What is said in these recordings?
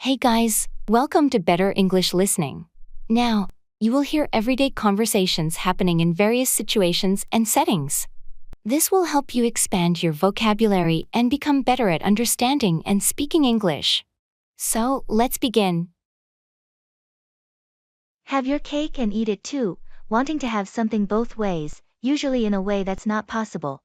Hey guys, welcome to Better English Listening. Now, you will hear everyday conversations happening in various situations and settings. This will help you expand your vocabulary and become better at understanding and speaking English. So, let's begin. Have your cake and eat it too, wanting to have something both ways, usually in a way that's not possible.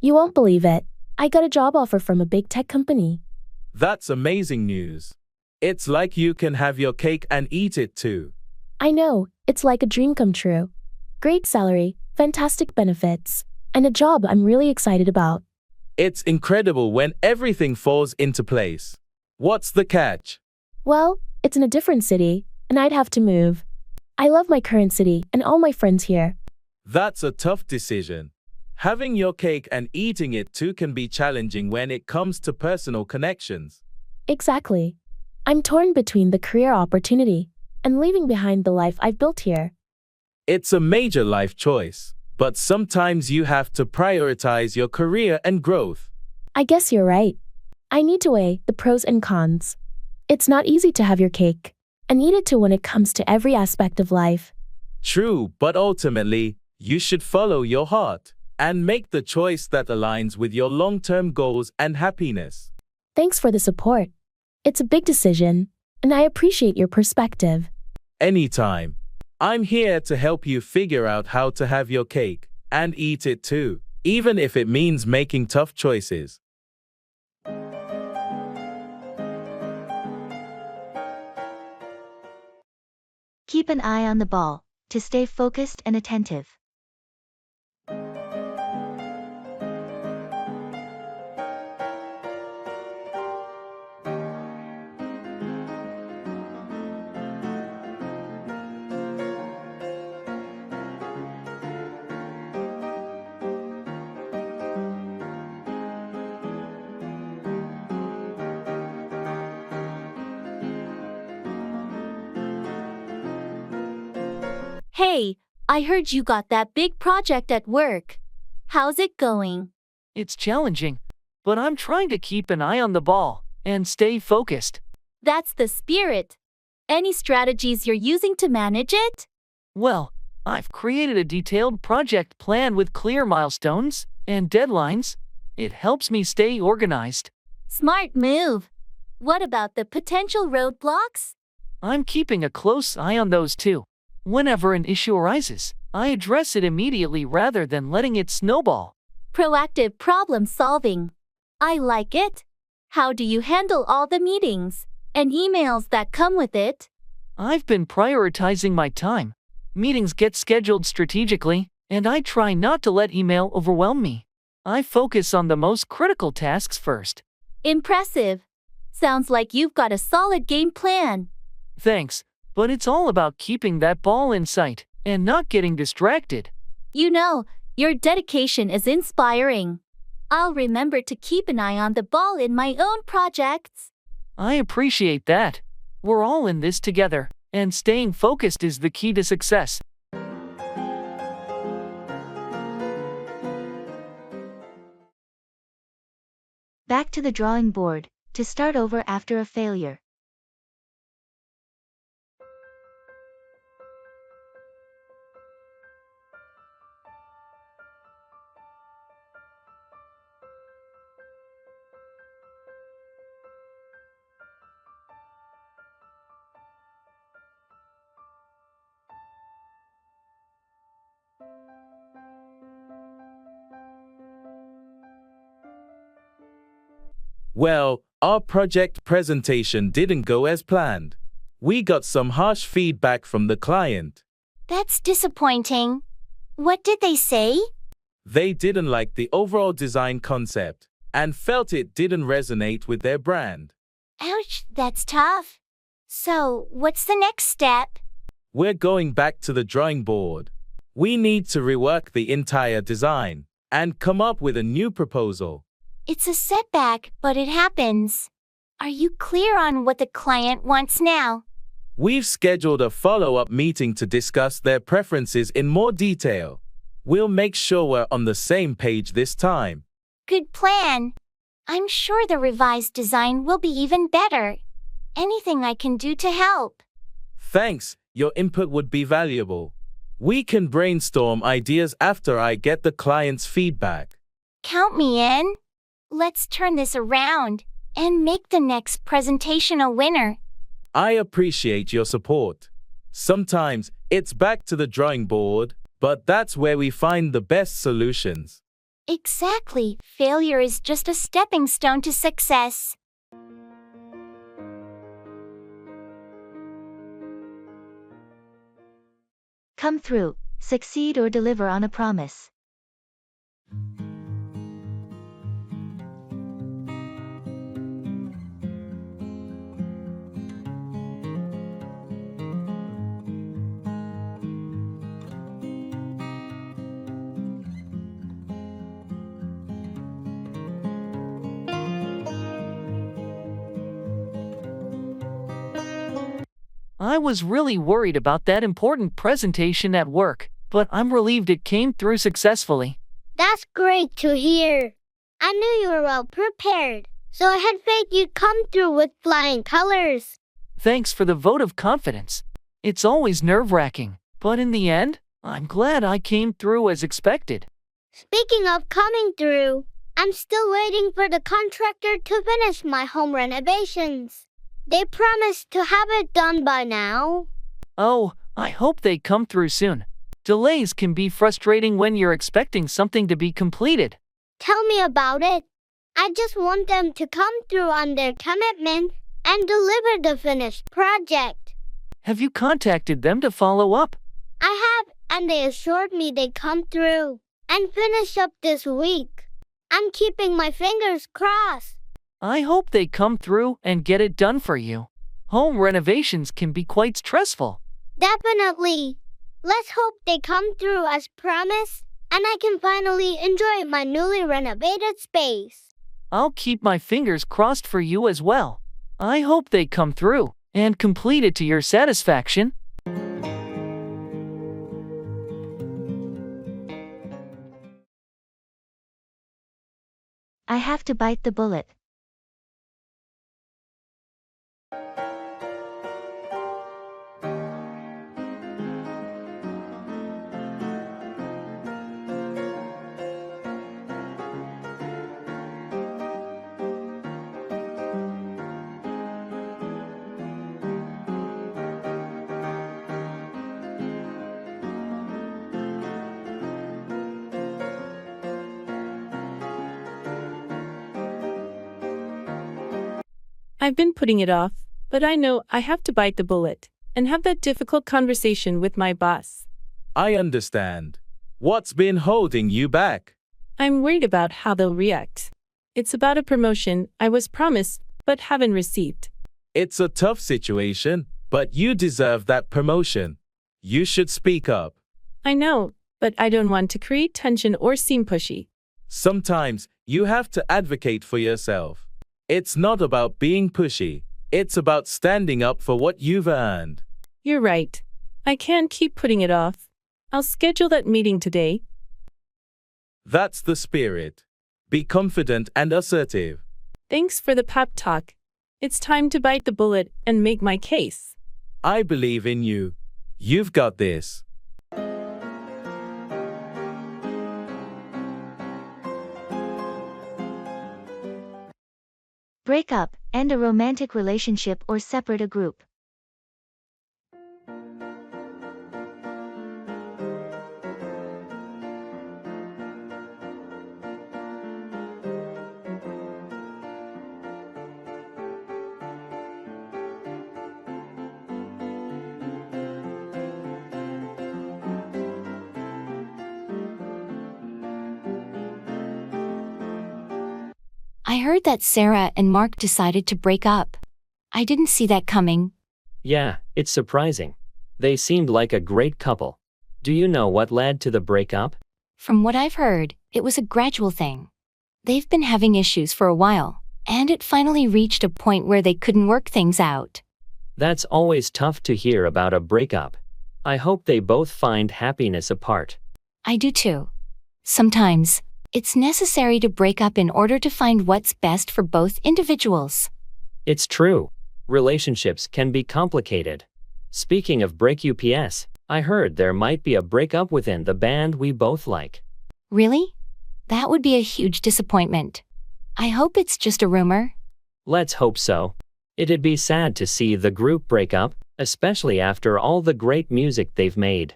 You won't believe it. I got a job offer from a big tech company. That's amazing news. It's like you can have your cake and eat it too. I know, it's like a dream come true. Great salary, fantastic benefits, and a job I'm really excited about. It's incredible when everything falls into place. What's the catch? Well, it's in a different city, and I'd have to move. I love my current city and all my friends here. That's a tough decision. Having your cake and eating it too can be challenging when it comes to personal connections. Exactly. I'm torn between the career opportunity and leaving behind the life I've built here. It's a major life choice, but sometimes you have to prioritize your career and growth. I guess you're right. I need to weigh the pros and cons. It's not easy to have your cake and eat it too when it comes to every aspect of life. True, but ultimately, you should follow your heart and make the choice that aligns with your long-term goals and happiness. Thanks for the support. It's a big decision, and I appreciate your perspective. Anytime. I'm here to help you figure out how to have your cake and eat it too, even if it means making tough choices. Keep an eye on the ball, to stay focused and attentive. Hey, I heard you got that big project at work. How's it going? It's challenging, but I'm trying to keep an eye on the ball and stay focused. That's the spirit. Any strategies you're using to manage it? Well, I've created a detailed project plan with clear milestones and deadlines. It helps me stay organized. Smart move. What about the potential roadblocks? I'm keeping a close eye on those too. Whenever an issue arises, I address it immediately rather than letting it snowball. Proactive problem solving. I like it. How do you handle all the meetings and emails that come with it? I've been prioritizing my time. Meetings get scheduled strategically, and I try not to let email overwhelm me. I focus on the most critical tasks first. Impressive. Sounds like you've got a solid game plan. Thanks, but it's all about keeping that ball in sight and not getting distracted. You know, your dedication is inspiring. I'll remember to keep an eye on the ball in my own projects. I appreciate that. We're all in this together, and staying focused is the key to success. Back to the drawing board, to start over after a failure. Well, Our project presentation didn't go as planned. We got some harsh feedback from the client. That's disappointing. What did they say? They didn't like the overall design concept and felt it didn't resonate with their brand. Ouch, that's tough. So, what's the next step? We're going back to the drawing board. We need to rework the entire design and come up with a new proposal. It's a setback, but it happens. Are you clear on what the client wants now? We've scheduled a follow-up meeting to discuss their preferences in more detail. We'll make sure we're on the same page this time. Good plan. I'm sure the revised design will be even better. Anything I can do to help? Thanks, your input would be valuable. We can brainstorm ideas after I get the client's feedback. Count me in. Let's turn this around and make the next presentation a winner. I appreciate your support. Sometimes it's back to the drawing board, but that's where we find the best solutions. Exactly. Failure is just a stepping stone to success. Come through, succeed or deliver on a promise. I was really worried about that important presentation at work, but I'm relieved it came through successfully. That's great to hear. I knew you were well prepared, so I had faith you'd come through with flying colors. Thanks for the vote of confidence. It's always nerve-wracking, but in the end, I'm glad I came through as expected. Speaking of coming through, I'm still waiting for the contractor to finish my home renovations. They promised to have it done by now. Oh, I hope they come through soon. Delays can be frustrating when you're expecting something to be completed. Tell me about it. I just want them to come through on their commitment and deliver the finished project. Have you contacted them to follow up? I have, and they assured me they'd come through and finish up this week. I'm keeping my fingers crossed. I hope they come through and get it done for you. Home renovations can be quite stressful. Definitely. Let's hope they come through as promised, and I can finally enjoy my newly renovated space. I'll keep my fingers crossed for you as well. I hope they come through and complete it to your satisfaction. I have to bite the bullet. I've been putting it off, but I know I have to bite the bullet and have that difficult conversation with my boss. I understand. What's been holding you back? I'm worried about how they'll react. It's about a promotion I was promised but haven't received. It's a tough situation, but you deserve that promotion. You should speak up. I know, but I don't want to create tension or seem pushy. Sometimes you have to advocate for yourself. It's not about being pushy. It's about standing up for what you've earned. You're right. I can't keep putting it off. I'll schedule that meeting today. That's the spirit. Be confident and assertive. Thanks for the pep talk. It's time to bite the bullet and make my case. I believe in you. You've got this. Break up, end a romantic relationship or separate a group. I heard that Sarah and Mark decided to break up. I didn't see that coming. Yeah, it's surprising. They seemed like a great couple. Do you know what led to the breakup? From what I've heard, it was a gradual thing. They've been having issues for a while, and it finally reached a point where they couldn't work things out. That's always tough to hear about a breakup. I hope they both find happiness apart. I do too. Sometimes, it's necessary to break up in order to find what's best for both individuals. It's true. Relationships can be complicated. Speaking of break UPS, I heard there might be a breakup within the band we both like. Really? That would be a huge disappointment. I hope it's just a rumor. Let's hope so. It'd be sad to see the group break up, especially after all the great music they've made.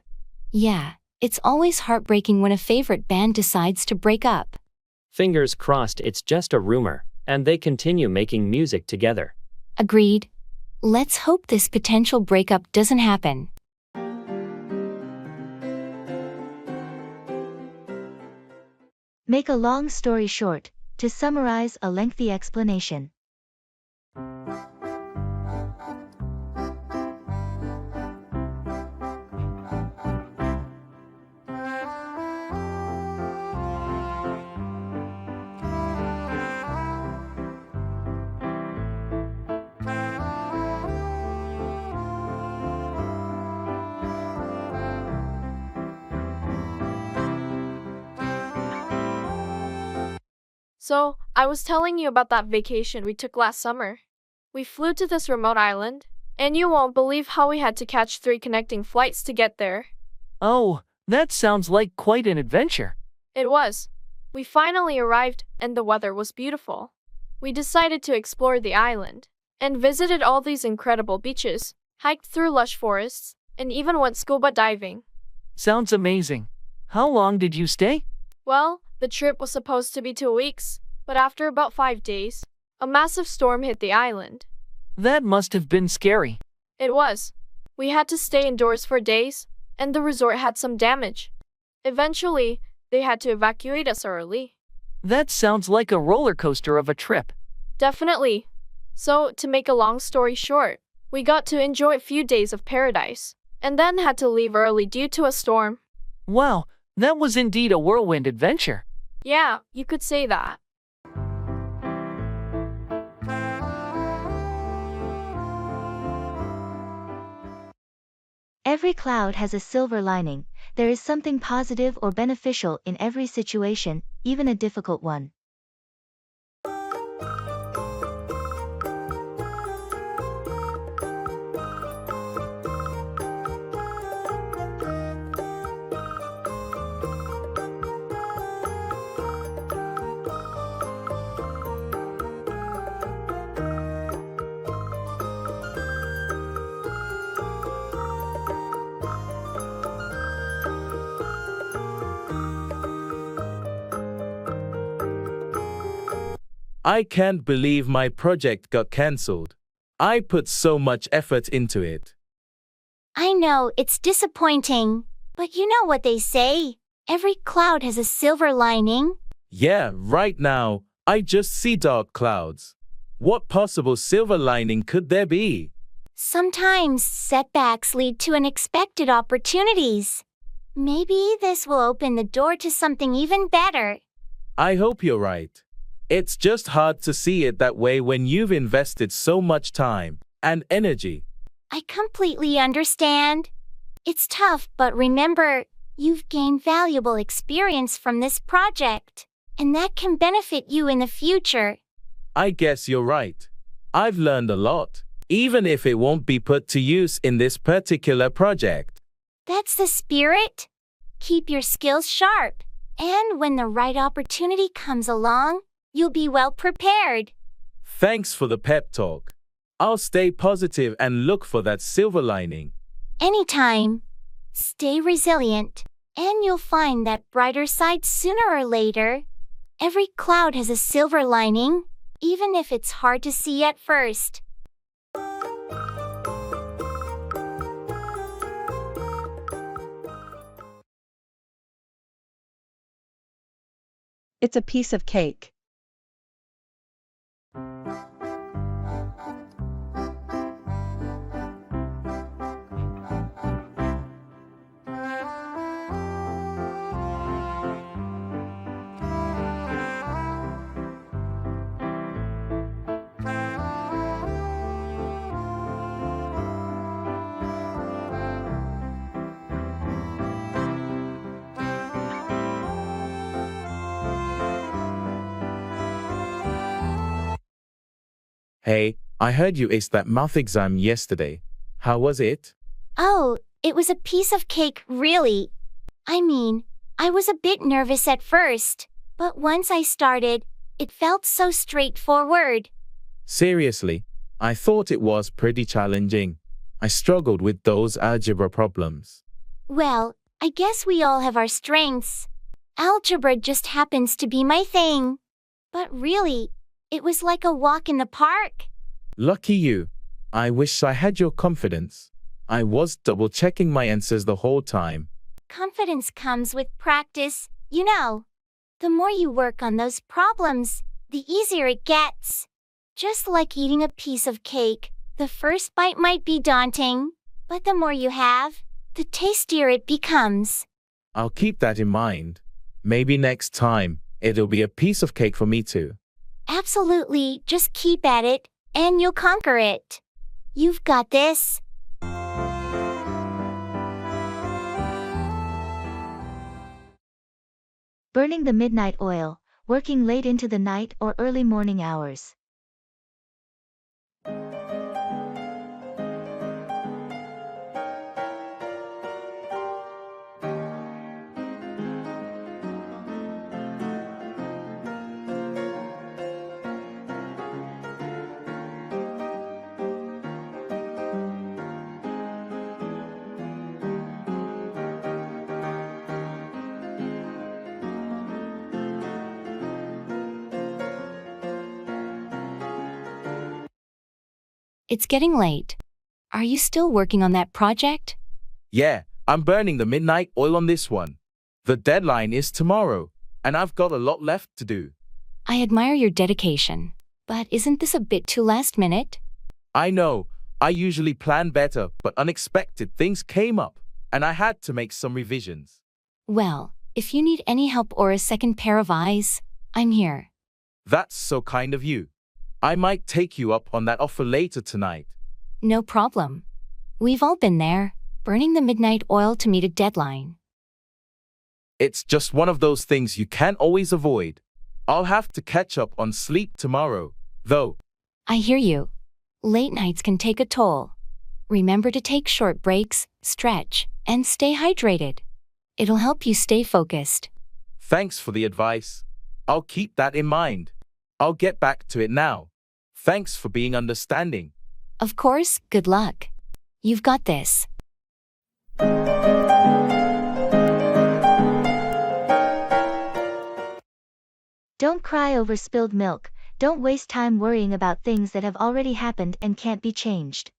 Yeah, it's always heartbreaking when a favorite band decides to break up. Fingers crossed it's just a rumor, and they continue making music together. Agreed. Let's hope this potential breakup doesn't happen. Make a long story short, to summarize a lengthy explanation. So, I was telling you about that vacation we took last summer. We flew to this remote island, and you won't believe how we had to catch 3 connecting flights to get there. Oh, that sounds like quite an adventure. It was. We finally arrived, and the weather was beautiful. We decided to explore the island, and visited all these incredible beaches, hiked through lush forests, and even went scuba diving. Sounds amazing. How long did you stay? Well, the trip was supposed to be 2 weeks, but after about 5 days, a massive storm hit the island. That must have been scary. It was. We had to stay indoors for days, and the resort had some damage. Eventually, they had to evacuate us early. That sounds like a roller coaster of a trip. Definitely. So, to make a long story short, we got to enjoy a few days of paradise, and then had to leave early due to a storm. Wow, that was indeed a whirlwind adventure. Yeah, you could say that. Every cloud has a silver lining. There is something positive or beneficial in every situation, even a difficult one. I can't believe my project got cancelled. I put so much effort into it. I know, it's disappointing. But you know what they say. Every cloud has a silver lining. Yeah, right now, I just see dark clouds. What possible silver lining could there be? Sometimes setbacks lead to unexpected opportunities. Maybe this will open the door to something even better. I hope you're right. It's just hard to see it that way when you've invested so much time and energy. I completely understand. It's tough, but remember, you've gained valuable experience from this project, and that can benefit you in the future. I guess you're right. I've learned a lot, even if it won't be put to use in this particular project. That's the spirit. Keep your skills sharp, and when the right opportunity comes along, you'll be well prepared. Thanks for the pep talk. I'll stay positive and look for that silver lining. Anytime. Stay resilient, and you'll find that brighter side sooner or later. Every cloud has a silver lining, even if it's hard to see at first. It's a piece of cake. Hey, I heard you aced that math exam yesterday. How was it? Oh, it was a piece of cake, really. I mean, I was a bit nervous at first, but once I started, it felt so straightforward. Seriously, I thought it was pretty challenging. I struggled with those algebra problems. Well, I guess we all have our strengths. Algebra just happens to be my thing. But really, it was like a walk in the park. Lucky you. I wish I had your confidence. I was double checking my answers the whole time. Confidence comes with practice, you know. The more you work on those problems, the easier it gets. Just like eating a piece of cake, the first bite might be daunting, but the more you have, the tastier it becomes. I'll keep that in mind. Maybe next time, it'll be a piece of cake for me too. Absolutely, just keep at it, and you'll conquer it. You've got this. Burning the midnight oil, working late into the night or early morning hours. It's getting late. Are you still working on that project? Yeah, I'm burning the midnight oil on this one. The deadline is tomorrow, and I've got a lot left to do. I admire your dedication, but isn't this a bit too last minute? I know, I usually plan better, but unexpected things came up, and I had to make some revisions. Well, if you need any help or a second pair of eyes, I'm here. That's so kind of you. I might take you up on that offer later tonight. No problem. We've all been there, burning the midnight oil to meet a deadline. It's just one of those things you can't always avoid. I'll have to catch up on sleep tomorrow, though. I hear you. Late nights can take a toll. Remember to take short breaks, stretch, and stay hydrated. It'll help you stay focused. Thanks for the advice. I'll keep that in mind. I'll get back to it now. Thanks for being understanding. Of course, good luck. You've got this. Don't cry over spilled milk. Don't waste time worrying about things that have already happened and can't be changed.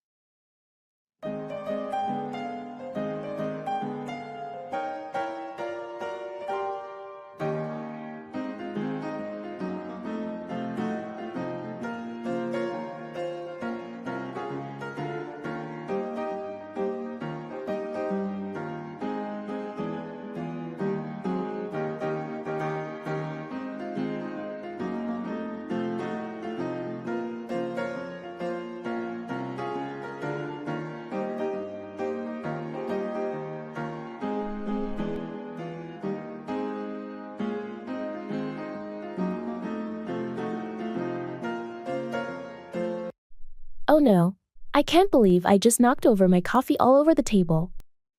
Oh no. I can't believe I just knocked over my coffee all over the table.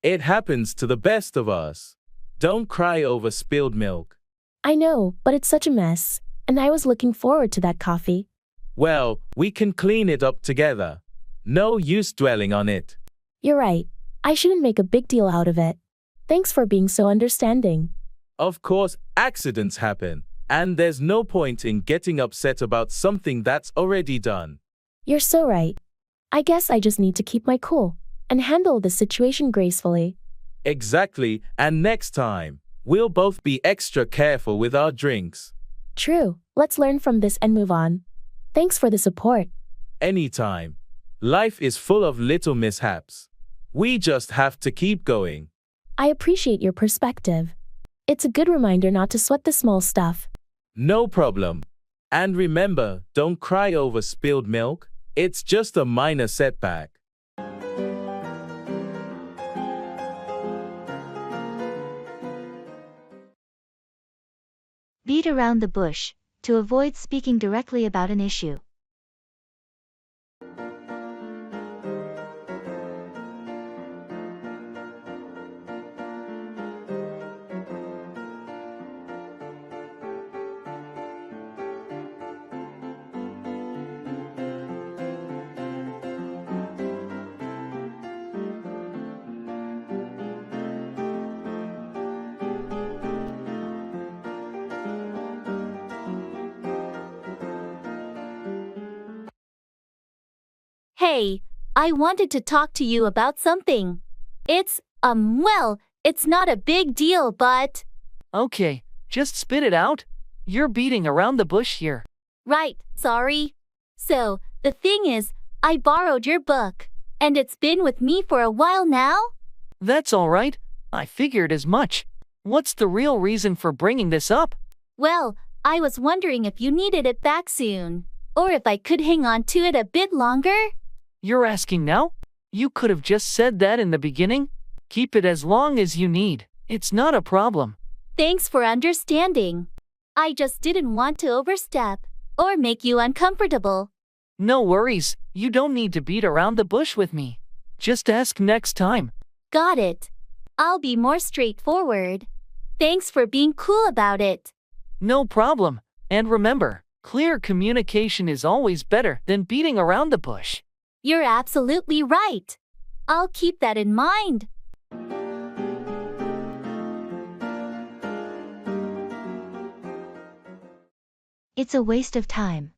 It happens to the best of us. Don't cry over spilled milk. I know, but it's such a mess, and I was looking forward to that coffee. Well, we can clean it up together. No use dwelling on it. You're right. I shouldn't make a big deal out of it. Thanks for being so understanding. Of course, accidents happen, and there's no point in getting upset about something that's already done. You're so right. I guess I just need to keep my cool and handle the situation gracefully. Exactly, and next time, we'll both be extra careful with our drinks. True. Let's learn from this and move on. Thanks for the support. Anytime. Life is full of little mishaps. We just have to keep going. I appreciate your perspective. It's a good reminder not to sweat the small stuff. No problem. And remember, don't cry over spilled milk. It's just a minor setback. Beat around the bush, to avoid speaking directly about an issue. Hey, I wanted to talk to you about something. It's not a big deal, but… Okay, just spit it out. You're beating around the bush here. Right, sorry. So, the thing is, I borrowed your book, and it's been with me for a while now. That's all right. I figured as much. What's the real reason for bringing this up? Well, I was wondering if you needed it back soon, or if I could hang on to it a bit longer. You're asking now? You could have just said that in the beginning. Keep it as long as you need. It's not a problem. Thanks for understanding. I just didn't want to overstep or make you uncomfortable. No worries. You don't need to beat around the bush with me. Just ask next time. Got it. I'll be more straightforward. Thanks for being cool about it. No problem. And remember, clear communication is always better than beating around the bush. You're absolutely right. I'll keep that in mind. It's a waste of time.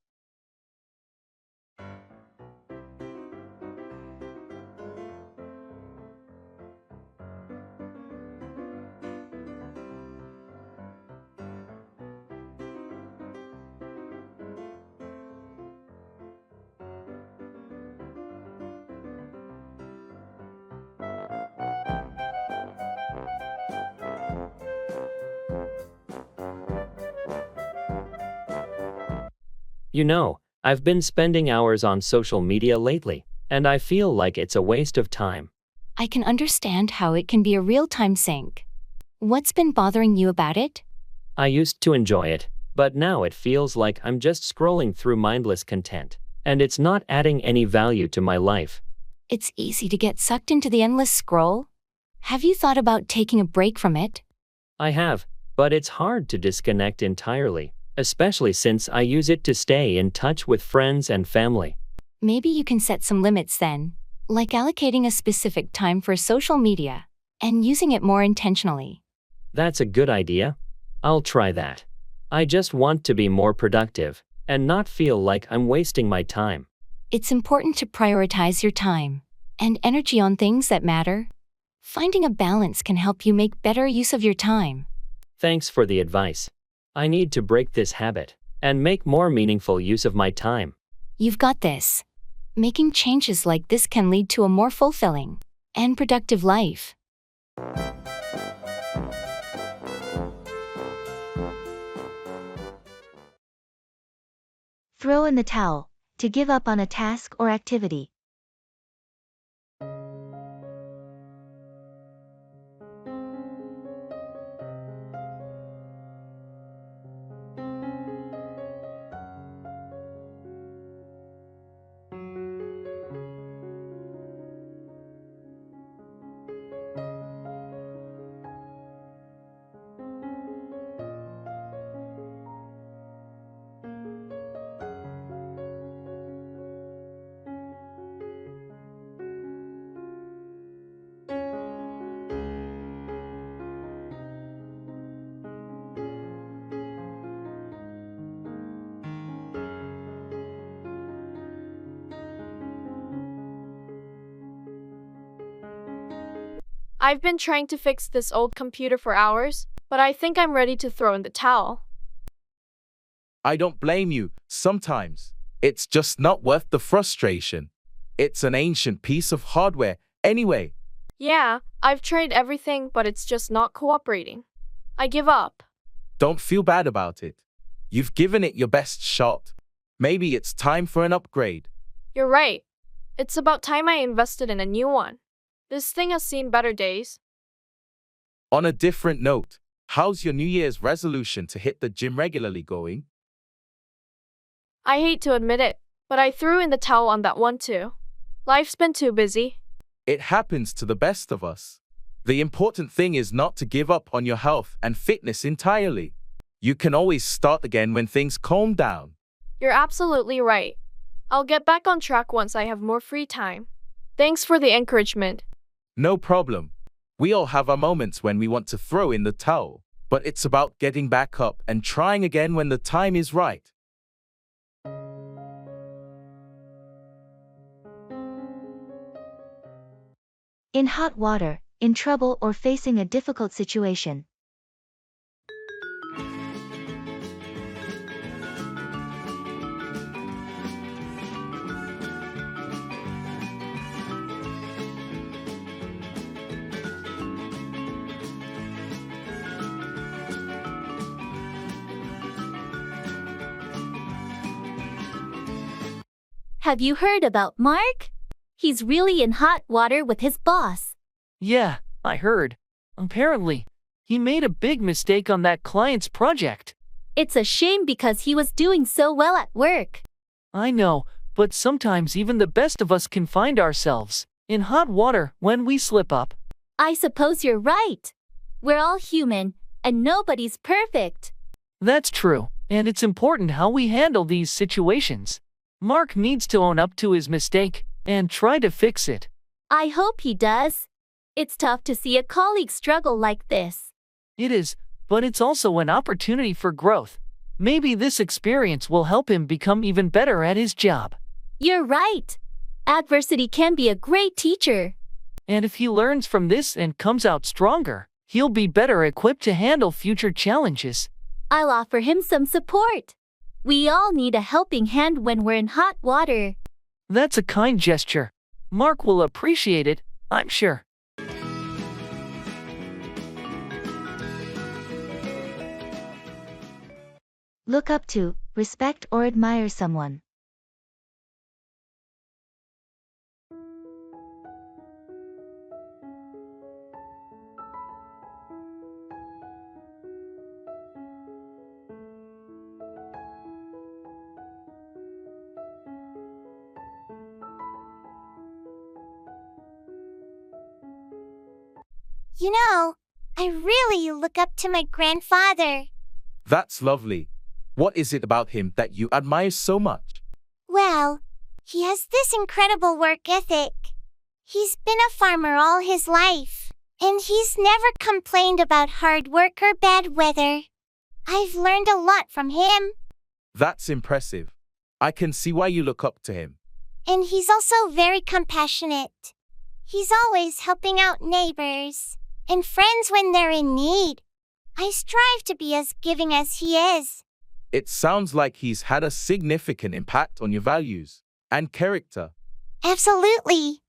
You know, I've been spending hours on social media lately, and I feel like it's a waste of time. I can understand how it can be a real-time sink. What's been bothering you about it? I used to enjoy it, but now it feels like I'm just scrolling through mindless content, and it's not adding any value to my life. It's easy to get sucked into the endless scroll. Have you thought about taking a break from it? I have, but it's hard to disconnect entirely, especially since I use it to stay in touch with friends and family. Maybe you can set some limits then, like allocating a specific time for social media and using it more intentionally. That's a good idea. I'll try that. I just want to be more productive and not feel like I'm wasting my time. It's important to prioritize your time and energy on things that matter. Finding a balance can help you make better use of your time. Thanks for the advice. I need to break this habit and make more meaningful use of my time. You've got this. Making changes like this can lead to a more fulfilling and productive life. Throw in the towel, to give up on a task or activity. I've been trying to fix this old computer for hours, but I think I'm ready to throw in the towel. I don't blame you. Sometimes it's just not worth the frustration. It's an ancient piece of hardware anyway. Yeah, I've tried everything, but it's just not cooperating. I give up. Don't feel bad about it. You've given it your best shot. Maybe it's time for an upgrade. You're right. It's about time I invested in a new one. This thing has seen better days. On a different note, how's your New Year's resolution to hit the gym regularly going? I hate to admit it, but I threw in the towel on that one too. Life's been too busy. It happens to the best of us. The important thing is not to give up on your health and fitness entirely. You can always start again when things calm down. You're absolutely right. I'll get back on track once I have more free time. Thanks for the encouragement. No problem. We all have our moments when we want to throw in the towel, but it's about getting back up and trying again when the time is right. In hot water, in trouble or facing a difficult situation. Have you heard about Mark? He's really in hot water with his boss. Yeah, I heard. Apparently, he made a big mistake on that client's project. It's a shame because he was doing so well at work. I know, but sometimes even the best of us can find ourselves in hot water when we slip up. I suppose you're right. We're all human, and nobody's perfect. That's true, and it's important how we handle these situations. Mark needs to own up to his mistake and try to fix it. I hope he does. It's tough to see a colleague struggle like this. It is, but it's also an opportunity for growth. Maybe this experience will help him become even better at his job. You're right. Adversity can be a great teacher. And if he learns from this and comes out stronger, he'll be better equipped to handle future challenges. I'll offer him some support. We all need a helping hand when we're in hot water. That's a kind gesture. Mark will appreciate it, I'm sure. Look up to, respect or admire someone. You know, I really look up to my grandfather. That's lovely. What is it about him that you admire so much? Well, he has this incredible work ethic. He's been a farmer all his life, and he's never complained about hard work or bad weather. I've learned a lot from him. That's impressive. I can see why you look up to him. And he's also very compassionate. He's always helping out neighbors and friends when they're in need. I strive to be as giving as he is. It sounds like he's had a significant impact on your values and character. Absolutely.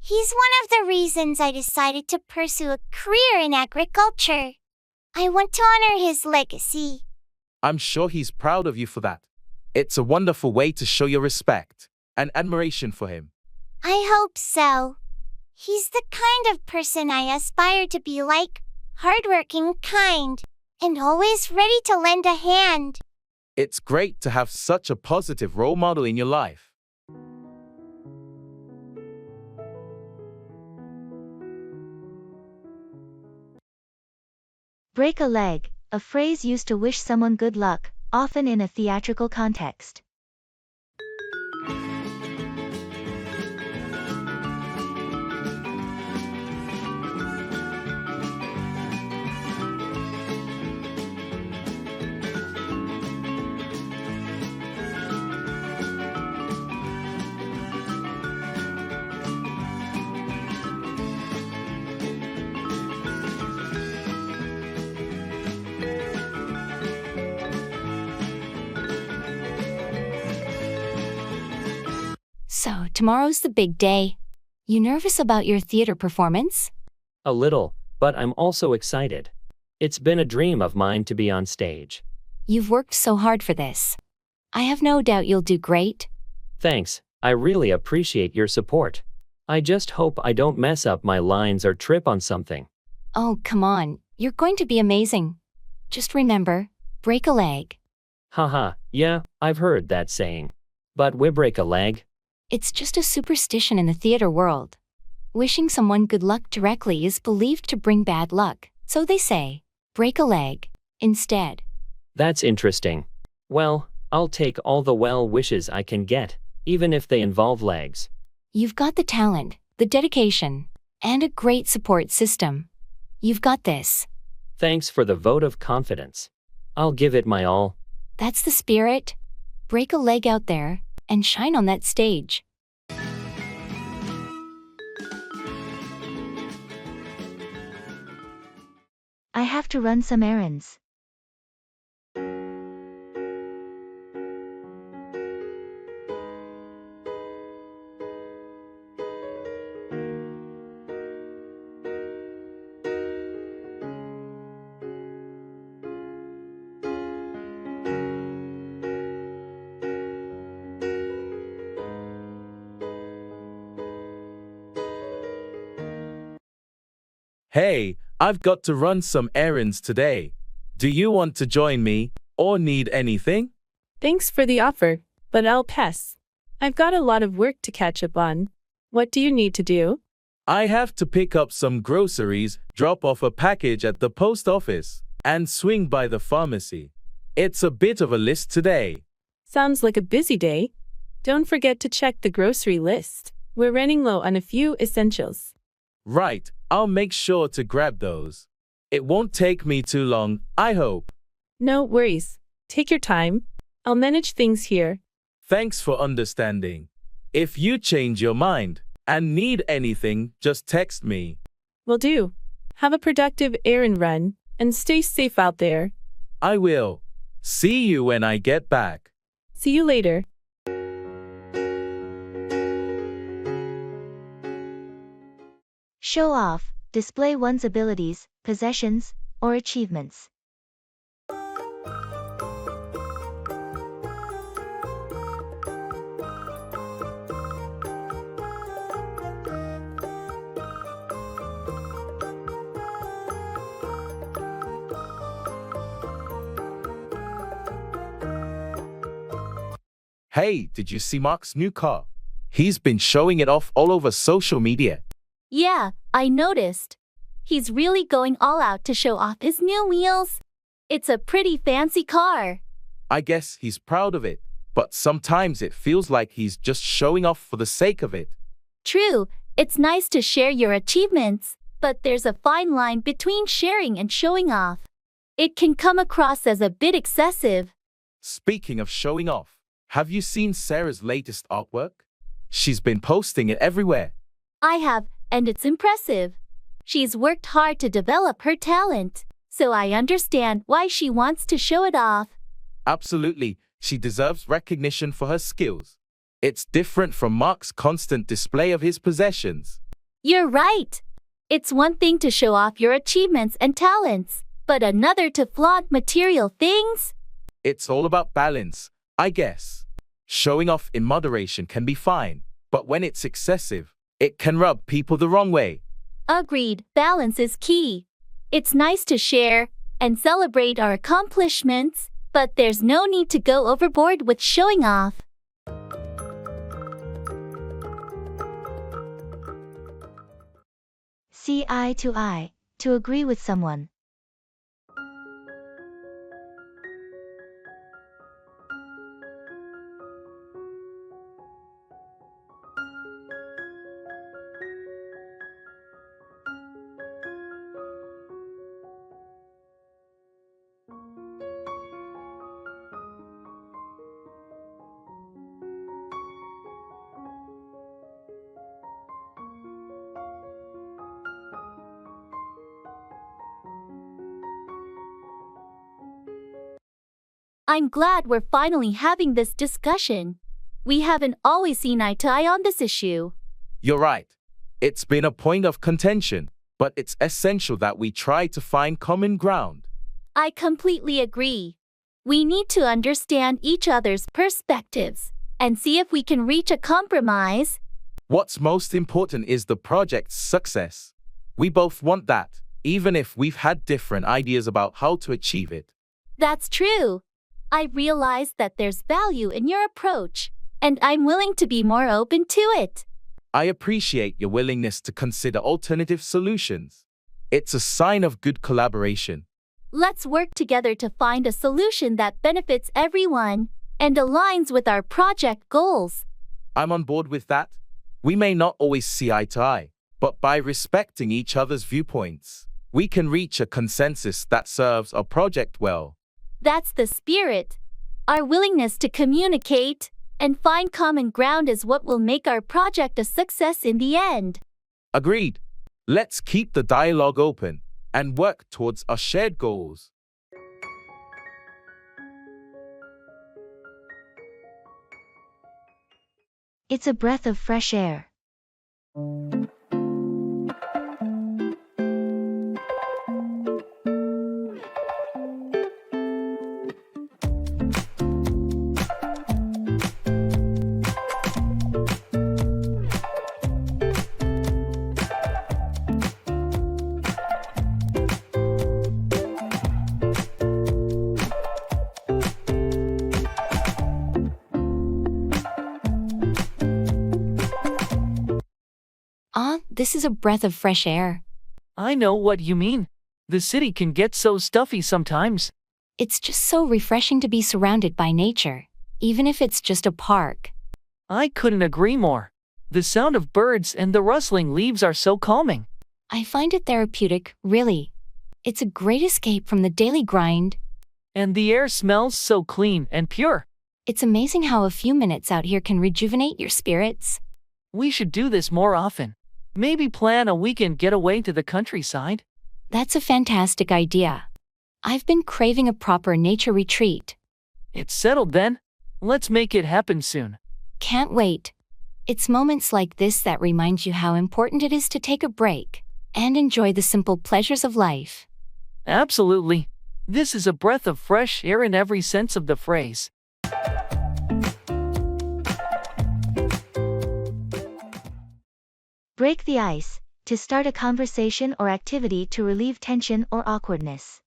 He's one of the reasons I decided to pursue a career in agriculture. I want to honor his legacy. I'm sure he's proud of you for that. It's a wonderful way to show your respect and admiration for him. I hope so. He's the kind of person I aspire to be like, hardworking, kind, and always ready to lend a hand. It's great to have such a positive role model in your life. Break a leg, a phrase used to wish someone good luck, often in a theatrical context. So, tomorrow's the big day. You nervous about your theater performance? A little, but I'm also excited. It's been a dream of mine to be on stage. You've worked so hard for this. I have no doubt you'll do great. Thanks, I really appreciate your support. I just hope I don't mess up my lines or trip on something. Oh, come on, you're going to be amazing. Just remember, break a leg. Haha, yeah, I've heard that saying. But we break a leg? It's just a superstition in the theater world. Wishing someone good luck directly is believed to bring bad luck, so they say, break a leg, instead. That's interesting. Well, I'll take all the well wishes I can get, even if they involve legs. You've got the talent, the dedication, and a great support system. You've got this. Thanks for the vote of confidence. I'll give it my all. That's the spirit. Break a leg out there and shine on that stage. I have to run some errands. Hey, I've got to run some errands today. Do you want to join me or need anything? Thanks for the offer, but I'll pass. I've got a lot of work to catch up on. What do you need to do? I have to pick up some groceries, drop off a package at the post office, and swing by the pharmacy. It's a bit of a list today. Sounds like a busy day. Don't forget to check the grocery list. We're running low on a few essentials. Right, I'll make sure to grab those. It won't take me too long, I hope. No worries. Take your time. I'll manage things here. Thanks for understanding. If you change your mind and need anything, just text me. Will do. Have a productive errand run, and stay safe out there. I will. See you when I get back. See you later. Show off, display one's abilities, possessions, or achievements. Hey, did you see Mark's new car? He's been showing it off all over social media. Yeah, I noticed. He's really going all out to show off his new wheels. It's a pretty fancy car. I guess he's proud of it, but sometimes it feels like he's just showing off for the sake of it. True, it's nice to share your achievements, but there's a fine line between sharing and showing off. It can come across as a bit excessive. Speaking of showing off, have you seen Sarah's latest artwork? She's been posting it everywhere. I have, and it's impressive. She's worked hard to develop her talent, so I understand why she wants to show it off. Absolutely, she deserves recognition for her skills. It's different from Mark's constant display of his possessions. You're right. It's one thing to show off your achievements and talents, but another to flaunt material things. It's all about balance, I guess. Showing off in moderation can be fine, but when it's excessive, it can rub people the wrong way. Agreed, balance is key. It's nice to share and celebrate our accomplishments, but there's no need to go overboard with showing off. See eye to eye, to agree with someone. I'm glad we're finally having this discussion. We haven't always seen eye to eye on this issue. You're right. It's been a point of contention, but it's essential that we try to find common ground. I completely agree. We need to understand each other's perspectives and see if we can reach a compromise. What's most important is the project's success. We both want that, even if we've had different ideas about how to achieve it. That's true. I realize that there's value in your approach, and I'm willing to be more open to it. I appreciate your willingness to consider alternative solutions. It's a sign of good collaboration. Let's work together to find a solution that benefits everyone and aligns with our project goals. I'm on board with that. We may not always see eye to eye, but by respecting each other's viewpoints, we can reach a consensus that serves our project well. That's the spirit. Our willingness to communicate and find common ground is what will make our project a success in the end. Agreed. Let's keep the dialogue open. and work towards our shared goals. It's a breath of fresh air. This is a breath of fresh air. I know what you mean. The city can get so stuffy sometimes. It's just so refreshing to be surrounded by nature, even if it's just a park. I couldn't agree more. The sound of birds and the rustling leaves are so calming. I find it therapeutic, really. It's a great escape from the daily grind. And the air smells so clean and pure. It's amazing how a few minutes out here can rejuvenate your spirits. We should do this more often. Maybe plan a weekend getaway to the countryside. That's a fantastic idea. I've been craving a proper nature retreat. It's settled then. Let's make it happen soon. Can't wait. It's moments like this that remind you how important it is to take a break and enjoy the simple pleasures of life. Absolutely. This is a breath of fresh air in every sense of the phrase. Break the ice, to start a conversation or activity to relieve tension or awkwardness.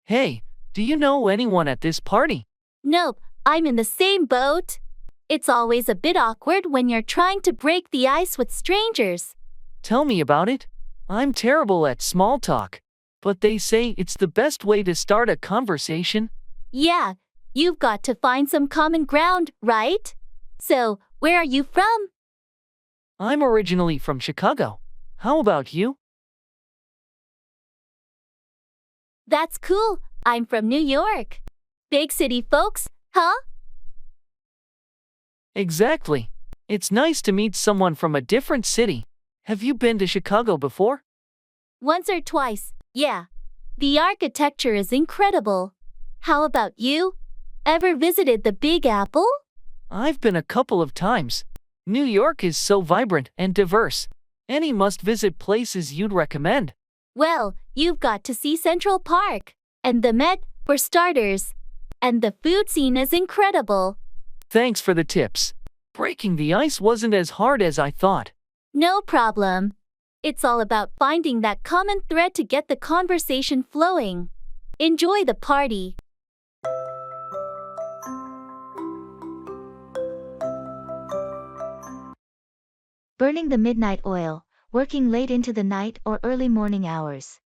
Hey, do you know anyone at this party? Nope, I'm in the same boat. It's always a bit awkward when you're trying to break the ice with strangers. Tell me about it. I'm terrible at small talk, but they say it's the best way to start a conversation. Yeah, you've got to find some common ground, right? So, where are you from? I'm originally from Chicago. How about you? That's cool. I'm from New York. Big city folks, huh? Exactly. It's nice to meet someone from a different city. Have you been to Chicago before? Once or twice, yeah. The architecture is incredible. How about you? Ever visited the Big Apple? I've been a couple of times. New York is so vibrant and diverse. Any must-visit places you'd recommend? Well, you've got to see Central Park, and the Met, for starters. And the food scene is incredible. Thanks for the tips. Breaking the ice wasn't as hard as I thought. No problem. It's all about finding that common thread to get the conversation flowing. Enjoy the party. Burning the midnight oil, working late into the night or early morning hours.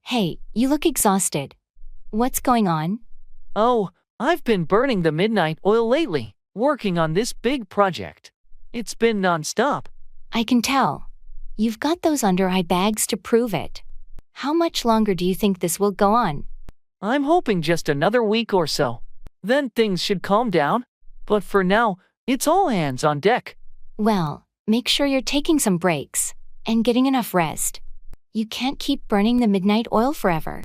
Hey, you look exhausted. What's going on? Oh, I've been burning the midnight oil lately, working on this big project. It's been non-stop. I can tell. You've got those under-eye bags to prove it. How much longer do you think this will go on? I'm hoping just another week or so. Then things should calm down. But for now, it's all hands on deck. Well, make sure you're taking some breaks and getting enough rest. You can't keep burning the midnight oil forever.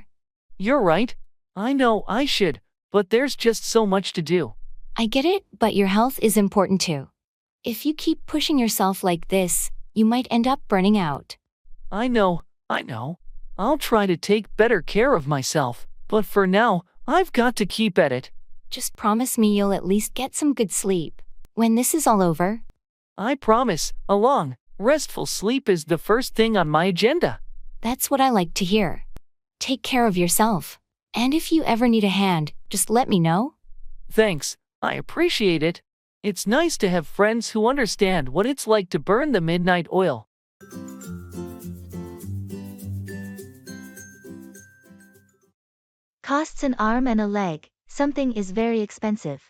You're right. I know I should, but there's just so much to do. I get it, but your health is important too. If you keep pushing yourself like this, you might end up burning out. I know. I'll try to take better care of myself, but for now, I've got to keep at it. Just promise me you'll at least get some good sleep when this is all over. I promise, a long, restful sleep is the first thing on my agenda. That's what I like to hear. Take care of yourself. And if you ever need a hand, just let me know. Thanks, I appreciate it. It's nice to have friends who understand what it's like to burn the midnight oil. Costs an arm and a leg, something is very expensive.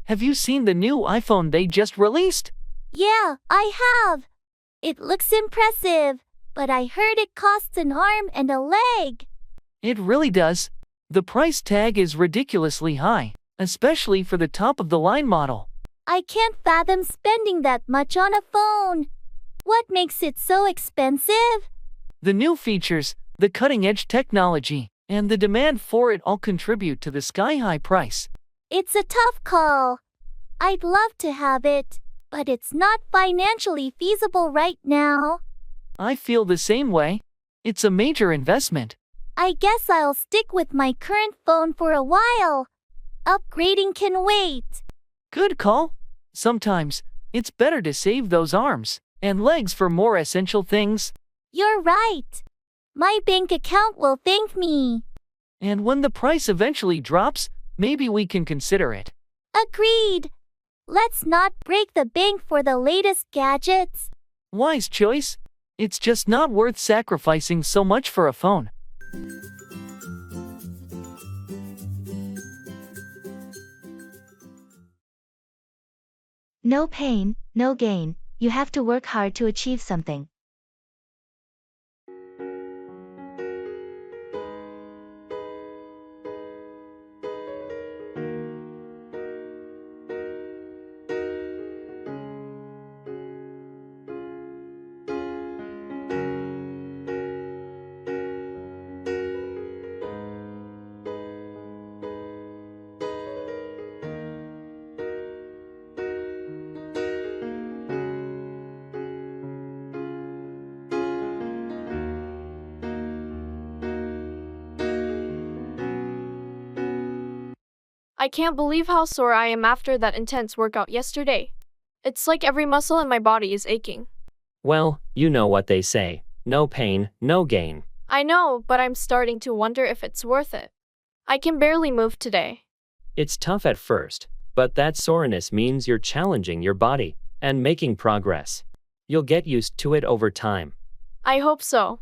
Have you seen the new iPhone they just released? Yeah, I have. It looks impressive, but I heard it costs an arm and a leg. It really does. The price tag is ridiculously high, especially for the top-of-the-line model. I can't fathom spending that much on a phone. What makes it so expensive? The new features, the cutting-edge technology, and the demand for it all contribute to the sky-high price. It's a tough call. I'd love to have it, but it's not financially feasible right now. I feel the same way. It's a major investment. I guess I'll stick with my current phone for a while. Upgrading can wait. Good call. Sometimes, it's better to save those arms and legs for more essential things. You're right. My bank account will thank me. And when the price eventually drops, maybe we can consider it. Agreed. Let's not break the bank for the latest gadgets. Wise choice. It's just not worth sacrificing so much for a phone. No pain, no gain. You have to work hard to achieve something. I can't believe how sore I am after that intense workout yesterday. It's like every muscle in my body is aching. Well, you know what they say. No pain, no gain. I know, but I'm starting to wonder if it's worth it. I can barely move today. It's tough at first, but that soreness means you're challenging your body and making progress. You'll get used to it over time. I hope so.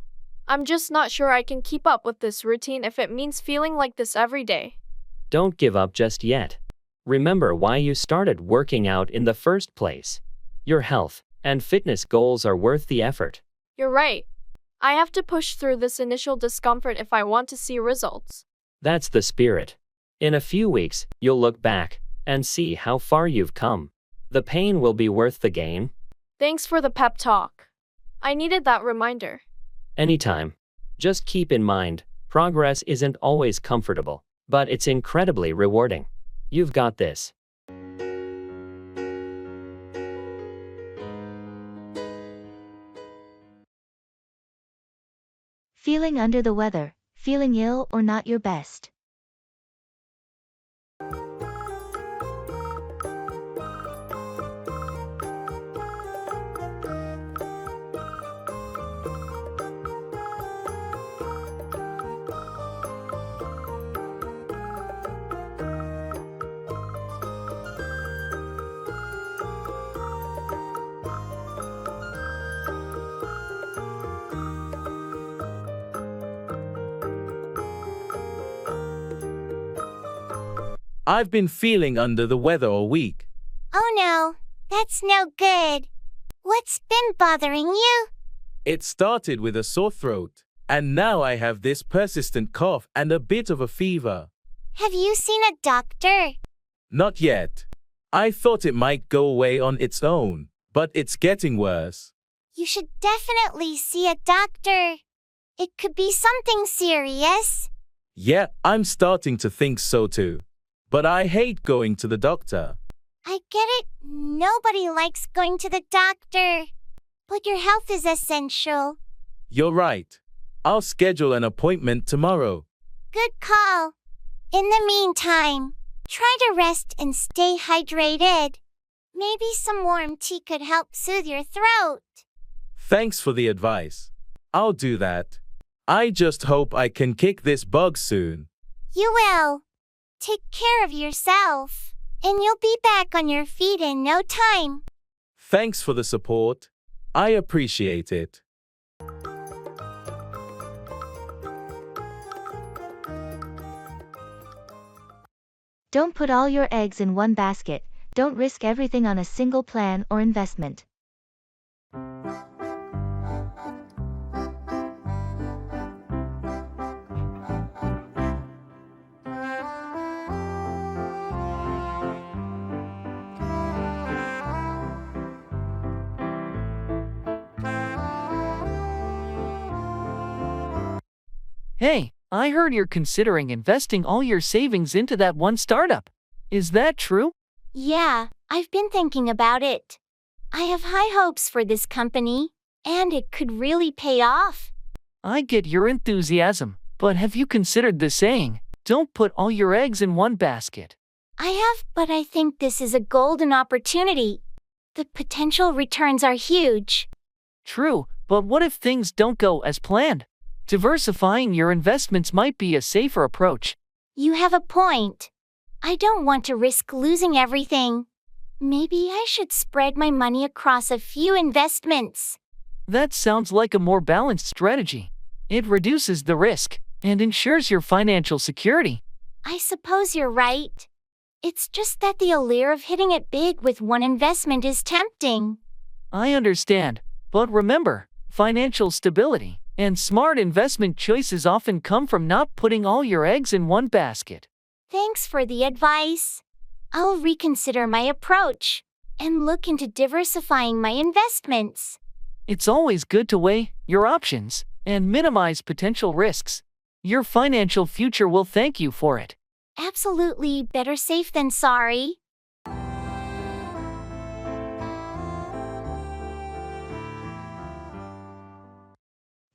I'm just not sure I can keep up with this routine if it means feeling like this every day. Don't give up just yet. Remember why you started working out in the first place. Your health and fitness goals are worth the effort. You're right. I have to push through this initial discomfort if I want to see results. That's the spirit. In a few weeks, you'll look back and see how far you've come. The pain will be worth the gain. Thanks for the pep talk. I needed that reminder. Anytime. Just keep in mind, progress isn't always comfortable, but it's incredibly rewarding. You've got this. Feeling under the weather, feeling ill or not your best. I've been feeling under the weather all week. Oh no, that's no good. What's been bothering you? It started with a sore throat, and now I have this persistent cough and a bit of a fever. Have you seen a doctor? Not yet. I thought it might go away on its own, but it's getting worse. You should definitely see a doctor. It could be something serious. Yeah, I'm starting to think so too. But I hate going to the doctor. I get it. Nobody likes going to the doctor. But your health is essential. You're right. I'll schedule an appointment tomorrow. Good call. In the meantime, try to rest and stay hydrated. Maybe some warm tea could help soothe your throat. Thanks for the advice. I'll do that. I just hope I can kick this bug soon. You will. Take care of yourself, and you'll be back on your feet in no time. Thanks for the support. I appreciate it. Don't put all your eggs in one basket. Don't risk everything on a single plan or investment. Hey, I heard you're considering investing all your savings into that one startup. Is that true? Yeah, I've been thinking about it. I have high hopes for this company, and it could really pay off. I get your enthusiasm, but have you considered the saying, don't put all your eggs in one basket? I have, but I think this is a golden opportunity. The potential returns are huge. True, but what if things don't go as planned? Diversifying your investments might be a safer approach. You have a point. I don't want to risk losing everything. Maybe I should spread my money across a few investments. That sounds like a more balanced strategy. It reduces the risk and ensures your financial security. I suppose you're right. It's just that the allure of hitting it big with one investment is tempting. I understand, but remember, financial stability and smart investment choices often come from not putting all your eggs in one basket. Thanks for the advice. I'll reconsider my approach and look into diversifying my investments. It's always good to weigh your options and minimize potential risks. Your financial future will thank you for it. Absolutely, better safe than sorry.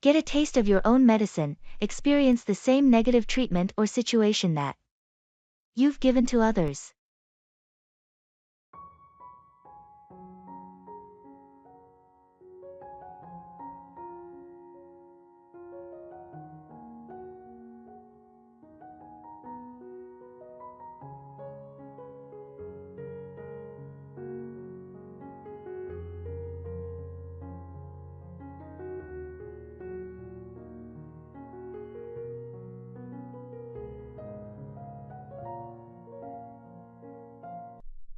Get a taste of your own medicine. Experience the same negative treatment or situation that you've given to others.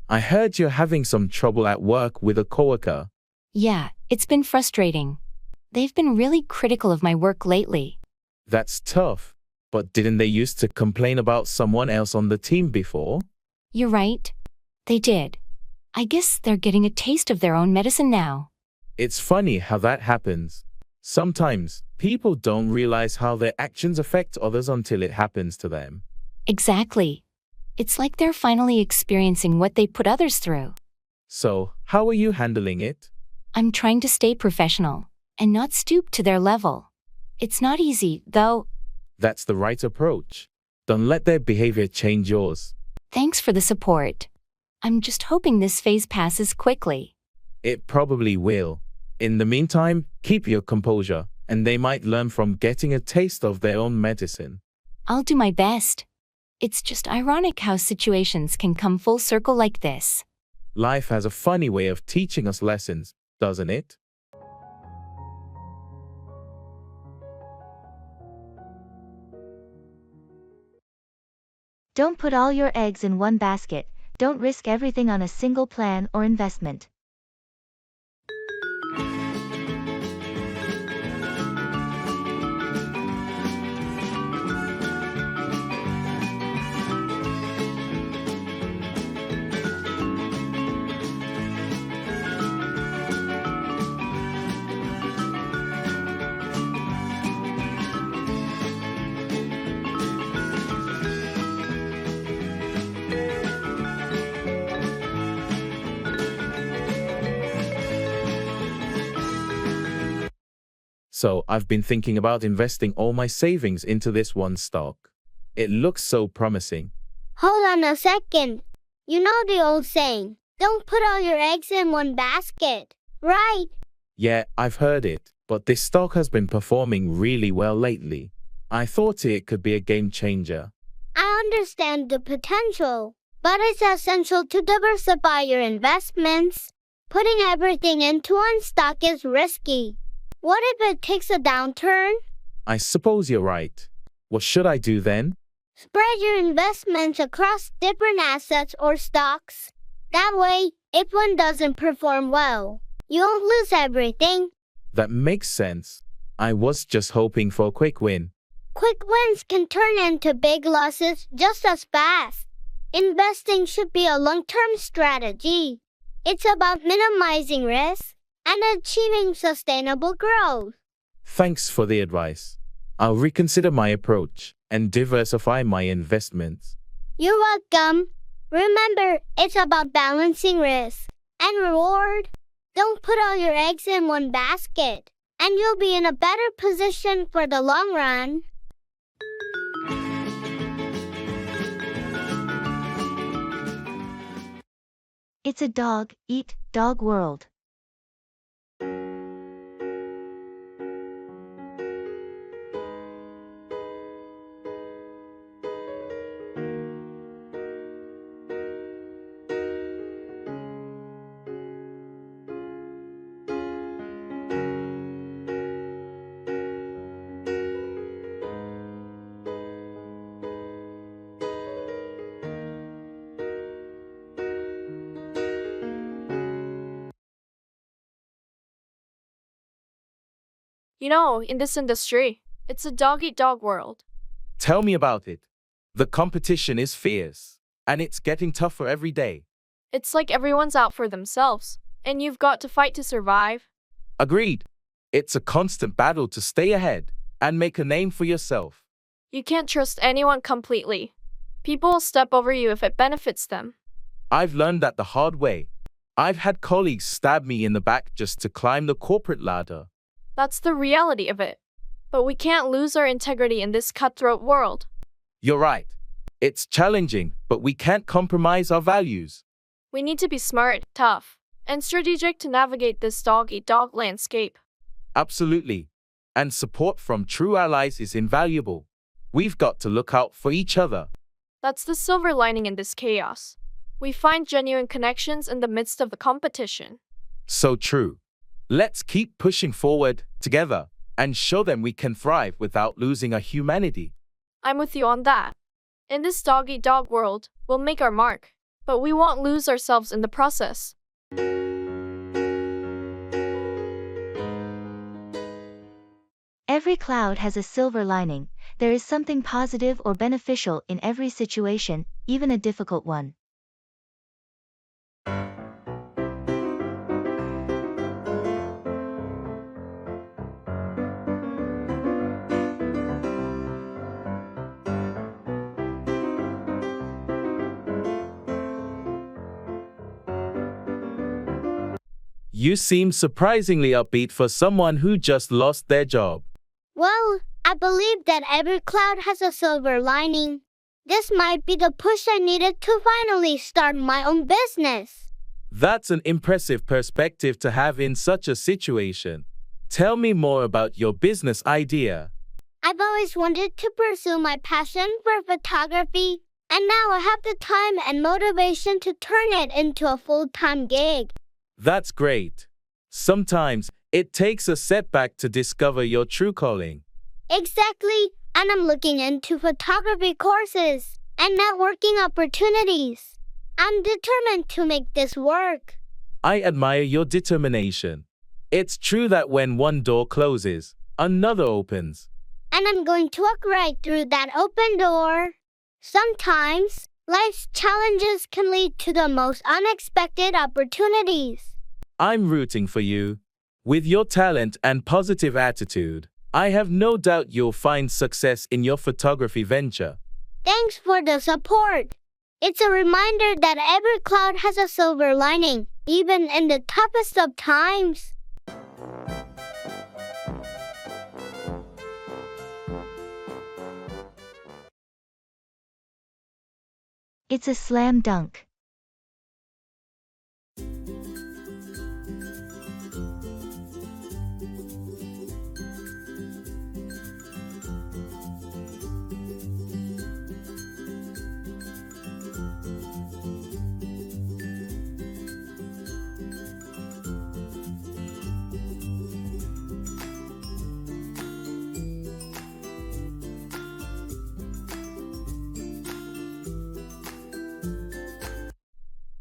I heard you're having some trouble at work with a coworker. Yeah, it's been frustrating. They've been really critical of my work lately. That's tough. But didn't they used to complain about someone else on the team before? You're right. They did. I guess they're getting a taste of their own medicine now. It's funny how that happens. Sometimes, people don't realize how their actions affect others until it happens to them. Exactly. It's like they're finally experiencing what they put others through. So, how are you handling it? I'm trying to stay professional and not stoop to their level. It's not easy, though. That's the right approach. Don't let their behavior change yours. Thanks for the support. I'm just hoping this phase passes quickly. It probably will. In the meantime, keep your composure, and they might learn from getting a taste of their own medicine. I'll do my best. It's just ironic how situations can come full circle like this. Life has a funny way of teaching us lessons, doesn't it? Don't put all your eggs in one basket. Don't risk everything on a single plan or investment. So I've been thinking about investing all my savings into this one stock. It looks so promising. Hold on a second. You know the old saying, don't put all your eggs in one basket, right? Yeah, I've heard it, but this stock has been performing really well lately. I thought it could be a game changer. I understand the potential, but it's essential to diversify your investments. Putting everything into one stock is risky. What if it takes a downturn? I suppose you're right. What should I do then? Spread your investments across different assets or stocks. That way, if one doesn't perform well, you won't lose everything. That makes sense. I was just hoping for a quick win. Quick wins can turn into big losses just as fast. Investing should be a long-term strategy. It's about minimizing risk and achieving sustainable growth. Thanks for the advice. I'll reconsider my approach and diversify my investments. You're welcome. Remember, it's about balancing risk and reward. Don't put all your eggs in one basket, and you'll be in a better position for the long run. It's a dog, eat, dog world. You know, in this industry, it's a dog-eat-dog world. Tell me about it. The competition is fierce, and it's getting tougher every day. It's like everyone's out for themselves, and you've got to fight to survive. Agreed. It's a constant battle to stay ahead and make a name for yourself. You can't trust anyone completely. People will step over you if it benefits them. I've learned that the hard way. I've had colleagues stab me in the back just to climb the corporate ladder. That's the reality of it. But we can't lose our integrity in this cutthroat world. You're right. It's challenging, but we can't compromise our values. We need to be smart, tough, and strategic to navigate this dog-eat-dog landscape. Absolutely. And support from true allies is invaluable. We've got to look out for each other. That's the silver lining in this chaos. We find genuine connections in the midst of the competition. So true. Let's keep pushing forward together and show them we can thrive without losing our humanity. I'm with you on that. In this dog-eat-dog world, we'll make our mark, but we won't lose ourselves in the process. Every cloud has a silver lining. There is something positive or beneficial in every situation, even a difficult one. You seem surprisingly upbeat for someone who just lost their job. Well, I believe that every cloud has a silver lining. This might be the push I needed to finally start my own business. That's an impressive perspective to have in such a situation. Tell me more about your business idea. I've always wanted to pursue my passion for photography, and now I have the time and motivation to turn it into a full-time gig. That's great. Sometimes it takes a setback to discover your true calling. Exactly, and I'm looking into photography courses and networking opportunities. I'm determined to make this work. I admire your determination. It's true that when one door closes, another opens. And I'm going to walk right through that open door. Sometimes, life's challenges can lead to the most unexpected opportunities. I'm rooting for you. With your talent and positive attitude, I have no doubt you'll find success in your photography venture. Thanks for the support. It's a reminder that every cloud has a silver lining, even in the toughest of times. It's a slam dunk.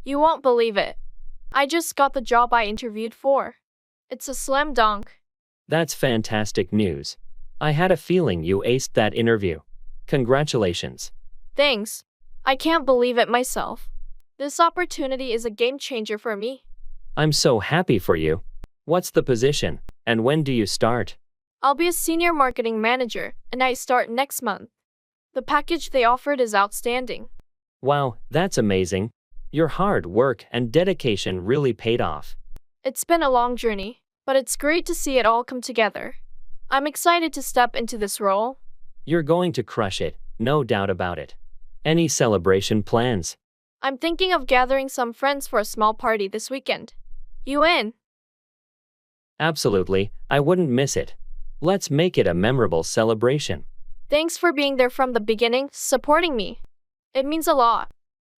You won't believe it. I just got the job I interviewed for. It's a slam dunk. That's fantastic news. I had a feeling you aced that interview. Congratulations. Thanks. I can't believe it myself. This opportunity is a game changer for me. I'm so happy for you. What's the position, and when do you start? I'll be a senior marketing manager, and I start next month. The package they offered is outstanding. Wow, that's amazing. Your hard work and dedication really paid off. It's been a long journey, but it's great to see it all come together. I'm excited to step into this role. You're going to crush it, no doubt about it. Any celebration plans? I'm thinking of gathering some friends for a small party this weekend. You in? Absolutely, I wouldn't miss it. Let's make it a memorable celebration. Thanks for being there from the beginning, supporting me. It means a lot.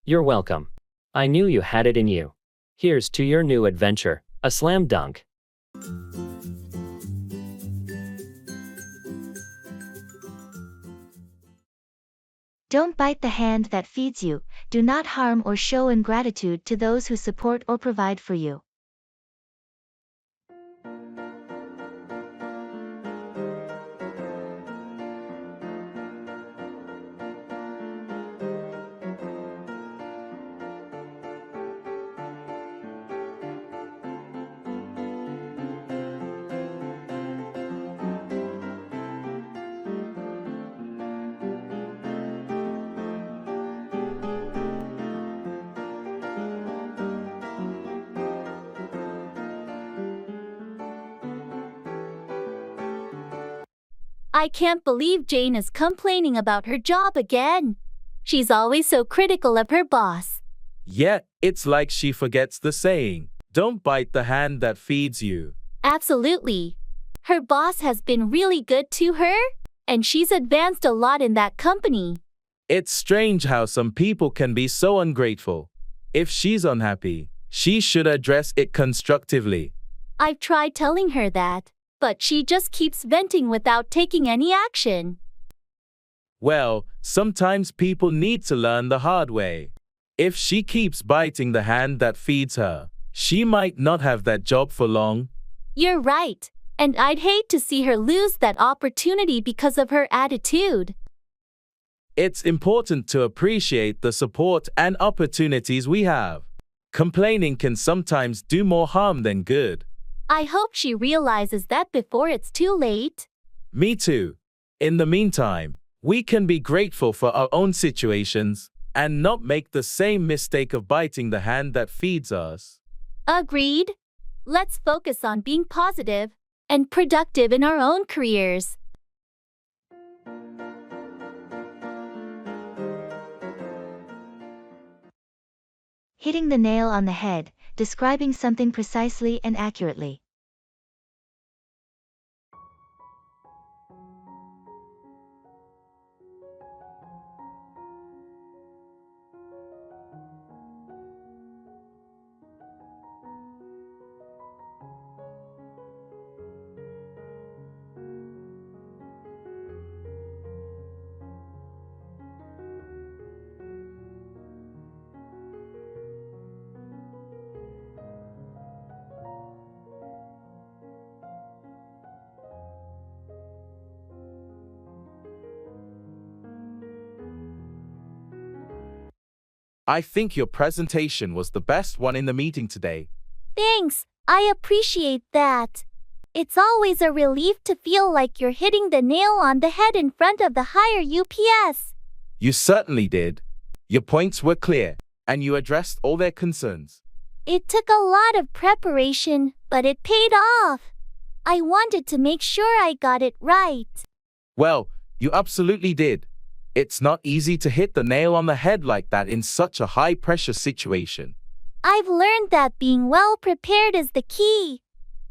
You're welcome. I knew you had it in you. Here's to your new adventure, a slam dunk. Don't bite the hand that feeds you. Do not harm or show ingratitude to those who support or provide for you. I can't believe Jane is complaining about her job again. She's always so critical of her boss. Yet, it's like she forgets the saying, don't bite the hand that feeds you. Absolutely. Her boss has been really good to her, and she's advanced a lot in that company. It's strange how some people can be so ungrateful. If she's unhappy, she should address it constructively. I've tried telling her that, but she just keeps venting without taking any action. Well, sometimes people need to learn the hard way. If she keeps biting the hand that feeds her, she might not have that job for long. You're right, and I'd hate to see her lose that opportunity because of her attitude. It's important to appreciate the support and opportunities we have. Complaining can sometimes do more harm than good. I hope she realizes that before it's too late. Me too. In the meantime, we can be grateful for our own situations and not make the same mistake of biting the hand that feeds us. Agreed. Let's focus on being positive and productive in our own careers. Hitting the nail on the head, describing something precisely and accurately. I think your presentation was the best one in the meeting today. Thanks, I appreciate that. It's always a relief to feel like you're hitting the nail on the head in front of the higher UPS. You certainly did. Your points were clear, and you addressed all their concerns. It took a lot of preparation, but it paid off. I wanted to make sure I got it right. Well, you absolutely did. It's not easy to hit the nail on the head like that in such a high-pressure situation. I've learned that being well prepared is the key.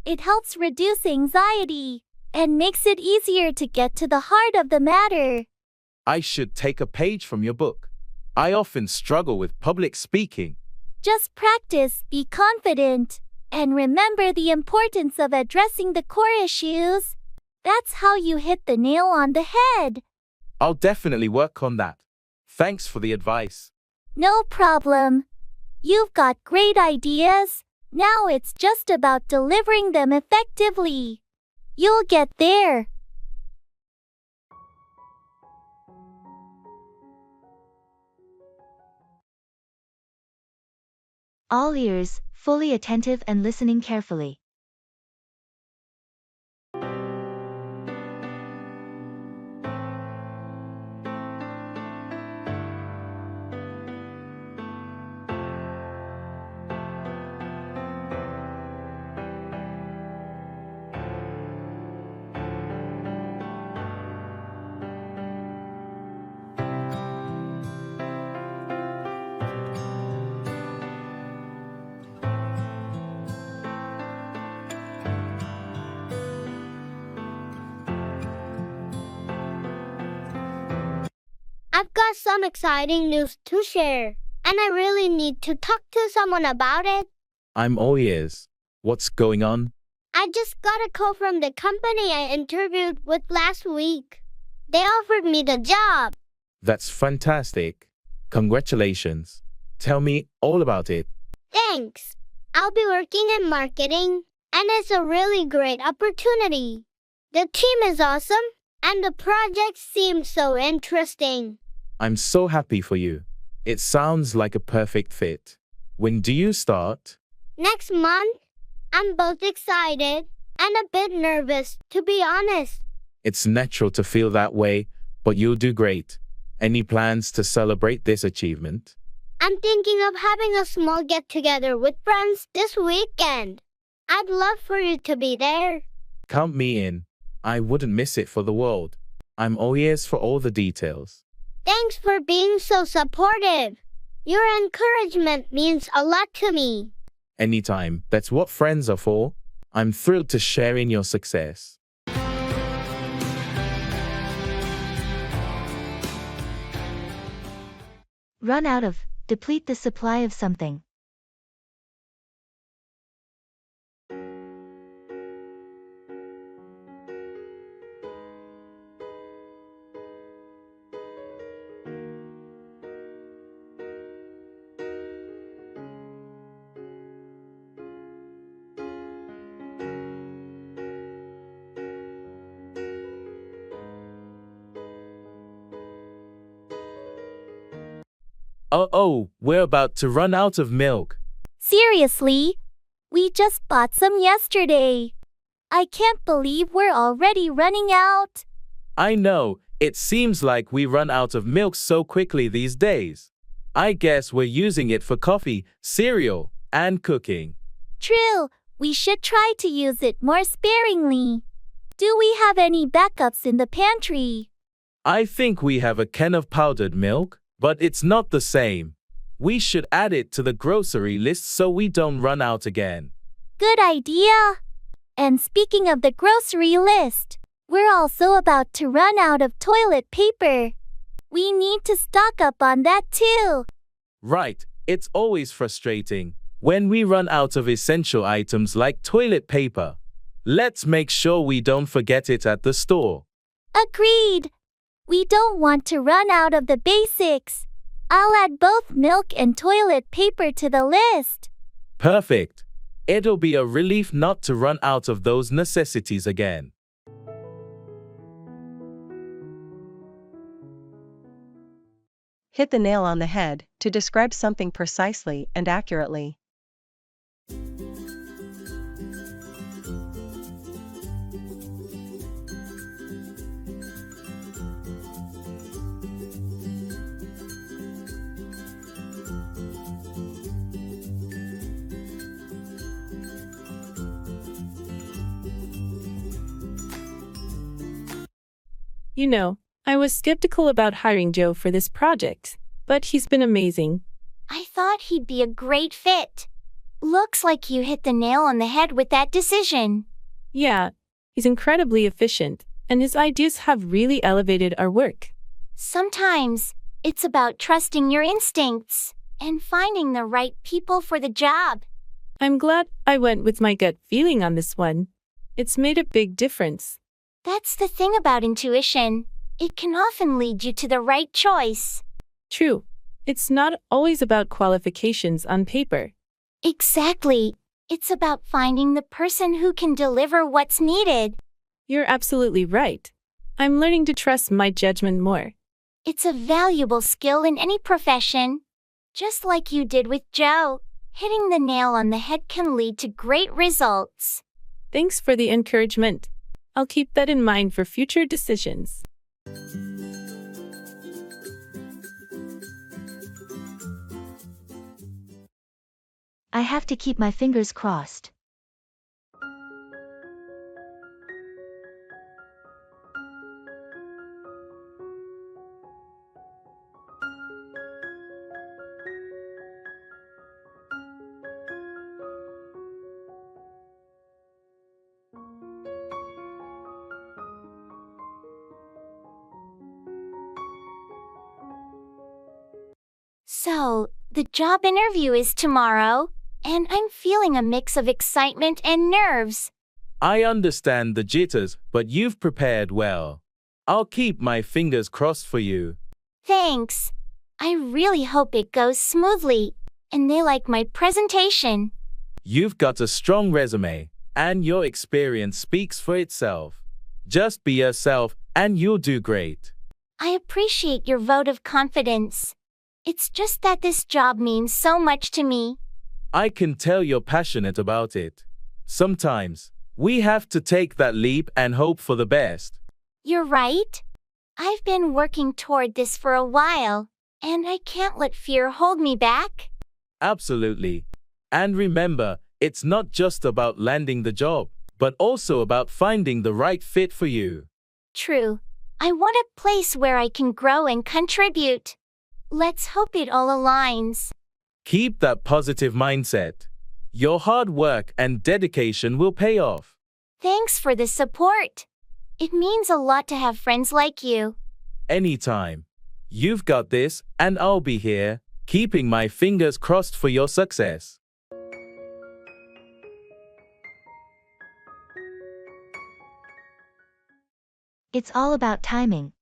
It helps reduce anxiety and makes it easier to get to the heart of the matter. I should take a page from your book. I often struggle with public speaking. Just practice, be confident, and remember the importance of addressing the core issues. That's how you hit the nail on the head. I'll definitely work on that. Thanks for the advice. No problem. You've got great ideas. Now it's just about delivering them effectively. You'll get there. All ears, fully attentive and listening carefully. I've got some exciting news to share, and I really need to talk to someone about it. I'm all ears. What's going on? I just got a call from the company I interviewed with last week. They offered me the job. That's fantastic. Congratulations. Tell me all about it. Thanks. I'll be working in marketing, and it's a really great opportunity. The team is awesome, and the project seems so interesting. I'm so happy for you. It sounds like a perfect fit. When do you start? Next month. I'm both excited and a bit nervous, to be honest. It's natural to feel that way, but you'll do great. Any plans to celebrate this achievement? I'm thinking of having a small get-together with friends this weekend. I'd love for you to be there. Count me in. I wouldn't miss it for the world. I'm all ears for all the details. Thanks for being so supportive. Your encouragement means a lot to me. Anytime. That's what friends are for. I'm thrilled to share in your success. Run out of, deplete the supply of something. Oh, we're about to run out of milk. Seriously? We just bought some yesterday. I can't believe we're already running out. I know, it seems like we run out of milk so quickly these days. I guess we're using it for coffee, cereal, and cooking. True, we should try to use it more sparingly. Do we have any backups in the pantry? I think we have a can of powdered milk, but it's not the same. We should add it to the grocery list so we don't run out again. Good idea. And speaking of the grocery list, we're also about to run out of toilet paper. We need to stock up on that too. Right, it's always frustrating when we run out of essential items like toilet paper. Let's make sure we don't forget it at the store. Agreed. We don't want to run out of the basics. I'll add both milk and toilet paper to the list. Perfect. It'll be a relief not to run out of those necessities again. Hit the nail on the head to describe something precisely and accurately. You know, I was skeptical about hiring Joe for this project, but he's been amazing. I thought he'd be a great fit. Looks like you hit the nail on the head with that decision. Yeah, he's incredibly efficient, and his ideas have really elevated our work. Sometimes, it's about trusting your instincts and finding the right people for the job. I'm glad I went with my gut feeling on this one. It's made a big difference. That's the thing about intuition. It can often lead you to the right choice. True. It's not always about qualifications on paper. Exactly. It's about finding the person who can deliver what's needed. You're absolutely right. I'm learning to trust my judgment more. It's a valuable skill in any profession. Just like you did with Joe, hitting the nail on the head can lead to great results. Thanks for the encouragement. I'll keep that in mind for future decisions. I have to keep my fingers crossed. So, the job interview is tomorrow, and I'm feeling a mix of excitement and nerves. I understand the jitters, but you've prepared well. I'll keep my fingers crossed for you. Thanks. I really hope it goes smoothly, and they like my presentation. You've got a strong resume, and your experience speaks for itself. Just be yourself, and you'll do great. I appreciate your vote of confidence. It's just that this job means so much to me. I can tell you're passionate about it. Sometimes, we have to take that leap and hope for the best. You're right. I've been working toward this for a while, and I can't let fear hold me back. Absolutely. And remember, it's not just about landing the job, but also about finding the right fit for you. True. I want a place where I can grow and contribute. Let's hope it all aligns. Keep that positive mindset. Your hard work and dedication will pay off. Thanks for the support. It means a lot to have friends like you. Anytime. You've got this, and I'll be here, keeping my fingers crossed for your success. It's all about timing.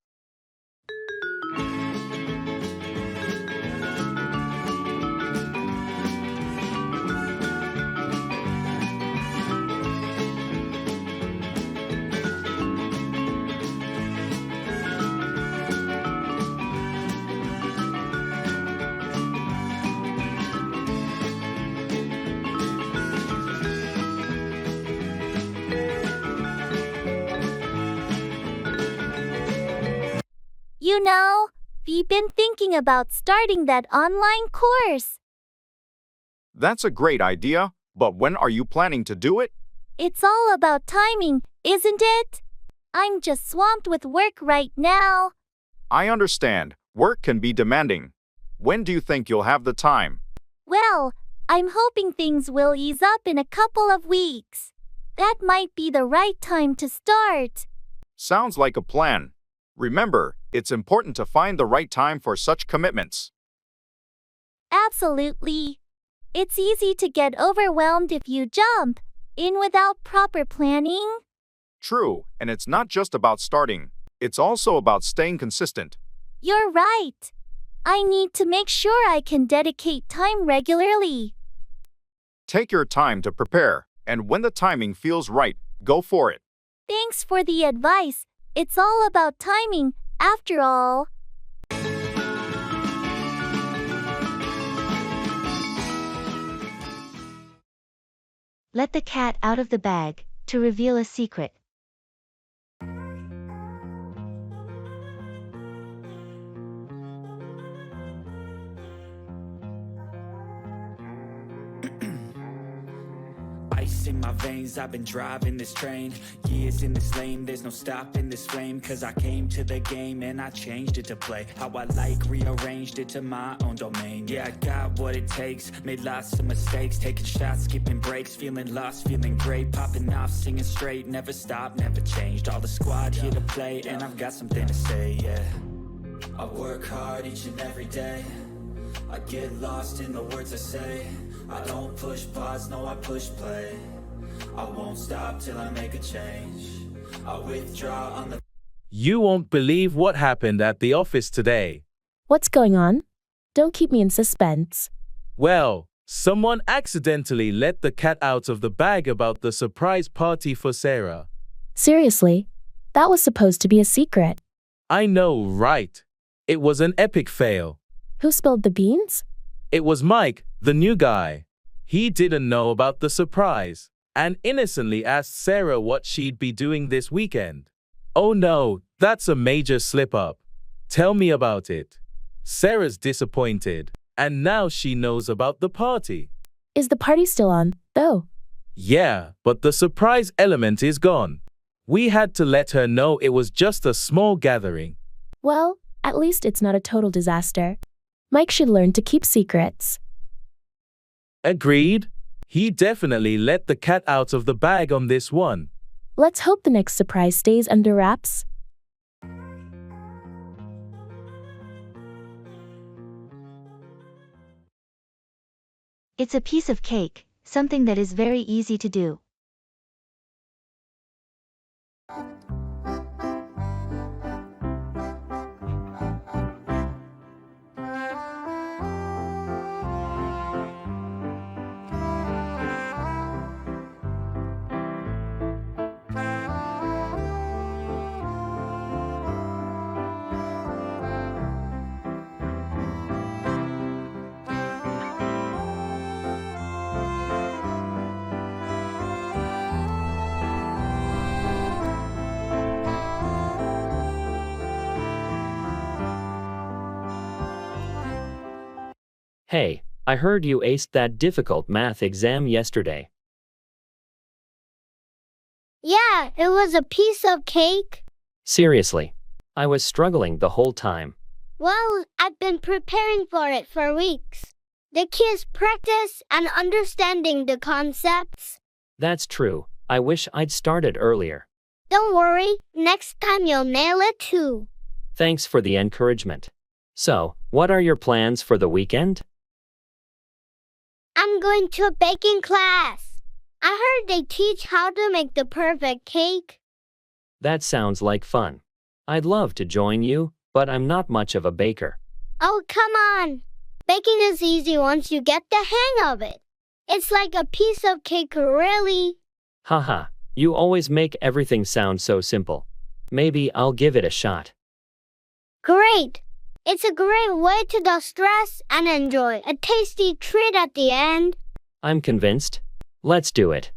You know, we've been thinking about starting that online course. That's a great idea, but when are you planning to do it? It's all about timing, isn't it? I'm just swamped with work right now. I understand. Work can be demanding. When do you think you'll have the time? Well, I'm hoping things will ease up in a couple of weeks. That might be the right time to start. Sounds like a plan. Remember, it's important to find the right time for such commitments. Absolutely. It's easy to get overwhelmed if you jump in without proper planning. True, and it's not just about starting. It's also about staying consistent. You're right. I need to make sure I can dedicate time regularly. Take your time to prepare, and when the timing feels right, go for it. Thanks for the advice. It's all about timing, after all. Let the cat out of the bag to reveal a secret. I ice in my veins, I've been driving this train. Years in this lane, there's no stopping this flame. Cause I came to the game and I changed it to play how I like, rearranged it to my own domain. Yeah, I got what it takes, made lots of mistakes, taking shots, skipping breaks, feeling lost, feeling great, popping off, singing straight, never stopped, never changed. All the squad here to play, and I've got something to say, yeah. I work hard each and every day, I get lost in the words I say. I don't push pause, no I push play. I won't stop till I make a change. I withdraw on the... You won't believe what happened at the office today. What's going on? Don't keep me in suspense. Well, someone accidentally let the cat out of the bag about the surprise party for Sarah. Seriously? That was supposed to be a secret. I know, right? It was an epic fail. Who spilled the beans? It was Mike, the new guy. He didn't know about the surprise and innocently asked Sarah what she'd be doing this weekend. Oh no, that's a major slip-up. Tell me about it. Sarah's disappointed, and now she knows about the party. Is the party still on, though? Yeah, but the surprise element is gone. We had to let her know it was just a small gathering. Well, at least it's not a total disaster. Mike should learn to keep secrets. Agreed. He definitely let the cat out of the bag on this one. Let's hope the next surprise stays under wraps. It's a piece of cake, something that is very easy to do. Hey, I heard you aced that difficult math exam yesterday. Yeah, it was a piece of cake. Seriously, I was struggling the whole time. Well, I've been preparing for it for weeks. The key is practice and understanding the concepts. That's true. I wish I'd started earlier. Don't worry, next time you'll nail it too. Thanks for the encouragement. So, what are your plans for the weekend? I'm going to a baking class. I heard they teach how to make the perfect cake. That sounds like fun. I'd love to join you, but I'm not much of a baker. Oh, come on. Baking is easy once you get the hang of it. It's like a piece of cake, really. Haha, you always make everything sound so simple. Maybe I'll give it a shot. Great. It's a great way to de-stress and enjoy a tasty treat at the end. I'm convinced. Let's do it.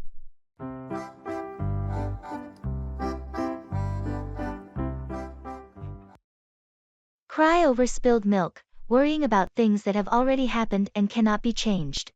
Cry over spilled milk, worrying about things that have already happened and cannot be changed.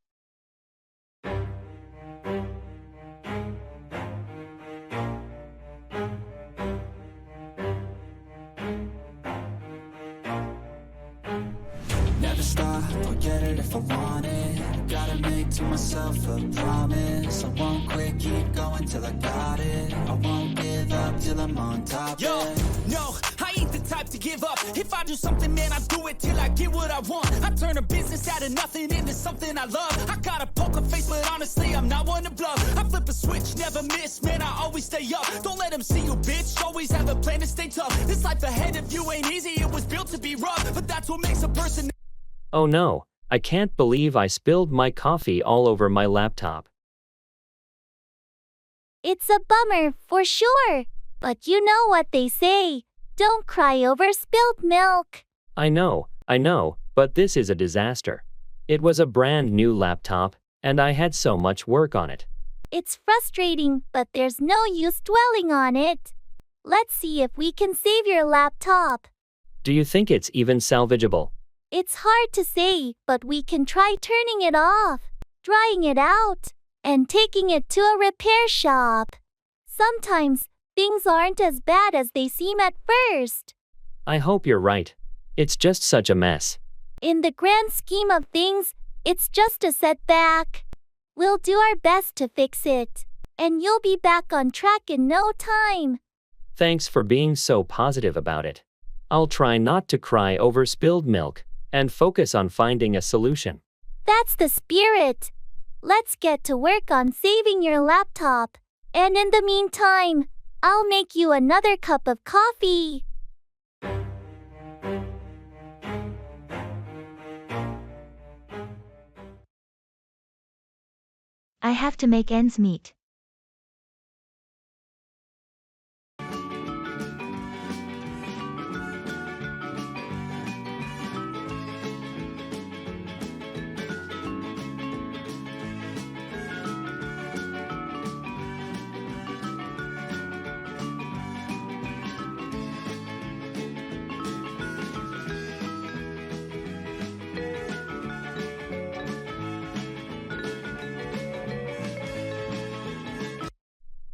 Never stop, I'll get it if I want it. Gotta make to myself a promise. I won't quit, keep going till I got it. I won't give up till I'm on top. Yo, no, I ain't the type to give up. If I do something, man, I do it till I get what I want. I turn a business out of nothing into something I love. I got a poker face, but honestly, I'm not one to bluff. I flip a switch, never miss, man, I always stay up. Don't let them see you, bitch, always have a plan to stay tough. This life ahead of you ain't easy, it was built to be rough. But that's what makes a person... Oh no, I can't believe I spilled my coffee all over my laptop. It's a bummer, for sure. But you know what they say. Don't cry over spilled milk. I know, but this is a disaster. It was a brand new laptop, and I had so much work on it. It's frustrating, but there's no use dwelling on it. Let's see if we can save your laptop. Do you think it's even salvageable? It's hard to say, but we can try turning it off, drying it out, and taking it to a repair shop. Sometimes, things aren't as bad as they seem at first. I hope you're right. It's just such a mess. In the grand scheme of things, it's just a setback. We'll do our best to fix it, and you'll be back on track in no time. Thanks for being so positive about it. I'll try not to cry over spilled milk and focus on finding a solution. That's the spirit. Let's get to work on saving your laptop. And in the meantime, I'll make you another cup of coffee. I have to make ends meet.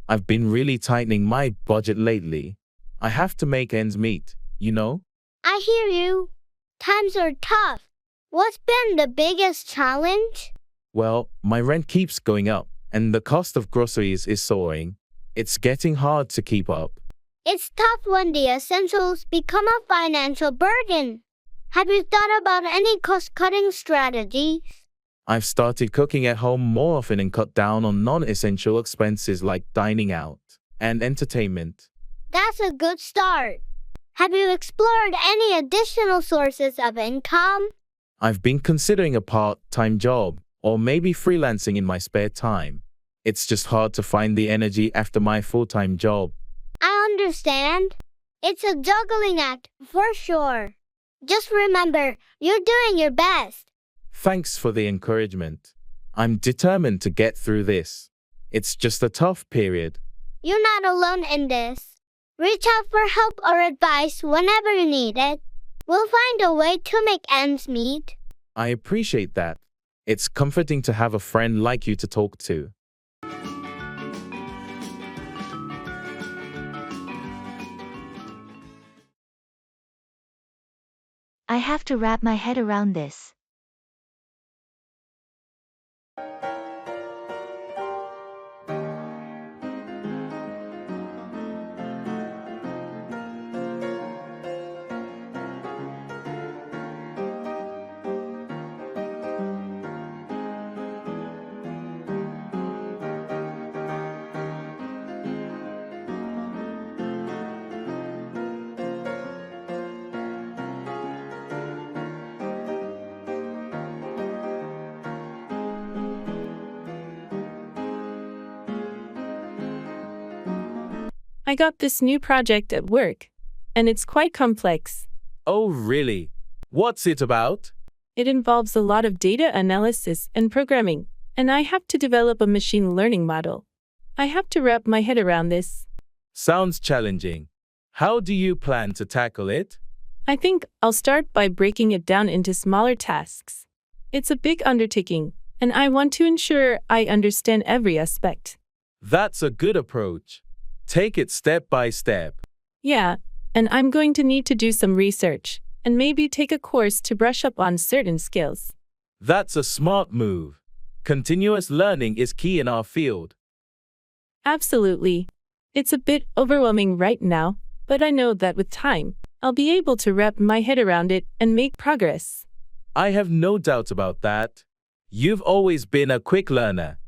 I've been really tightening my budget lately. I have to make ends meet, you know? I hear you. Times are tough. What's been the biggest challenge? Well, my rent keeps going up, and the cost of groceries is soaring. It's getting hard to keep up. It's tough when the essentials become a financial burden. Have you thought about any cost-cutting strategies? I've started cooking at home more often and cut down on non-essential expenses like dining out and entertainment. That's a good start. Have you explored any additional sources of income? I've been considering a part-time job or maybe freelancing in my spare time. It's just hard to find the energy after my full-time job. I understand. It's a juggling act, for sure. Just remember, you're doing your best. Thanks for the encouragement. I'm determined to get through this. It's just a tough period. You're not alone in this. Reach out for help or advice whenever you need it. We'll find a way to make ends meet. I appreciate that. It's comforting to have a friend like you to talk to. I have to wrap my head around this. I got this new project at work, and it's quite complex. Oh, really? What's it about? It involves a lot of data analysis and programming, and I have to develop a machine learning model. I have to wrap my head around this. Sounds challenging. How do you plan to tackle it? I think I'll start by breaking it down into smaller tasks. It's a big undertaking, and I want to ensure I understand every aspect. That's a good approach. Take it step by step. Yeah, and I'm going to need to do some research, and maybe take a course to brush up on certain skills. That's a smart move. Continuous learning is key in our field. Absolutely. It's a bit overwhelming right now, but I know that with time, I'll be able to wrap my head around it and make progress. I have no doubt about that. You've always been a quick learner.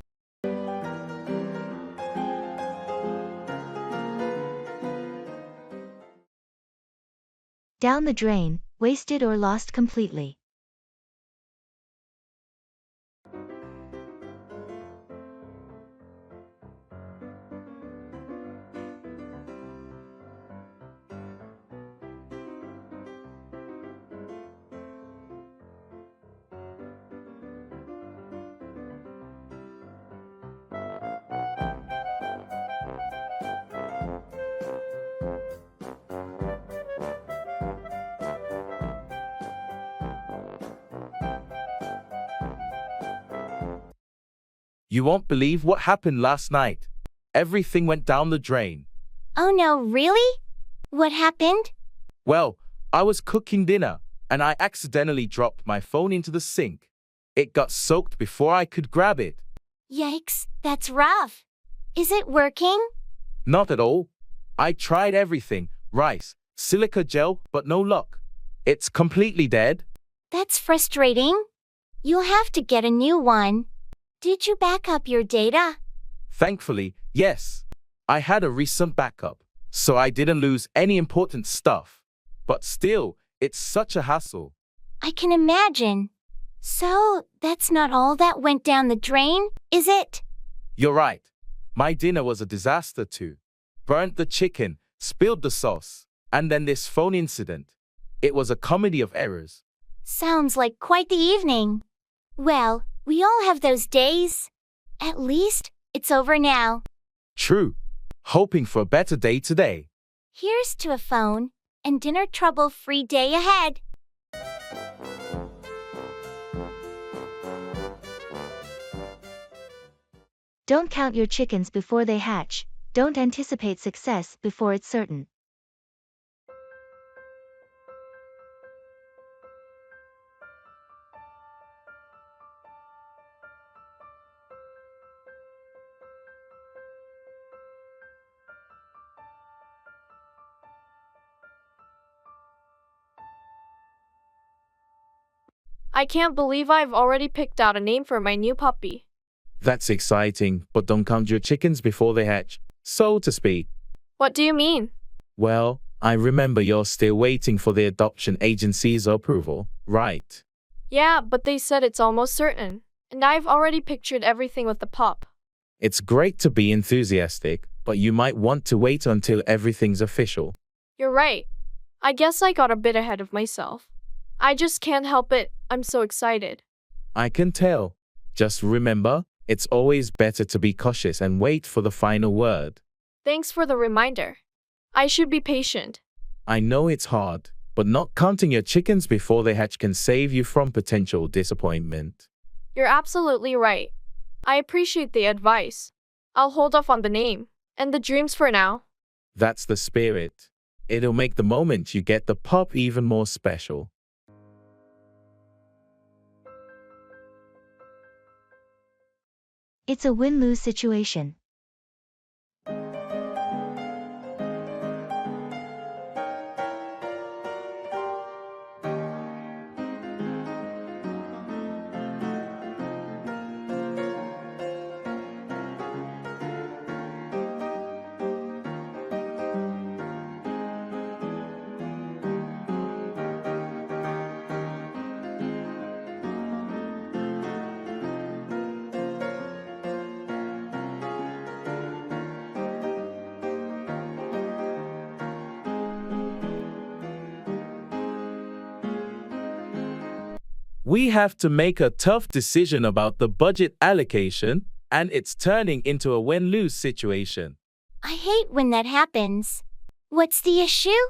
Down the drain, wasted or lost completely. You won't believe what happened last night. Everything went down the drain. Oh no, really? What happened? Well, I was cooking dinner, and I accidentally dropped my phone into the sink. It got soaked before I could grab it. Yikes, that's rough. Is it working? Not at all. I tried everything, rice, silica gel, but no luck. It's completely dead. That's frustrating. You'll have to get a new one. Did you back up your data? Thankfully, yes. I had a recent backup, so I didn't lose any important stuff. But still, it's such a hassle. I can imagine. So, that's not all that went down the drain, is it? You're right. My dinner was a disaster too. Burnt the chicken, spilled the sauce, and then this phone incident. It was a comedy of errors. Sounds like quite the evening. Well, we all have those days. At least, it's over now. True. Hoping for a better day today. Here's to a phone and dinner trouble-free day ahead. Don't count your chickens before they hatch. Don't anticipate success before it's certain. I can't believe I've already picked out a name for my new puppy. That's exciting, but don't count your chickens before they hatch, so to speak. What do you mean? Well, I remember you're still waiting for the adoption agency's approval, right? Yeah, but they said it's almost certain. And I've already pictured everything with the pup. It's great to be enthusiastic, but you might want to wait until everything's official. You're right. I guess I got a bit ahead of myself. I just can't help it. I'm so excited. I can tell. Just remember, it's always better to be cautious and wait for the final word. Thanks for the reminder. I should be patient. I know it's hard, but not counting your chickens before they hatch can save you from potential disappointment. You're absolutely right. I appreciate the advice. I'll hold off on the name and the dreams for now. That's the spirit. It'll make the moment you get the pup even more special. It's a win-lose situation. We have to make a tough decision about the budget allocation, and it's turning into a win-lose situation. I hate when that happens. What's the issue?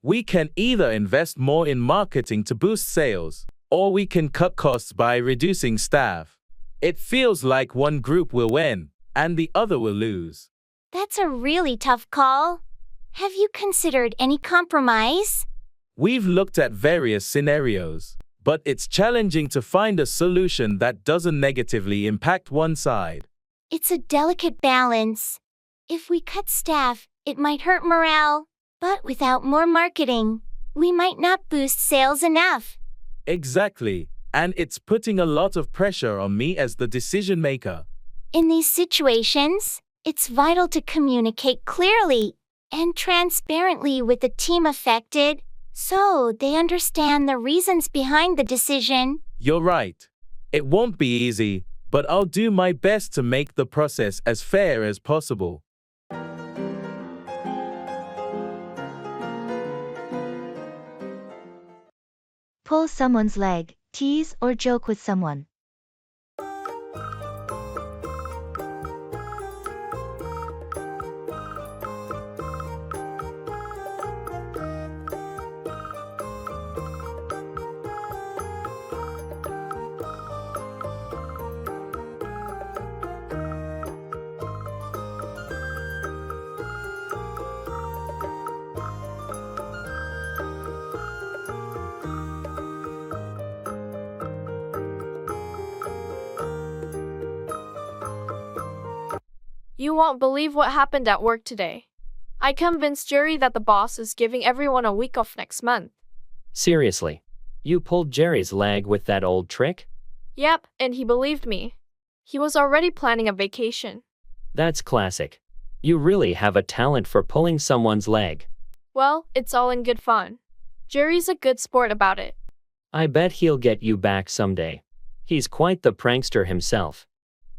We can either invest more in marketing to boost sales, or we can cut costs by reducing staff. It feels like one group will win, and the other will lose. That's a really tough call. Have you considered any compromise? We've looked at various scenarios, but it's challenging to find a solution that doesn't negatively impact one side. It's a delicate balance. If we cut staff, it might hurt morale, but without more marketing, we might not boost sales enough. Exactly, and it's putting a lot of pressure on me as the decision maker. In these situations, it's vital to communicate clearly and transparently with the team affected, so they understand the reasons behind the decision. You're right. It won't be easy, but I'll do my best to make the process as fair as possible. Pull someone's leg, tease or joke with someone. You won't believe what happened at work today. I convinced Jerry that the boss is giving everyone a week off next month. Seriously? You pulled Jerry's leg with that old trick? Yep, and he believed me. He was already planning a vacation. That's classic. You really have a talent for pulling someone's leg. Well, it's all in good fun. Jerry's a good sport about it. I bet he'll get you back someday. He's quite the prankster himself.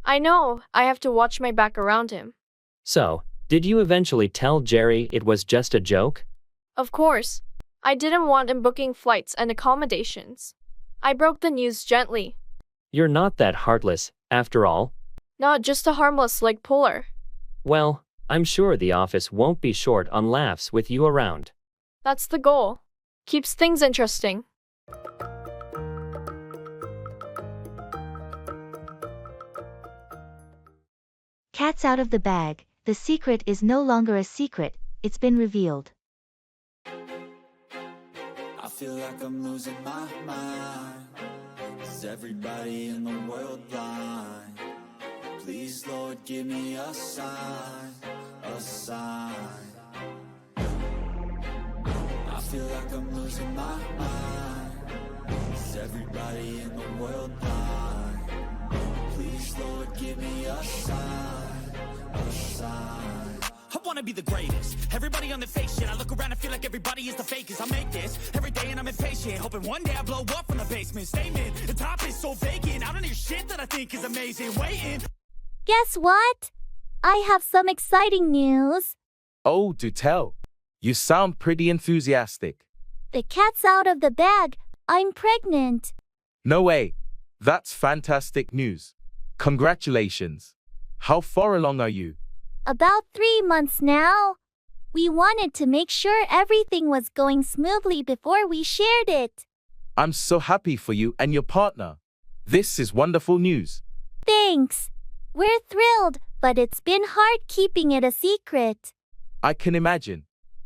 I know, I have to watch my back around him. So, did you eventually tell Jerry it was just a joke? Of course. I didn't want him booking flights and accommodations. I broke the news gently. You're not that heartless, after all. Not just a harmless leg puller. Well, I'm sure the office won't be short on laughs with you around. That's the goal. Keeps things interesting. Cat's out of the bag. The secret is no longer a secret, it's been revealed. I feel like I'm losing my mind. Is everybody in the world blind? Please, Lord, give me a sign, a sign. I feel like I'm losing my mind. Is everybody in the world blind? Please, Lord, give me a sign, a sign. I wanna be the greatest. Everybody on the fake shit. I look around and feel like everybody is the fakest. I make this every day and I'm impatient, hoping one day I blow up from the basement. Statement, the top is so vacant. I don't hear shit that I think is amazing. Waiting. Guess what? I have some exciting news. Oh, do tell. You sound pretty enthusiastic. The cat's out of the bag. I'm pregnant. No way. That's fantastic news. Congratulations. How far along are you? About 3 months now. We wanted to make sure everything was going smoothly before we shared it. I'm so happy for you and your partner. This is wonderful news. Thanks. We're thrilled, but it's been hard keeping it a secret. I can imagine.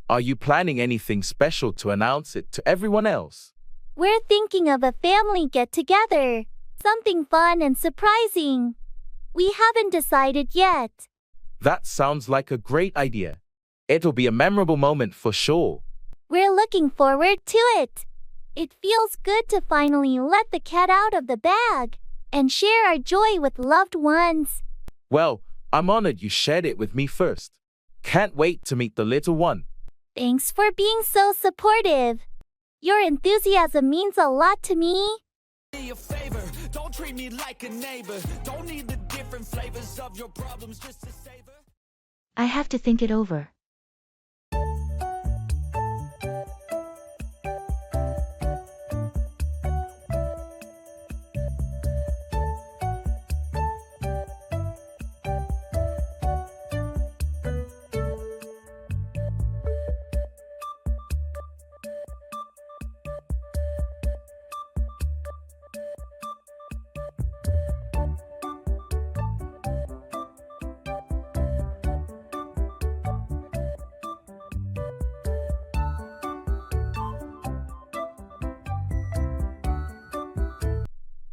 Are you planning anything special to announce it to everyone else? We're thinking of a family get-together. Something fun and surprising. We haven't decided yet. That sounds like a great idea. It'll be a memorable moment for sure. We're looking forward to it. It feels good to finally let the cat out of the bag and share our joy with loved ones. Well, I'm honored you shared it with me first. Can't wait to meet the little one. Thanks for being so supportive. Your enthusiasm means a lot to me. A favor, don't treat me like a neighbor. Don't need the different flavors of your problems just to savor. I have to think it over.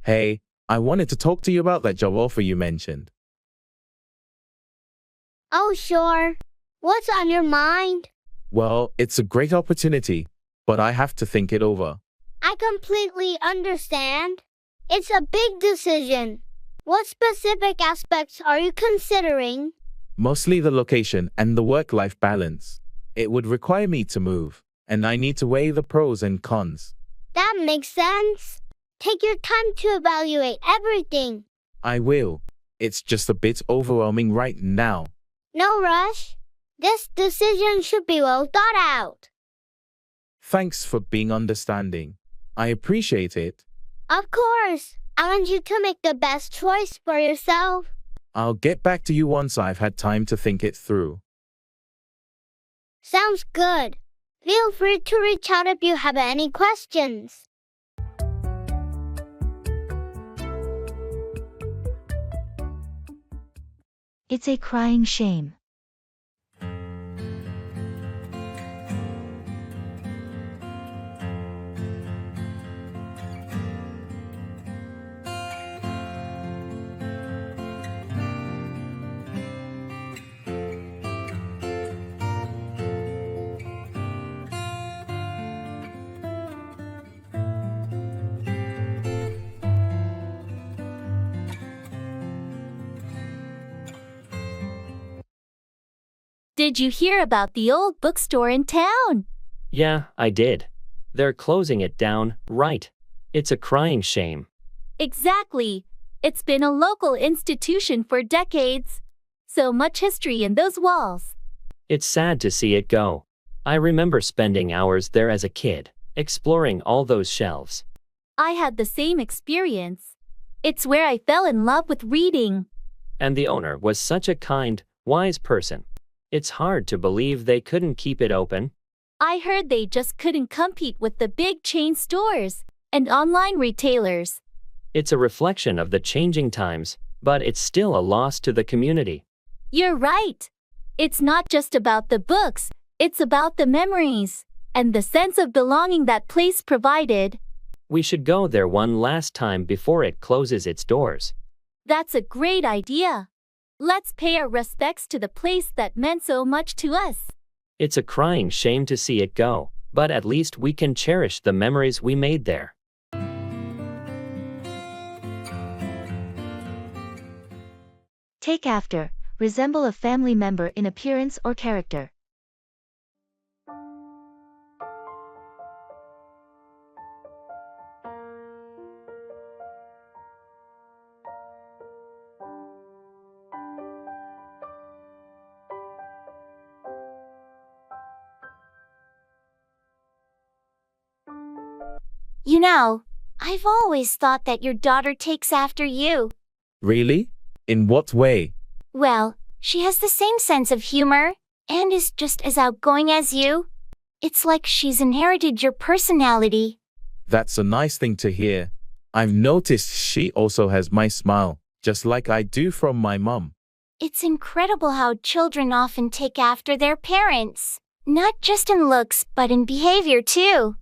Hey, I wanted to talk to you about that job offer you mentioned. Oh, sure. What's on your mind? Well, it's a great opportunity, but I have to think it over. I completely understand. It's a big decision. What specific aspects are you considering? Mostly the location and the work-life balance. It would require me to move, and I need to weigh the pros and cons. That makes sense. Take your time to evaluate everything. I will. It's just a bit overwhelming right now. No rush. This decision should be well thought out. Thanks for being understanding. I appreciate it. Of course. I want you to make the best choice for yourself. I'll get back to you once I've had time to think it through. Sounds good. Feel free to reach out if you have any questions. It's a crying shame. Did you hear about the old bookstore in town? Yeah, I did. They're closing it down, right? It's a crying shame. Exactly. It's been a local institution for decades. So much history in those walls. It's sad to see it go. I remember spending hours there as a kid, exploring all those shelves. I had the same experience. It's where I fell in love with reading. And the owner was such a kind, wise person. It's hard to believe they couldn't keep it open. I heard they just couldn't compete with the big chain stores and online retailers. It's a reflection of the changing times, but it's still a loss to the community. You're right. It's not just about the books, it's about the memories and the sense of belonging that place provided. We should go there one last time before it closes its doors. That's a great idea. Let's pay our respects to the place that meant so much to us. It's a crying shame to see it go, but at least we can cherish the memories we made there. Take after, resemble a family member in appearance or character. You know, I've always thought that your daughter takes after you. Really? In what way? Well, she has the same sense of humor and is just as outgoing as you. It's like she's inherited your personality. That's a nice thing to hear. I've noticed she also has my smile, just like I do from my mom. It's incredible how children often take after their parents, not just in looks but in behavior too.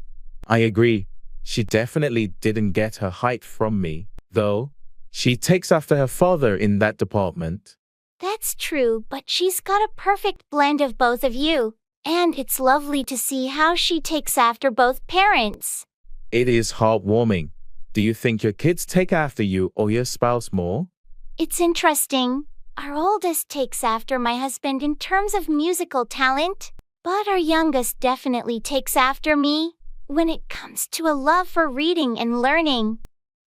I agree. She definitely didn't get her height from me, though. She takes after her father in that department. That's true, but she's got a perfect blend of both of you, and it's lovely to see how she takes after both parents. It is heartwarming. Do you think your kids take after you or your spouse more? It's interesting. Our oldest takes after my husband in terms of musical talent, but our youngest definitely takes after me when it comes to a love for reading and learning.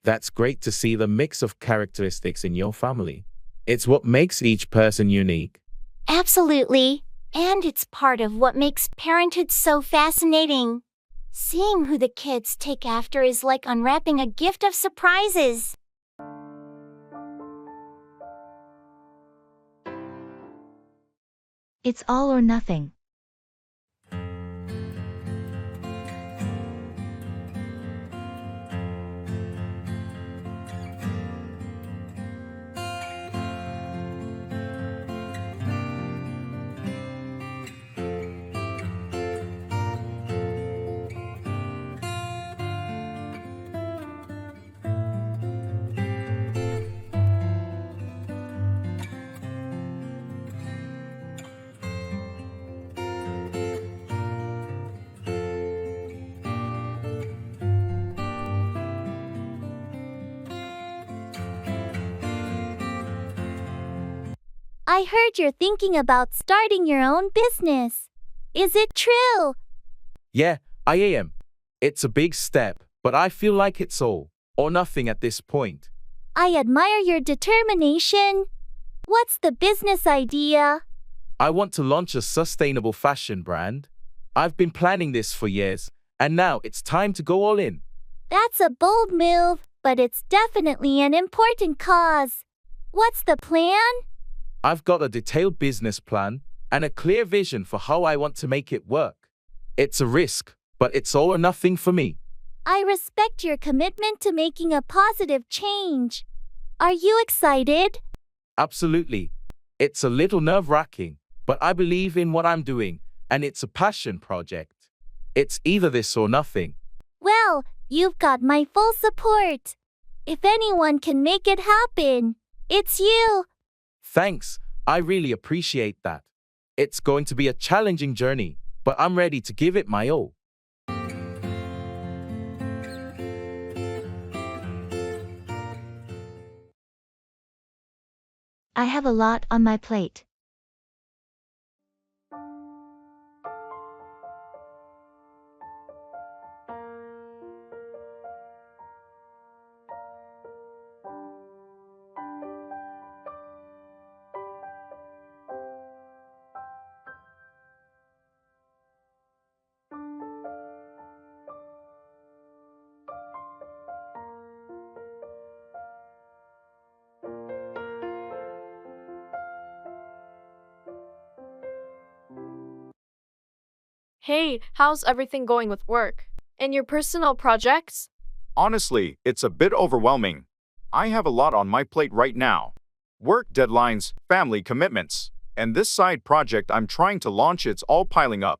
That's great to see the mix of characteristics in your family. It's what makes each person unique. Absolutely. And it's part of what makes parenthood so fascinating. Seeing who the kids take after is like unwrapping a gift of surprises. It's all or nothing. I heard you're thinking about starting your own business. Is it true? Yeah, I am. It's a big step, but I feel like it's all or nothing at this point. I admire your determination. What's the business idea? I want to launch a sustainable fashion brand. I've been planning this for years, and now it's time to go all in. That's a bold move, but it's definitely an important cause. What's the plan? I've got a detailed business plan and a clear vision for how I want to make it work. It's a risk, but it's all or nothing for me. I respect your commitment to making a positive change. Are you excited? Absolutely. It's a little nerve-wracking, but I believe in what I'm doing, and it's a passion project. It's either this or nothing. Well, you've got my full support. If anyone can make it happen, it's you. Thanks, I really appreciate that. It's going to be a challenging journey, but I'm ready to give it my all. I have a lot on my plate. Hey, how's everything going with work? And your personal projects? Honestly, it's a bit overwhelming. I have a lot on my plate right now. Work deadlines, family commitments, and this side project I'm trying to launch, it's all piling up.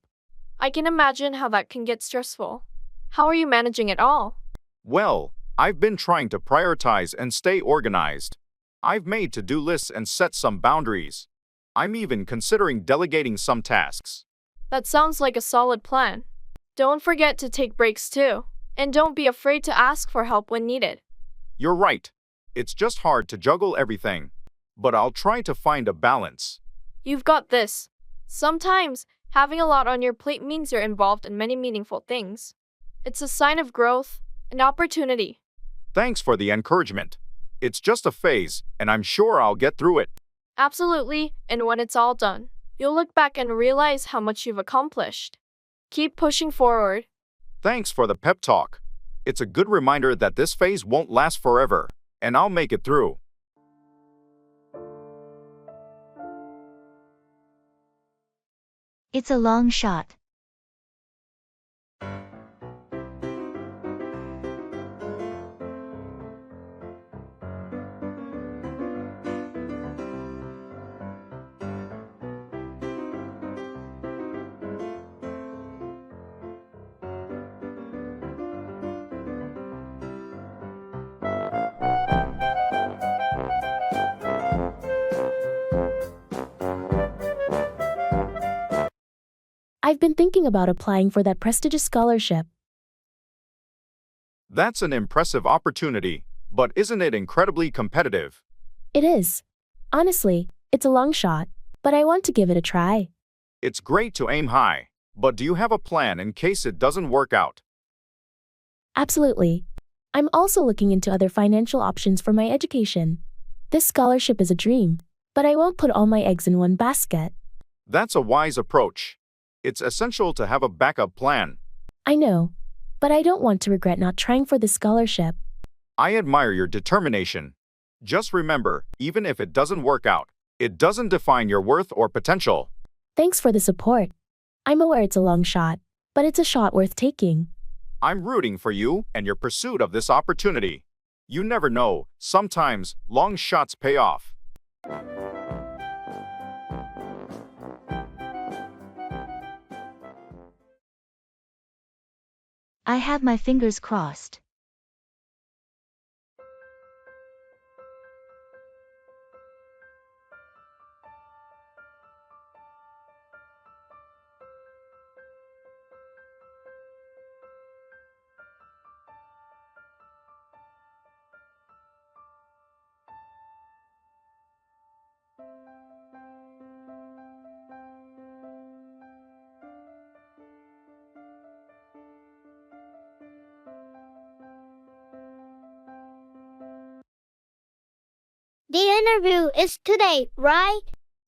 I can imagine how that can get stressful. How are you managing it all? Well, I've been trying to prioritize and stay organized. I've made to-do lists and set some boundaries. I'm even considering delegating some tasks. That sounds like a solid plan. Don't forget to take breaks too. And don't be afraid to ask for help when needed. You're right. It's just hard to juggle everything. But I'll try to find a balance. You've got this. Sometimes, having a lot on your plate means you're involved in many meaningful things. It's a sign of growth and opportunity. Thanks for the encouragement. It's just a phase, and I'm sure I'll get through it. Absolutely, and when it's all done, you'll look back and realize how much you've accomplished. Keep pushing forward. Thanks for the pep talk. It's a good reminder that this phase won't last forever, and I'll make it through. It's a long shot. I've been thinking about applying for that prestigious scholarship. That's an impressive opportunity, but isn't it incredibly competitive? It is. Honestly, it's a long shot, but I want to give it a try. It's great to aim high, but do you have a plan in case it doesn't work out? Absolutely. I'm also looking into other financial options for my education. This scholarship is a dream, but I won't put all my eggs in one basket. That's a wise approach. It's essential to have a backup plan. I know, but I don't want to regret not trying for this scholarship. I admire your determination. Just remember, even if it doesn't work out, it doesn't define your worth or potential. Thanks for the support. I'm aware it's a long shot, but it's a shot worth taking. I'm rooting for you and your pursuit of this opportunity. You never know, sometimes long shots pay off. I have my fingers crossed. The interview is today, right?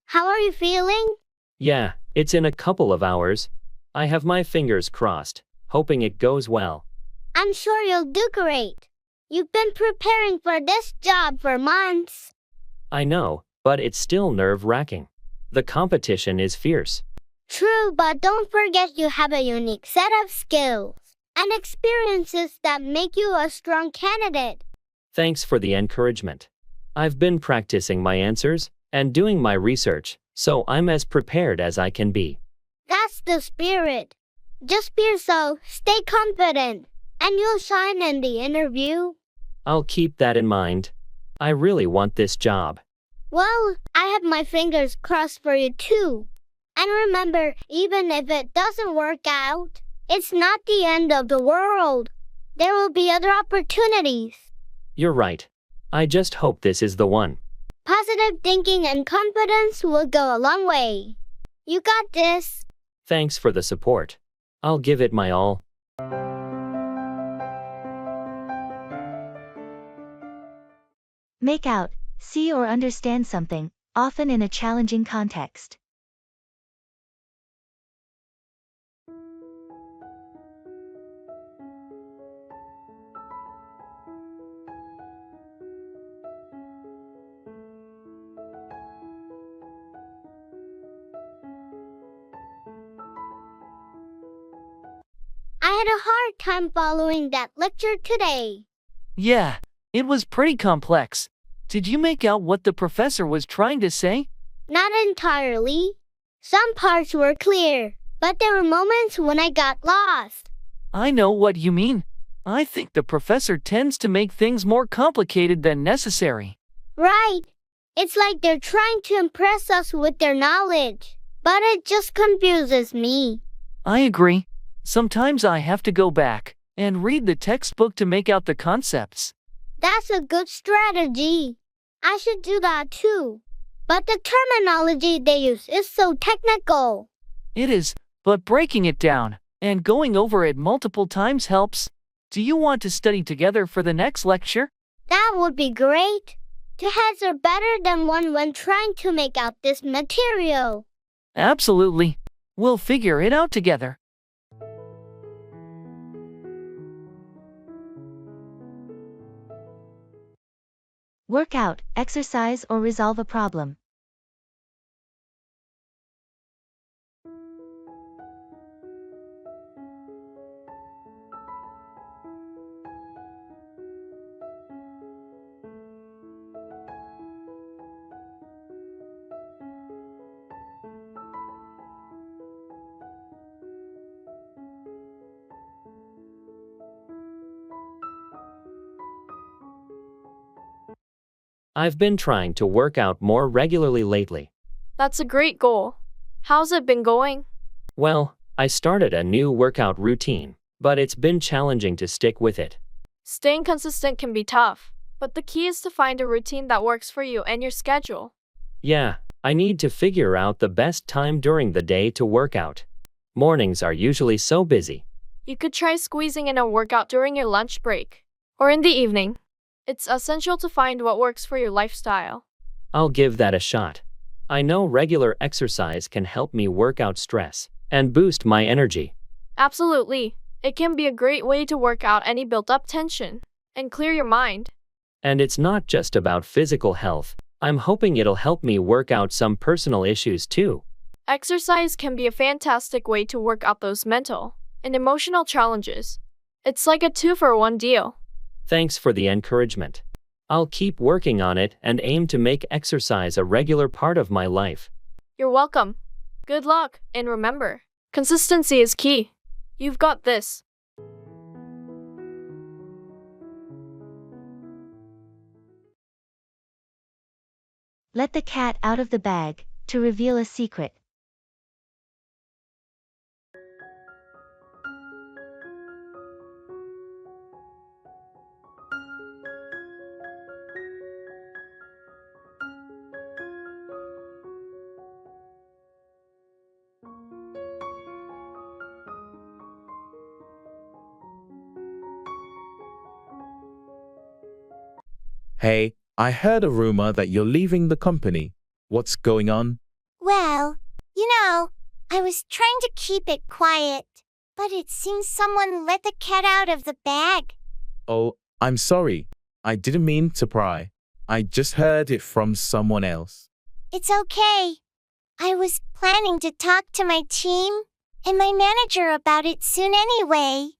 How are you feeling? Yeah, it's in a couple of hours. I have my fingers crossed, hoping it goes well. I'm sure you'll do great. You've been preparing for this job for months. I know, but it's still nerve-wracking. The competition is fierce. True, but don't forget you have a unique set of skills and experiences that make you a strong candidate. Thanks for the encouragement. I've been practicing my answers and doing my research, so I'm as prepared as I can be. That's the spirit. Just be yourself, stay confident, and you'll shine in the interview. I'll keep that in mind. I really want this job. Well, I have my fingers crossed for you too. And remember, even if it doesn't work out, it's not the end of the world. There will be other opportunities. You're right. I just hope this is the one. Positive thinking and confidence will go a long way. You got this. Thanks for the support. I'll give it my all. Make out, see or understand something, often in a challenging context. had a hard time following that lecture today. Yeah, it was pretty complex. Did you make out what the professor was trying to say? Not entirely. Some parts were clear, but there were moments when I got lost. I know what you mean. I think the professor tends to make things more complicated than necessary. Right. It's like they're trying to impress us with their knowledge, but it just confuses me. I agree. Sometimes I have to go back and read the textbook to make out the concepts. That's a good strategy. I should do that too. But the terminology they use is so technical. It is, but breaking it down and going over it multiple times helps. Do you want to study together for the next lecture? That would be great. Two heads are better than one when trying to make out this material. Absolutely. We'll figure it out together. Work out, exercise, or resolve a problem. I've been trying to work out more regularly lately. That's a great goal. How's it been going? Well, I started a new workout routine, but it's been challenging to stick with it. Staying consistent can be tough, but the key is to find a routine that works for you and your schedule. Yeah, I need to figure out the best time during the day to work out. Mornings are usually so busy. You could try squeezing in a workout during your lunch break or in the evening. It's essential to find what works for your lifestyle. I'll give that a shot. I know regular exercise can help me work out stress and boost my energy. Absolutely. It can be a great way to work out any built-up tension and clear your mind. And it's not just about physical health. I'm hoping it'll help me work out some personal issues too. Exercise can be a fantastic way to work out those mental and emotional challenges. It's like a 2-for-1 deal. Thanks for the encouragement. I'll keep working on it and aim to make exercise a regular part of my life. You're welcome. Good luck, and remember, consistency is key. You've got this. Let the cat out of the bag to reveal a secret. Hey, I heard a rumor that you're leaving the company. What's going on? Well, I was trying to keep it quiet, but it seems someone let the cat out of the bag. Oh, I'm sorry. I didn't mean to pry. I just heard it from someone else. It's okay. I was planning to talk to my team and my manager about it soon anyway.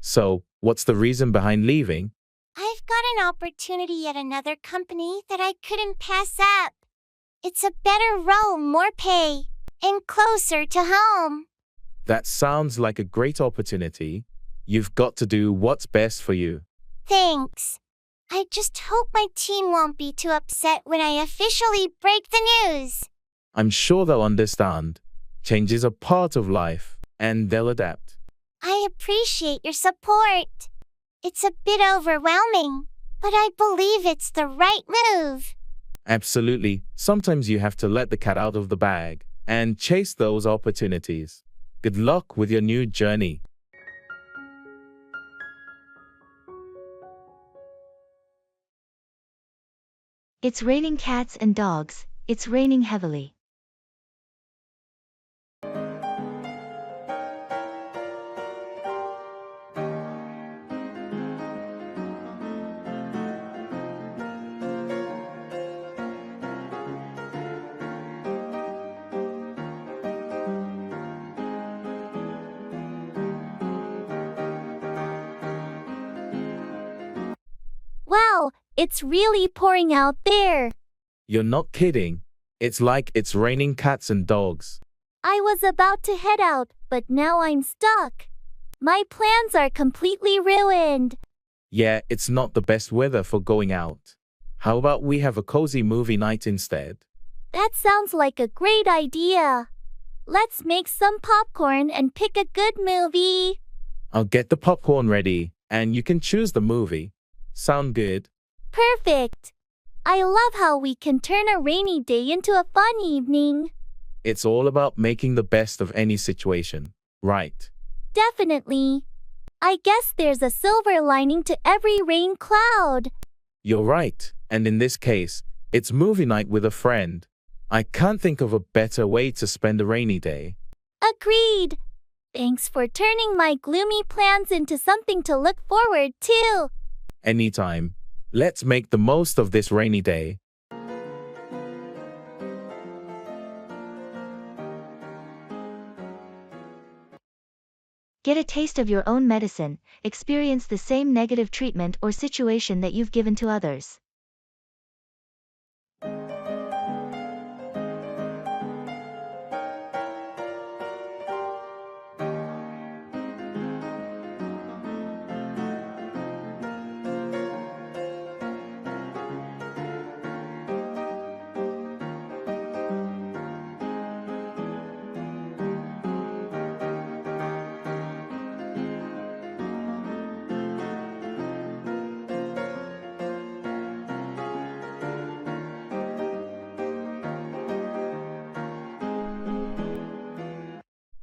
So, what's the reason behind leaving? I've got an opportunity at another company that I couldn't pass up. It's a better role, more pay, and closer to home. That sounds like a great opportunity. You've got to do what's best for you. Thanks. I just hope my team won't be too upset when I officially break the news. I'm sure they'll understand. Changes are part of life, and they'll adapt. I appreciate your support. It's a bit overwhelming, but I believe it's the right move. Absolutely. Sometimes you have to let the cat out of the bag and chase those opportunities. Good luck with your new journey. It's raining cats and dogs. It's raining heavily. It's really pouring out there. You're not kidding. It's like it's raining cats and dogs. I was about to head out, but now I'm stuck. My plans are completely ruined. Yeah, it's not the best weather for going out. How about we have a cozy movie night instead? That sounds like a great idea. Let's make some popcorn and pick a good movie. I'll get the popcorn ready, and you can choose the movie. Sound good? Perfect. I love how we can turn a rainy day into a fun evening. It's all about making the best of any situation, right? Definitely. I guess there's a silver lining to every rain cloud. You're right, and in this case, it's movie night with a friend. I can't think of a better way to spend a rainy day. Agreed. Thanks for turning my gloomy plans into something to look forward to. Anytime. Let's make the most of this rainy day. Get a taste of your own medicine, experience the same negative treatment or situation that you've given to others.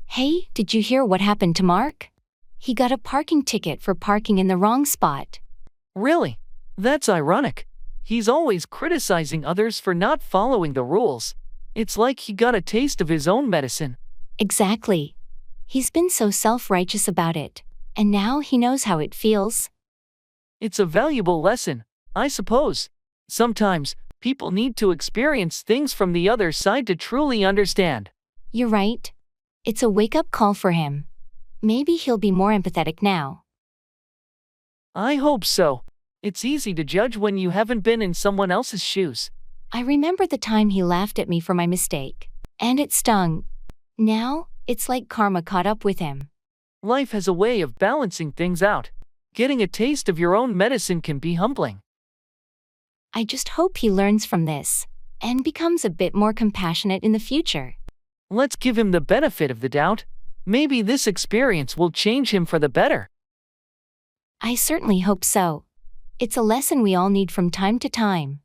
Hey, did you hear what happened to Mark? He got a parking ticket for parking in the wrong spot. Really? That's ironic. He's always criticizing others for not following the rules. It's like he got a taste of his own medicine. Exactly. He's been so self-righteous about it, and now he knows how it feels. It's a valuable lesson, I suppose. Sometimes, people need to experience things from the other side to truly understand. You're right. It's a wake-up call for him. Maybe he'll be more empathetic now. I hope so. It's easy to judge when you haven't been in someone else's shoes. I remember the time he laughed at me for my mistake, and it stung. Now, it's like karma caught up with him. Life has a way of balancing things out. Getting a taste of your own medicine can be humbling. I just hope he learns from this and becomes a bit more compassionate in the future. Let's give him the benefit of the doubt. Maybe this experience will change him for the better. I certainly hope so. It's a lesson we all need from time to time.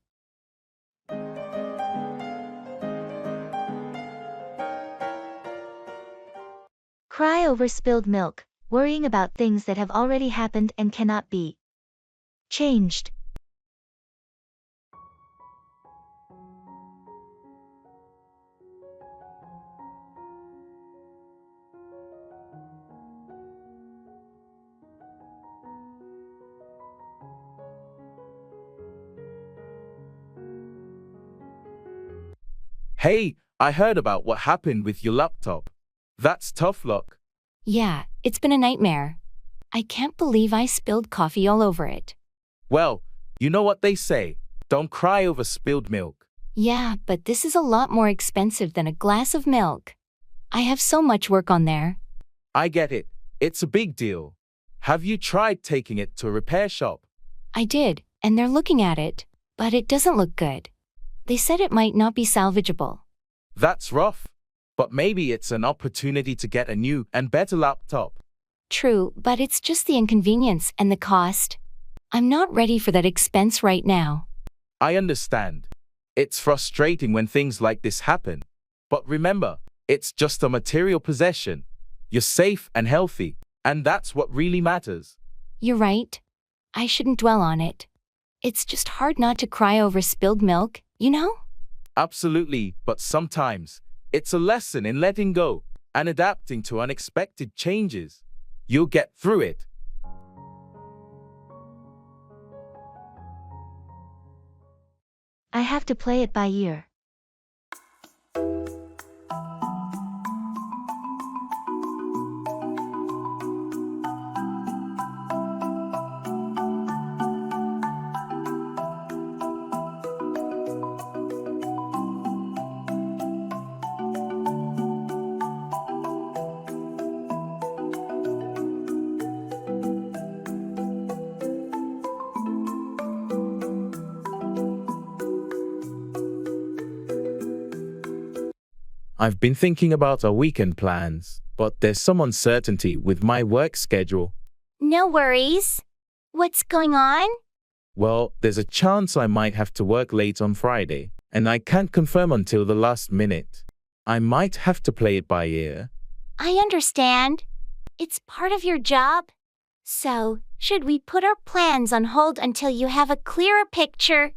Cry over spilled milk, worrying about things that have already happened and cannot be changed. Hey, I heard about what happened with your laptop. That's tough luck. Yeah, it's been a nightmare. I can't believe I spilled coffee all over it. Well, you know what they say, don't cry over spilled milk. Yeah, but this is a lot more expensive than a glass of milk. I have so much work on there. I get it. It's a big deal. Have you tried taking it to a repair shop? I did, and they're looking at it, but it doesn't look good. They said it might not be salvageable. That's rough. But maybe it's an opportunity to get a new and better laptop. True, but it's just the inconvenience and the cost. I'm not ready for that expense right now. I understand. It's frustrating when things like this happen. But remember, it's just a material possession. You're safe and healthy, and that's what really matters. You're right. I shouldn't dwell on it. It's just hard not to cry over spilled milk, you know? Absolutely, but sometimes, it's a lesson in letting go and adapting to unexpected changes. You'll get through it. I have to play it by ear. I've been thinking about our weekend plans, but there's some uncertainty with my work schedule. No worries. What's going on? Well, there's a chance I might have to work late on Friday, and I can't confirm until the last minute. I might have to play it by ear. I understand. It's part of your job. So, should we put our plans on hold until you have a clearer picture?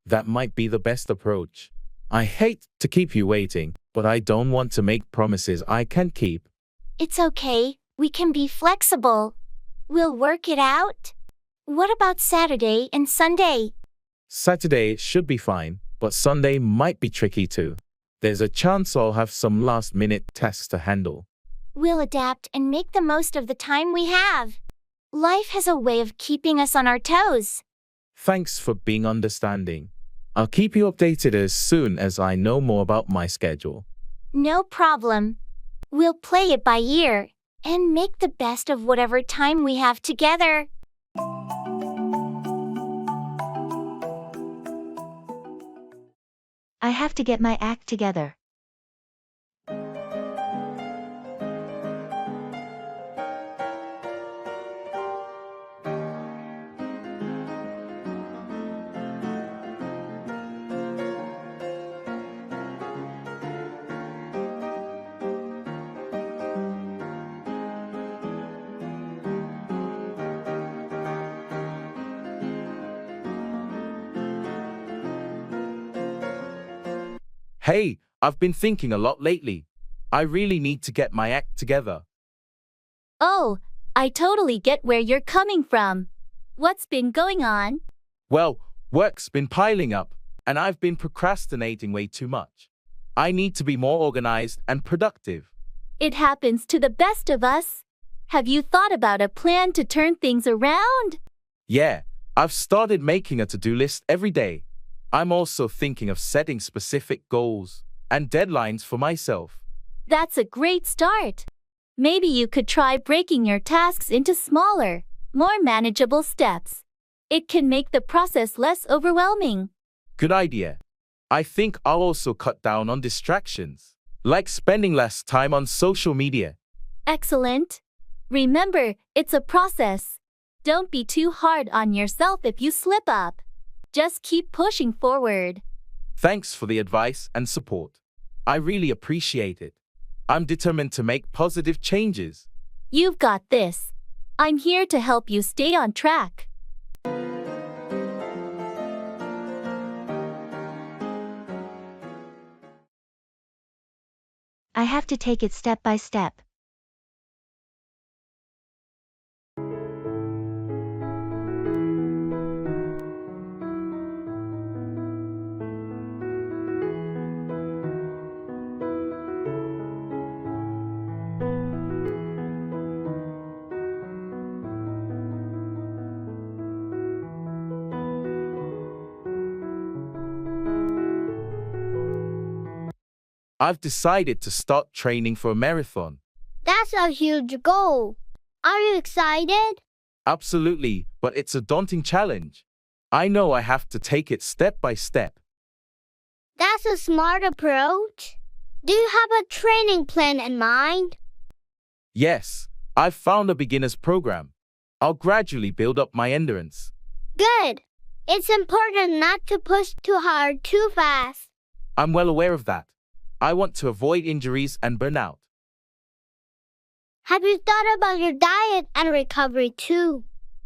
That might be the best approach. I hate to keep you waiting, but I don't want to make promises I can't keep. It's okay. We can be flexible. We'll work it out. What about Saturday and Sunday? Saturday should be fine, but Sunday might be tricky too. There's a chance I'll have some last-minute tasks to handle. We'll adapt and make the most of the time we have. Life has a way of keeping us on our toes. Thanks for being understanding. I'll keep you updated as soon as I know more about my schedule. No problem. We'll play it by ear and make the best of whatever time we have together. I have to get my act together. Hey, I've been thinking a lot lately. I really need to get my act together. Oh, I totally get where you're coming from. What's been going on? Well, work's been piling up, and I've been procrastinating way too much. I need to be more organized and productive. It happens to the best of us. Have you thought about a plan to turn things around? Yeah, I've started making a to-do list every day. I'm also thinking of setting specific goals and deadlines for myself. That's a great start. Maybe you could try breaking your tasks into smaller, more manageable steps. It can make the process less overwhelming. Good idea. I think I'll also cut down on distractions, like spending less time on social media. Excellent. Remember, it's a process. Don't be too hard on yourself if you slip up. Just keep pushing forward. Thanks for the advice and support. I really appreciate it. I'm determined to make positive changes. You've got this. I'm here to help you stay on track. I have to take it step by step. I've decided to start training for a marathon. That's a huge goal. Are you excited? Absolutely, but it's a daunting challenge. I know I have to take it step by step. That's a smart approach. Do you have a training plan in mind? Yes, I've found a beginner's program. I'll gradually build up my endurance. Good. It's important not to push too hard too fast. I'm well aware of that. I want to avoid injuries and burnout. Have you thought about your diet and recovery too?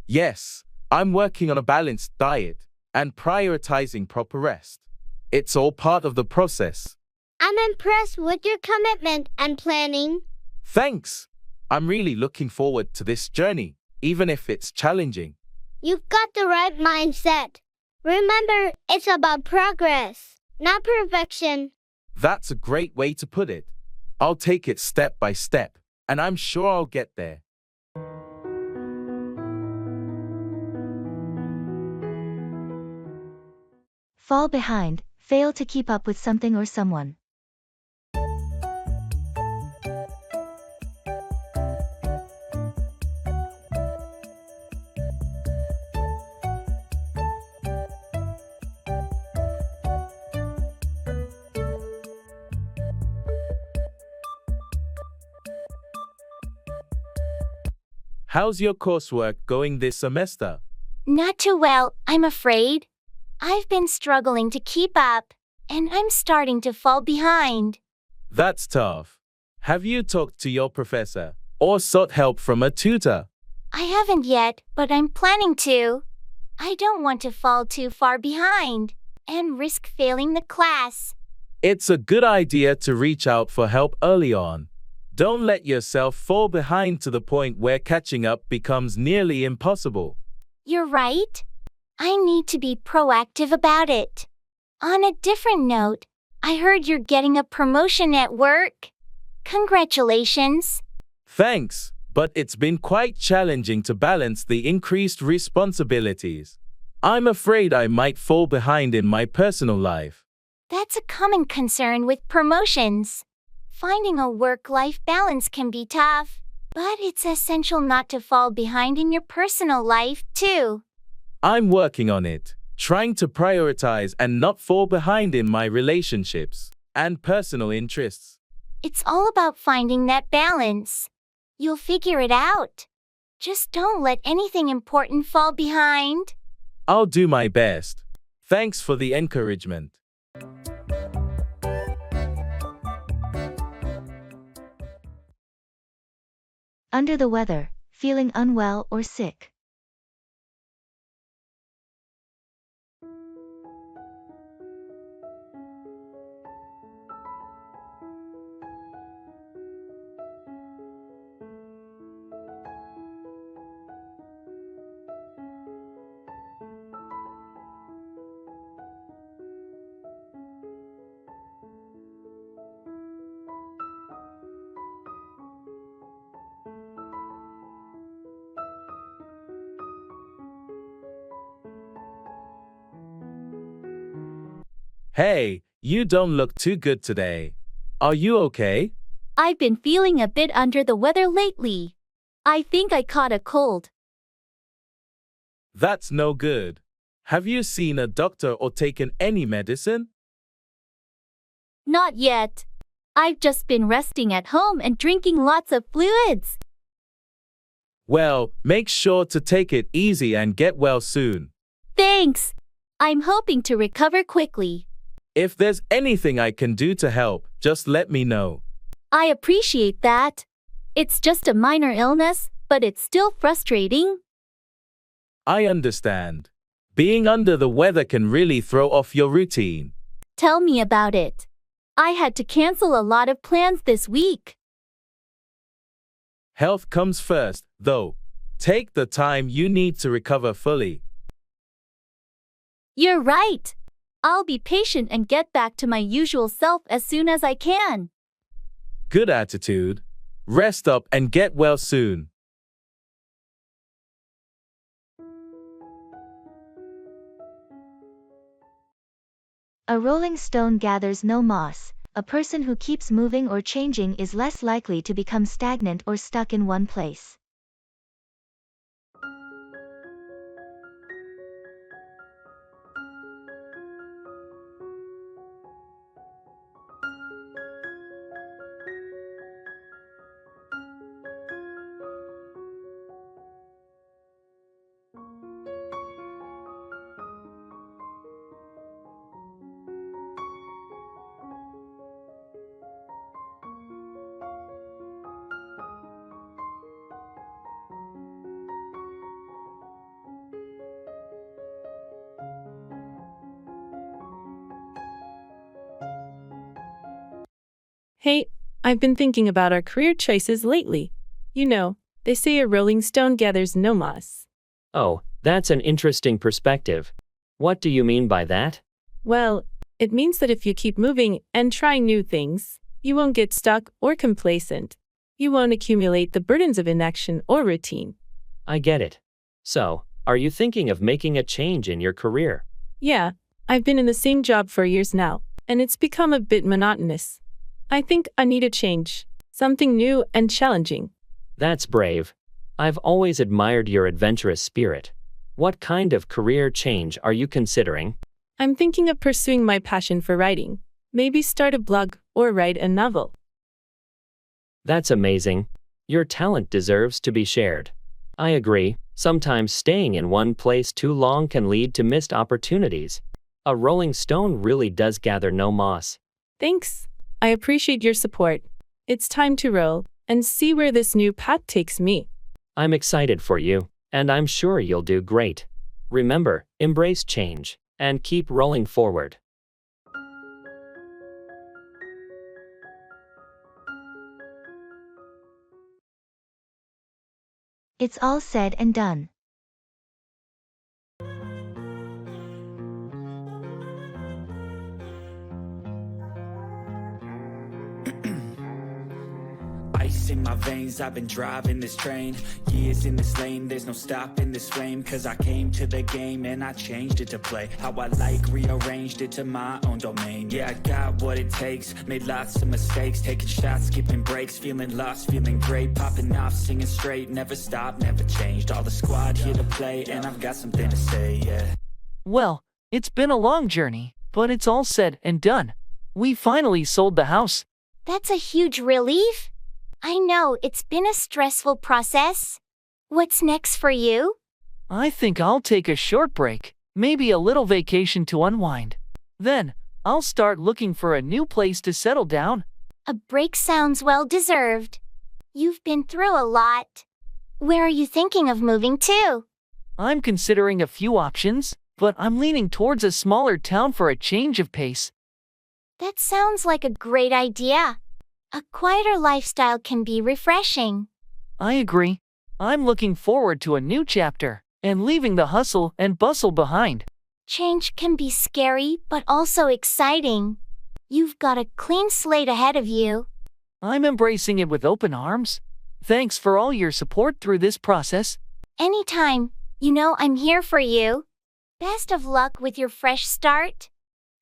Yes, I'm working on a balanced diet and prioritizing proper rest. It's all part of the process. I'm impressed with your commitment and planning. Thanks. I'm really looking forward to this journey, even if it's challenging. You've got the right mindset. Remember, it's about progress, not perfection. That's a great way to put it. I'll take it step by step, and I'm sure I'll get there. Fall behind, fail to keep up with something or someone. How's your coursework going this semester? Not too well, I'm afraid. I've been struggling to keep up, and I'm starting to fall behind. That's tough. Have you talked to your professor or sought help from a tutor? I haven't yet, but I'm planning to. I don't want to fall too far behind and risk failing the class. It's a good idea to reach out for help early on. Don't let yourself fall behind to the point where catching up becomes nearly impossible. You're right. I need to be proactive about it. On a different note, I heard you're getting a promotion at work. Congratulations. Thanks, but it's been quite challenging to balance the increased responsibilities. I'm afraid I might fall behind in my personal life. That's a common concern with promotions. Finding a work-life balance can be tough, but it's essential not to fall behind in your personal life, too. I'm working on it, trying to prioritize and not fall behind in my relationships and personal interests. It's all about finding that balance. You'll figure it out. Just don't let anything important fall behind. I'll do my best. Thanks for the encouragement. Under the weather, feeling unwell or sick. Hey, you don't look too good today. Are you okay? I've been feeling a bit under the weather lately. I think I caught a cold. That's no good. Have you seen a doctor or taken any medicine? Not yet. I've just been resting at home and drinking lots of fluids. Well, make sure to take it easy and get well soon. Thanks. I'm hoping to recover quickly. If there's anything I can do to help, just let me know. I appreciate that. It's just a minor illness, but it's still frustrating. I understand. Being under the weather can really throw off your routine. Tell me about it. I had to cancel a lot of plans this week. Health comes first, though. Take the time you need to recover fully. You're right. I'll be patient and get back to my usual self as soon as I can. Good attitude. Rest up and get well soon. A rolling stone gathers no moss. A person who keeps moving or changing is less likely to become stagnant or stuck in one place. Hey, I've been thinking about our career choices lately. You know, they say a rolling stone gathers no moss. Oh, that's an interesting perspective. What do you mean by that? Well, it means that if you keep moving and trying new things, you won't get stuck or complacent. You won't accumulate the burdens of inaction or routine. I get it. So, are you thinking of making a change in your career? Yeah, I've been in the same job for years now, and it's become a bit monotonous. I think I need a change, something new and challenging. That's brave. I've always admired your adventurous spirit. What kind of career change are you considering? I'm thinking of pursuing my passion for writing. Maybe start a blog or write a novel. That's amazing. Your talent deserves to be shared. I agree. Sometimes staying in one place too long can lead to missed opportunities. A rolling stone really does gather no moss. Thanks. I appreciate your support. It's time to roll and see where this new path takes me. I'm excited for you, and I'm sure you'll do great. Remember, embrace change and keep rolling forward. It's all said and done. Ice in my veins, I've been driving this train. Years in this lane, there's no stopping this flame. Cause I came to the game and I changed it to play how I like, rearranged it to my own domain. Yeah, I got what it takes, made lots of mistakes, taking shots, skipping breaks, feeling lost, feeling great, popping off, singing straight, never stopped, never changed. All the squad here to play, and I've got something to say, yeah. Well, it's been a long journey, but it's all said and done. We finally sold the house. That's a huge relief. I know it's been a stressful process. What's next for you? I think I'll take a short break, maybe a little vacation to unwind. Then, I'll start looking for a new place to settle down. A break sounds well deserved. You've been through a lot. Where are you thinking of moving to? I'm considering a few options, but I'm leaning towards a smaller town for a change of pace. That sounds like a great idea. A quieter lifestyle can be refreshing. I agree. I'm looking forward to a new chapter and leaving the hustle and bustle behind. Change can be scary, but also exciting. You've got a clean slate ahead of you. I'm embracing it with open arms. Thanks for all your support through this process. Anytime. You know I'm here for you. Best of luck with your fresh start.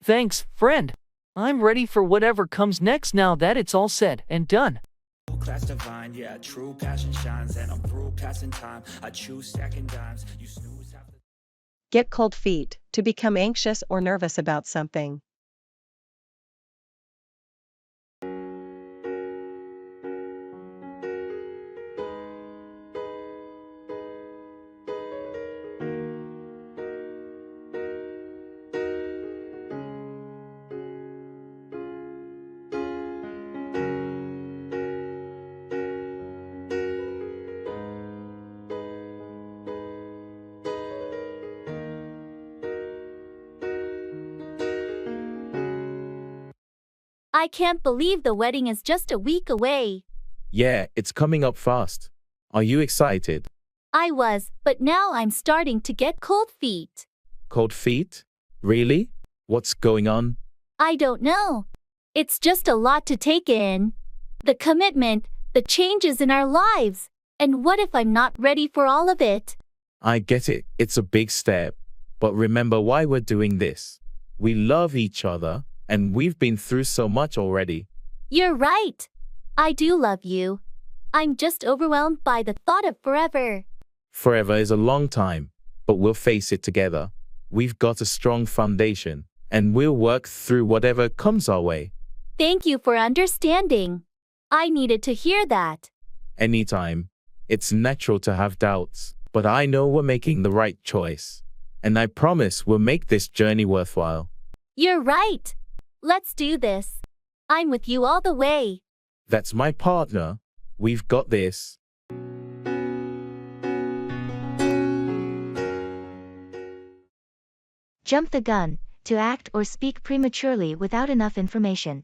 Thanks, friend. I'm ready for whatever comes next now that it's all said and done. Class divine, yeah, true passion shines, and I'm through passing time. I choose stacking dimes. You snooze half the... Get cold feet to become anxious or nervous about something. I can't believe the wedding is just a week away. Yeah, it's coming up fast. Are you excited? I was, but now I'm starting to get cold feet. Cold feet? Really? What's going on? I don't know. It's just a lot to take in. The commitment, the changes in our lives. And what if I'm not ready for all of it? I get it. It's a big step. But remember why we're doing this. We love each other, and we've been through so much already. You're right. I do love you. I'm just overwhelmed by the thought of forever. Forever is a long time, but we'll face it together. We've got a strong foundation, and we'll work through whatever comes our way. Thank you for understanding. I needed to hear that. Anytime. It's natural to have doubts, but I know we're making the right choice. And I promise we'll make this journey worthwhile. You're right. Let's do this. I'm with you all the way. That's my partner. We've got this. Jump the gun, to act or speak prematurely without enough information.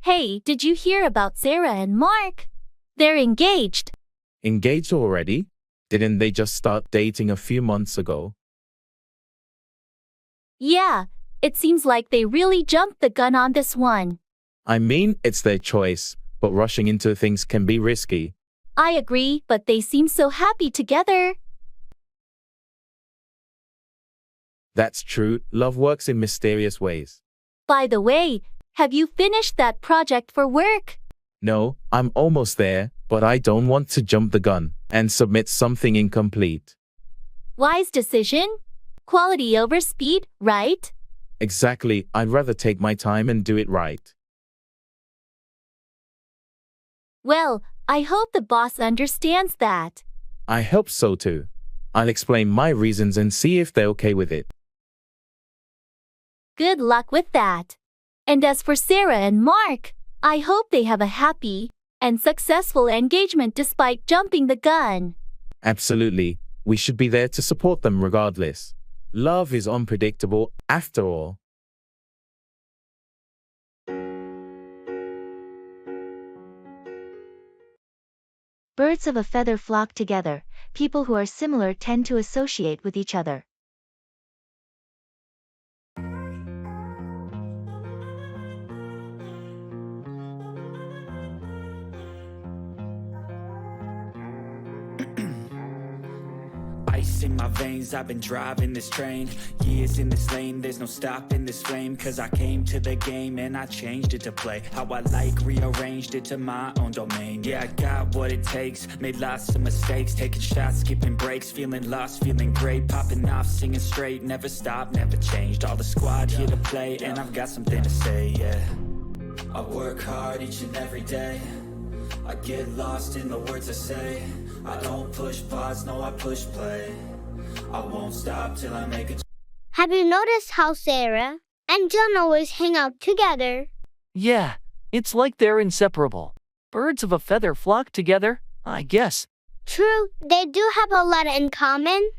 Hey, did you hear about Sarah and Mark? They're engaged. Engaged already? Didn't they just start dating a few months ago? Yeah, it seems like they really jumped the gun on this one. I mean, it's their choice, but rushing into things can be risky. I agree, but they seem so happy together. That's true, love works in mysterious ways. By the way, have you finished that project for work? No, I'm almost there, but I don't want to jump the gun and submit something incomplete. Wise decision. Quality over speed, right? Exactly, I'd rather take my time and do it right. Well, I hope the boss understands that. I hope so too. I'll explain my reasons and see if they're okay with it. Good luck with that. And as for Sarah and Mark, I hope they have a happy and successful engagement despite jumping the gun. Absolutely, we should be there to support them regardless. Love is unpredictable, after all. Birds of a feather flock together. People who are similar tend to associate with each other. Ice in my veins, I've been driving this train. Years in this lane, there's no stopping this flame. Cause I came to the game and I changed it to play how I like, rearranged it to my own domain. Yeah, I got what it takes, made lots of mistakes, taking shots, skipping breaks, feeling lost, feeling great, popping off, singing straight, never stopped, never changed. All the squad here to play, and I've got something to say, yeah. I work hard each and every day, I get lost in the words I say. I don't push pause, no, I push play. I won't stop till I make it. Have you noticed how Sarah and John always hang out together? Yeah, it's like they're inseparable. Birds of a feather flock together, I guess. True, they do have a lot in common.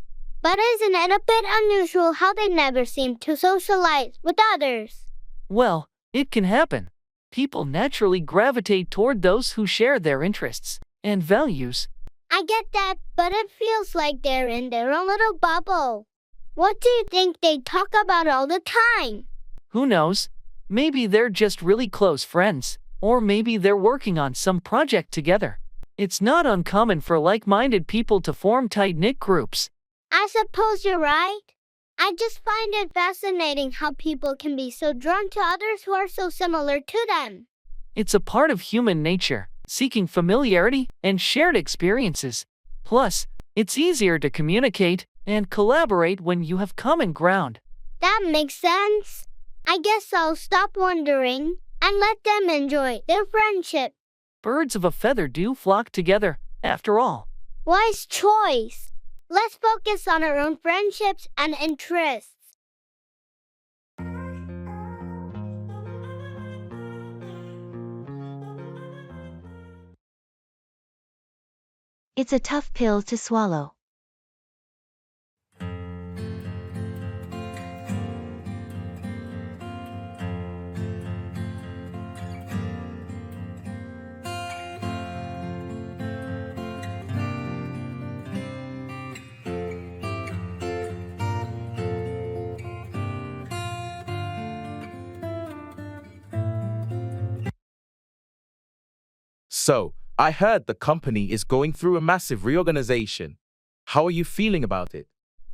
But isn't it a bit unusual how they never seem to socialize with others? Well, it can happen. People naturally gravitate toward those who share their interests and values. I get that, but it feels like they're in their own little bubble. What do you think they talk about all the time? Who knows? Maybe they're just really close friends, or maybe they're working on some project together. It's not uncommon for like-minded people to form tight-knit groups. I suppose you're right. I just find it fascinating how people can be so drawn to others who are so similar to them. It's a part of human nature, seeking familiarity and shared experiences. Plus, it's easier to communicate and collaborate when you have common ground. That makes sense. I guess I'll stop wondering and let them enjoy their friendship. Birds of a feather do flock together, after all. Wise choice. Let's focus on our own friendships and interests. It's a tough pill to swallow. So, I heard the company is going through a massive reorganization. How are you feeling about it?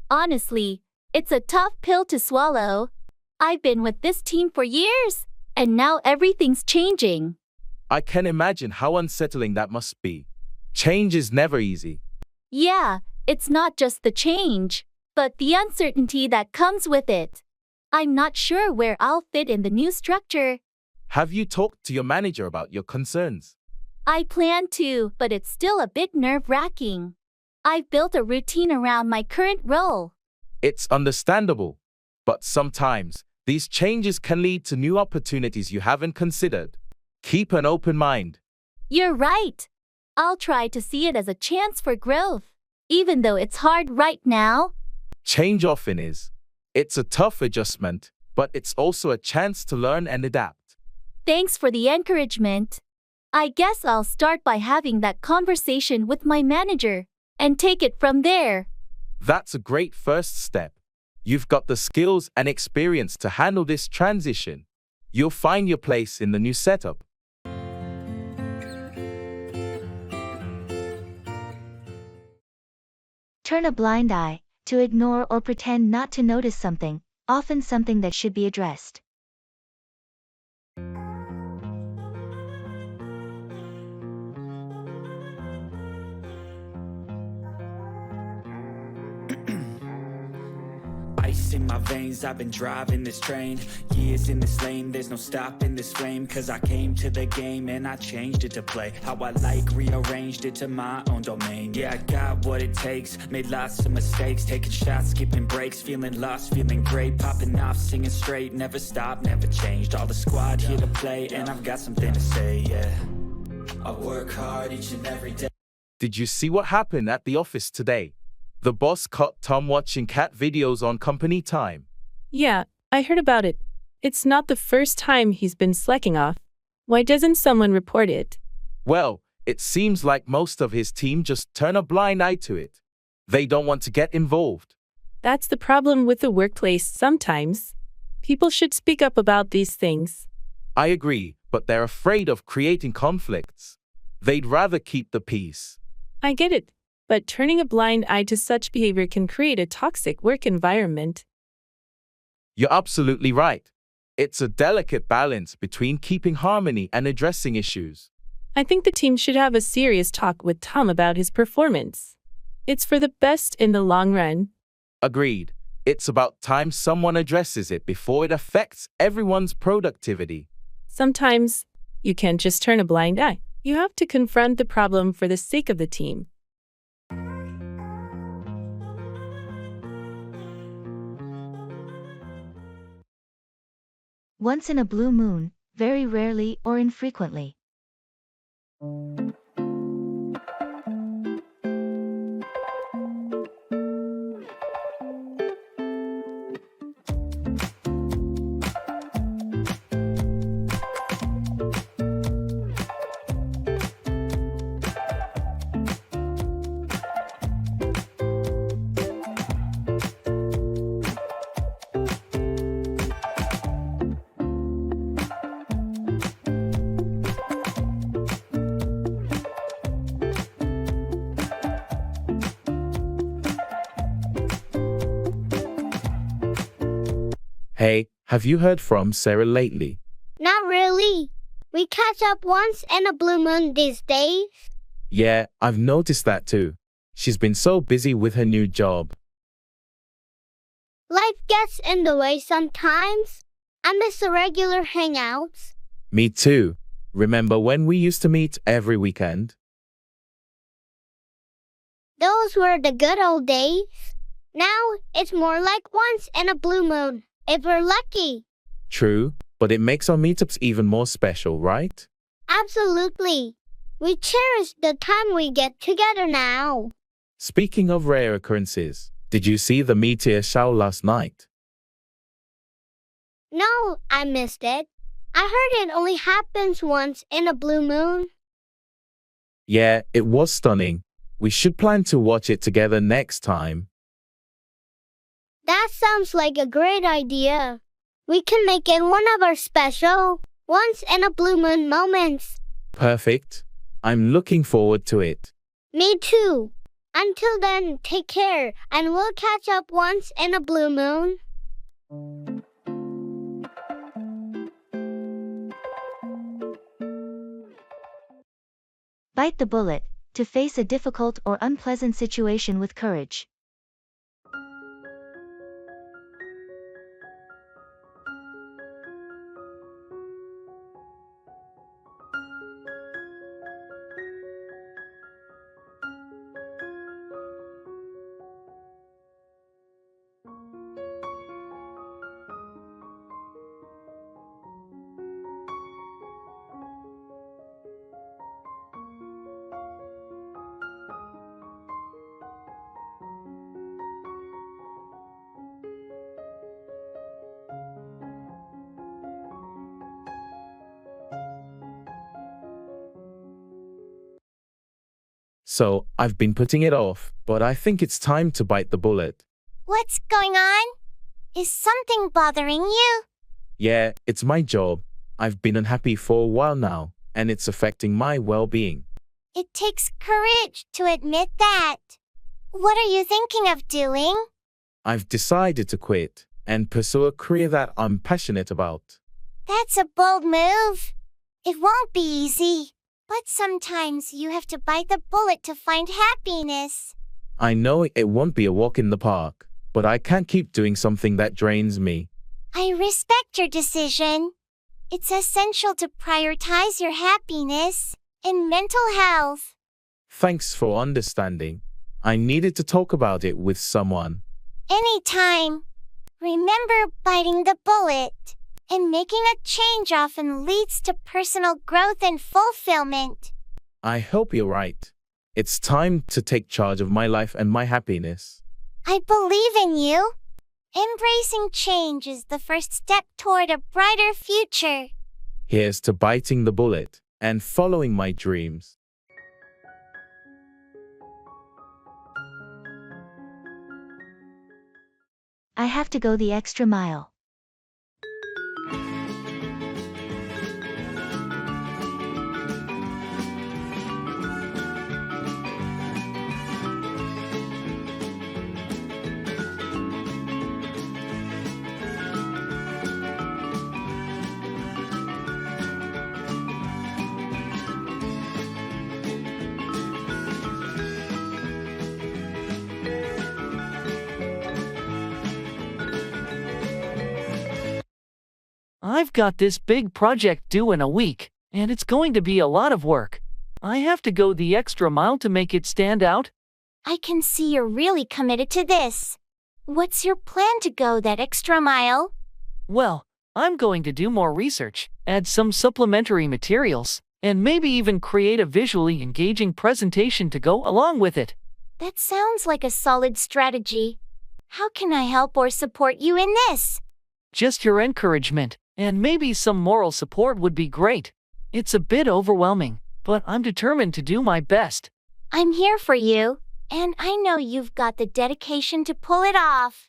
Honestly, it's a tough pill to swallow. I've been with this team for years, and now everything's changing. I can imagine how unsettling that must be. Change is never easy. Yeah, it's not just the change, but the uncertainty that comes with it. I'm not sure where I'll fit in the new structure. Have you talked to your manager about your concerns? I plan to, but it's still a bit nerve-wracking. I've built a routine around my current role. It's understandable. But sometimes, these changes can lead to new opportunities you haven't considered. Keep an open mind. You're right. I'll try to see it as a chance for growth, even though it's hard right now. Change often is. It's a tough adjustment, but it's also a chance to learn and adapt. Thanks for the encouragement. I guess I'll start by having that conversation with my manager and take it from there. That's a great first step. You've got the skills and experience to handle this transition. You'll find your place in the new setup. Turn a blind eye, to ignore or pretend not to notice something, often something that should be addressed. Ice in my veins, I've been driving this train. Years in this lane, there's no stopping this flame. Cause I came to the game and I changed it to play how I like, rearranged it to my own domain. Yeah, I got what it takes, made lots of mistakes, taking shots, skipping breaks, feeling lost, feeling great, popping off, singing straight, never stopped, never changed. All the squad here to play and I've got something to say, yeah. I work hard each and every day. Did you see what happened at the office today? The boss caught Tom watching cat videos on company time. Yeah, I heard about it. It's not the first time he's been slacking off. Why doesn't someone report it? Well, it seems like most of his team just turn a blind eye to it. They don't want to get involved. That's the problem with the workplace sometimes. People should speak up about these things. I agree, but they're afraid of creating conflicts. They'd rather keep the peace. I get it. But turning a blind eye to such behavior can create a toxic work environment. You're absolutely right. It's a delicate balance between keeping harmony and addressing issues. I think the team should have a serious talk with Tom about his performance. It's for the best in the long run. Agreed. It's about time someone addresses it before it affects everyone's productivity. Sometimes, you can't just turn a blind eye. You have to confront the problem for the sake of the team. Once in a blue moon, very rarely or infrequently. Hey, have you heard from Sarah lately? Not really. We catch up once in a blue moon these days. Yeah, I've noticed that too. She's been so busy with her new job. Life gets in the way sometimes. I miss the regular hangouts. Me too. Remember when we used to meet every weekend? Those were the good old days. Now, it's more like once in a blue moon, if we're lucky. True, but it makes our meetups even more special, right? Absolutely. We cherish the time we get together now. Speaking of rare occurrences, did you see the meteor shower last night? No, I missed it. I heard it only happens once in a blue moon. Yeah, it was stunning. We should plan to watch it together next time. That sounds like a great idea. We can make it one of our special, once in a blue moon moments. Perfect. I'm looking forward to it. Me too. Until then, take care, and we'll catch up once in a blue moon. Bite the bullet, to face a difficult or unpleasant situation with courage. So, I've been putting it off, but I think it's time to bite the bullet. What's going on? Is something bothering you? Yeah, it's my job. I've been unhappy for a while now, and it's affecting my well-being. It takes courage to admit that. What are you thinking of doing? I've decided to quit and pursue a career that I'm passionate about. That's a bold move. It won't be easy, but sometimes you have to bite the bullet to find happiness. I know it won't be a walk in the park, but I can't keep doing something that drains me. I respect your decision. It's essential to prioritize your happiness and mental health. Thanks for understanding. I needed to talk about it with someone. Anytime. Remember, biting the bullet and making a change often leads to personal growth and fulfillment. I hope you're right. It's time to take charge of my life and my happiness. I believe in you. Embracing change is the first step toward a brighter future. Here's to biting the bullet and following my dreams. I have to go the extra mile. I've got this big project due in a week, and it's going to be a lot of work. I have to go the extra mile to make it stand out. I can see you're really committed to this. What's your plan to go that extra mile? Well, I'm going to do more research, add some supplementary materials, and maybe even create a visually engaging presentation to go along with it. That sounds like a solid strategy. How can I help or support you in this? Just your encouragement, and maybe some moral support would be great. It's a bit overwhelming, but I'm determined to do my best. I'm here for you, and I know you've got the dedication to pull it off.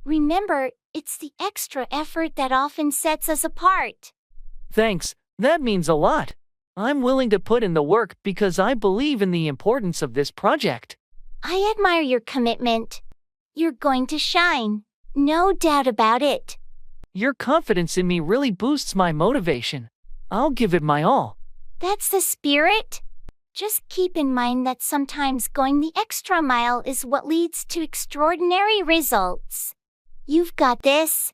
Remember, it's the extra effort that often sets us apart. Thanks, that means a lot. I'm willing to put in the work because I believe in the importance of this project. I admire your commitment. You're going to shine, no doubt about it. Your confidence in me really boosts my motivation. I'll give it my all. That's the spirit. Just keep in mind that sometimes going the extra mile is what leads to extraordinary results. You've got this.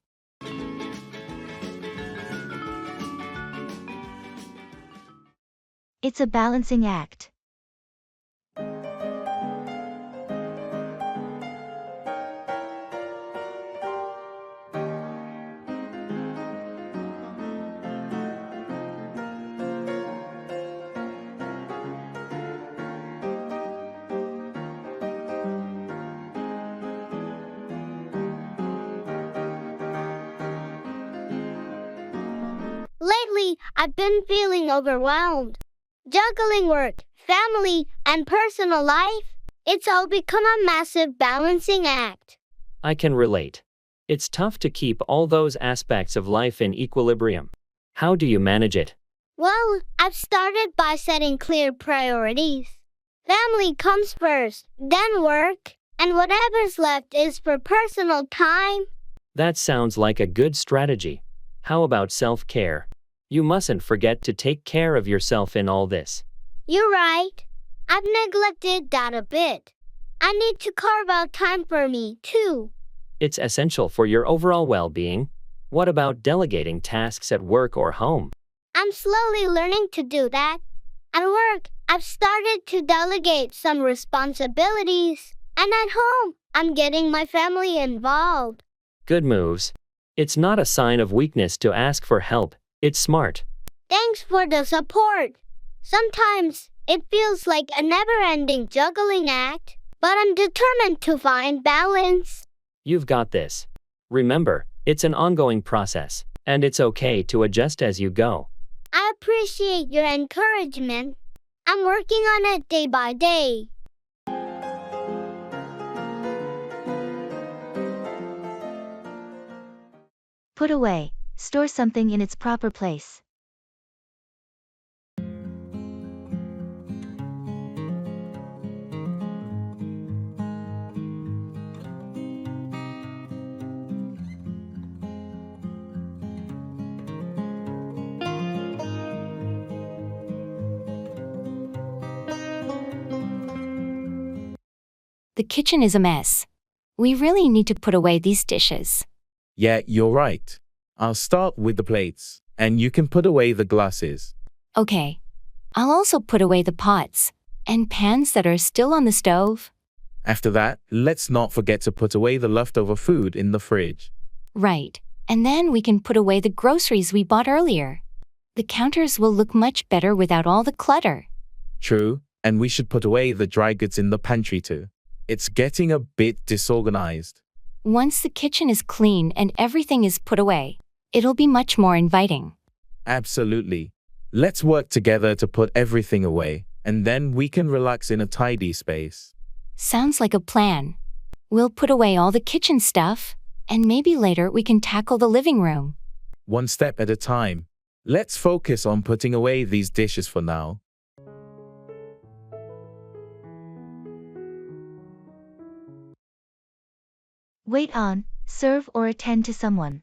It's a balancing act. Lately, I've been feeling overwhelmed. Juggling work, family, and personal life, it's all become a massive balancing act. I can relate. It's tough to keep all those aspects of life in equilibrium. How do you manage it? Well, I've started by setting clear priorities. Family comes first, then work, and whatever's left is for personal time. That sounds like a good strategy. How about self-care? You mustn't forget to take care of yourself in all this. You're right. I've neglected that a bit. I need to carve out time for me, too. It's essential for your overall well-being. What about delegating tasks at work or home? I'm slowly learning to do that. At work, I've started to delegate some responsibilities. And at home, I'm getting my family involved. Good moves. It's not a sign of weakness to ask for help. It's smart. Thanks for the support. Sometimes it feels like a never-ending juggling act, but I'm determined to find balance. You've got this. Remember, it's an ongoing process, and it's okay to adjust as you go. I appreciate your encouragement. I'm working on it day by day. Put away. store something in its proper place. The kitchen is a mess. We really need to put away these dishes. Yeah, you're right. I'll start with the plates, and you can put away the glasses. Okay. I'll also put away the pots and pans that are still on the stove. After that, let's not forget to put away the leftover food in the fridge. Right. And then we can put away the groceries we bought earlier. The counters will look much better without all the clutter. True, and we should put away the dry goods in the pantry too. It's getting a bit disorganized. Once the kitchen is clean and everything is put away, it'll be much more inviting. Absolutely. Let's work together to put everything away, and then we can relax in a tidy space. Sounds like a plan. We'll put away all the kitchen stuff, and maybe later we can tackle the living room. One step at a time. Let's focus on putting away these dishes for now. Wait on, serve or attend to someone.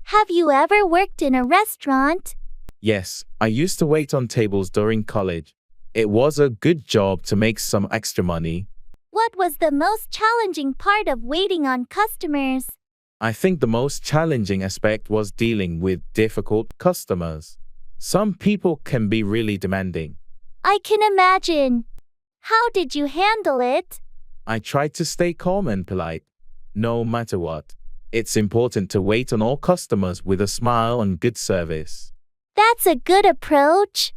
Have you ever worked in a restaurant? Yes, I used to wait on tables during college. It was a good job to make some extra money. What was the most challenging part of waiting on customers? I think the most challenging aspect was dealing with difficult customers. Some people can be really demanding. I can imagine. How did you handle it? I tried to stay calm and polite, no matter what. It's important to wait on all customers with a smile and good service. That's a good approach.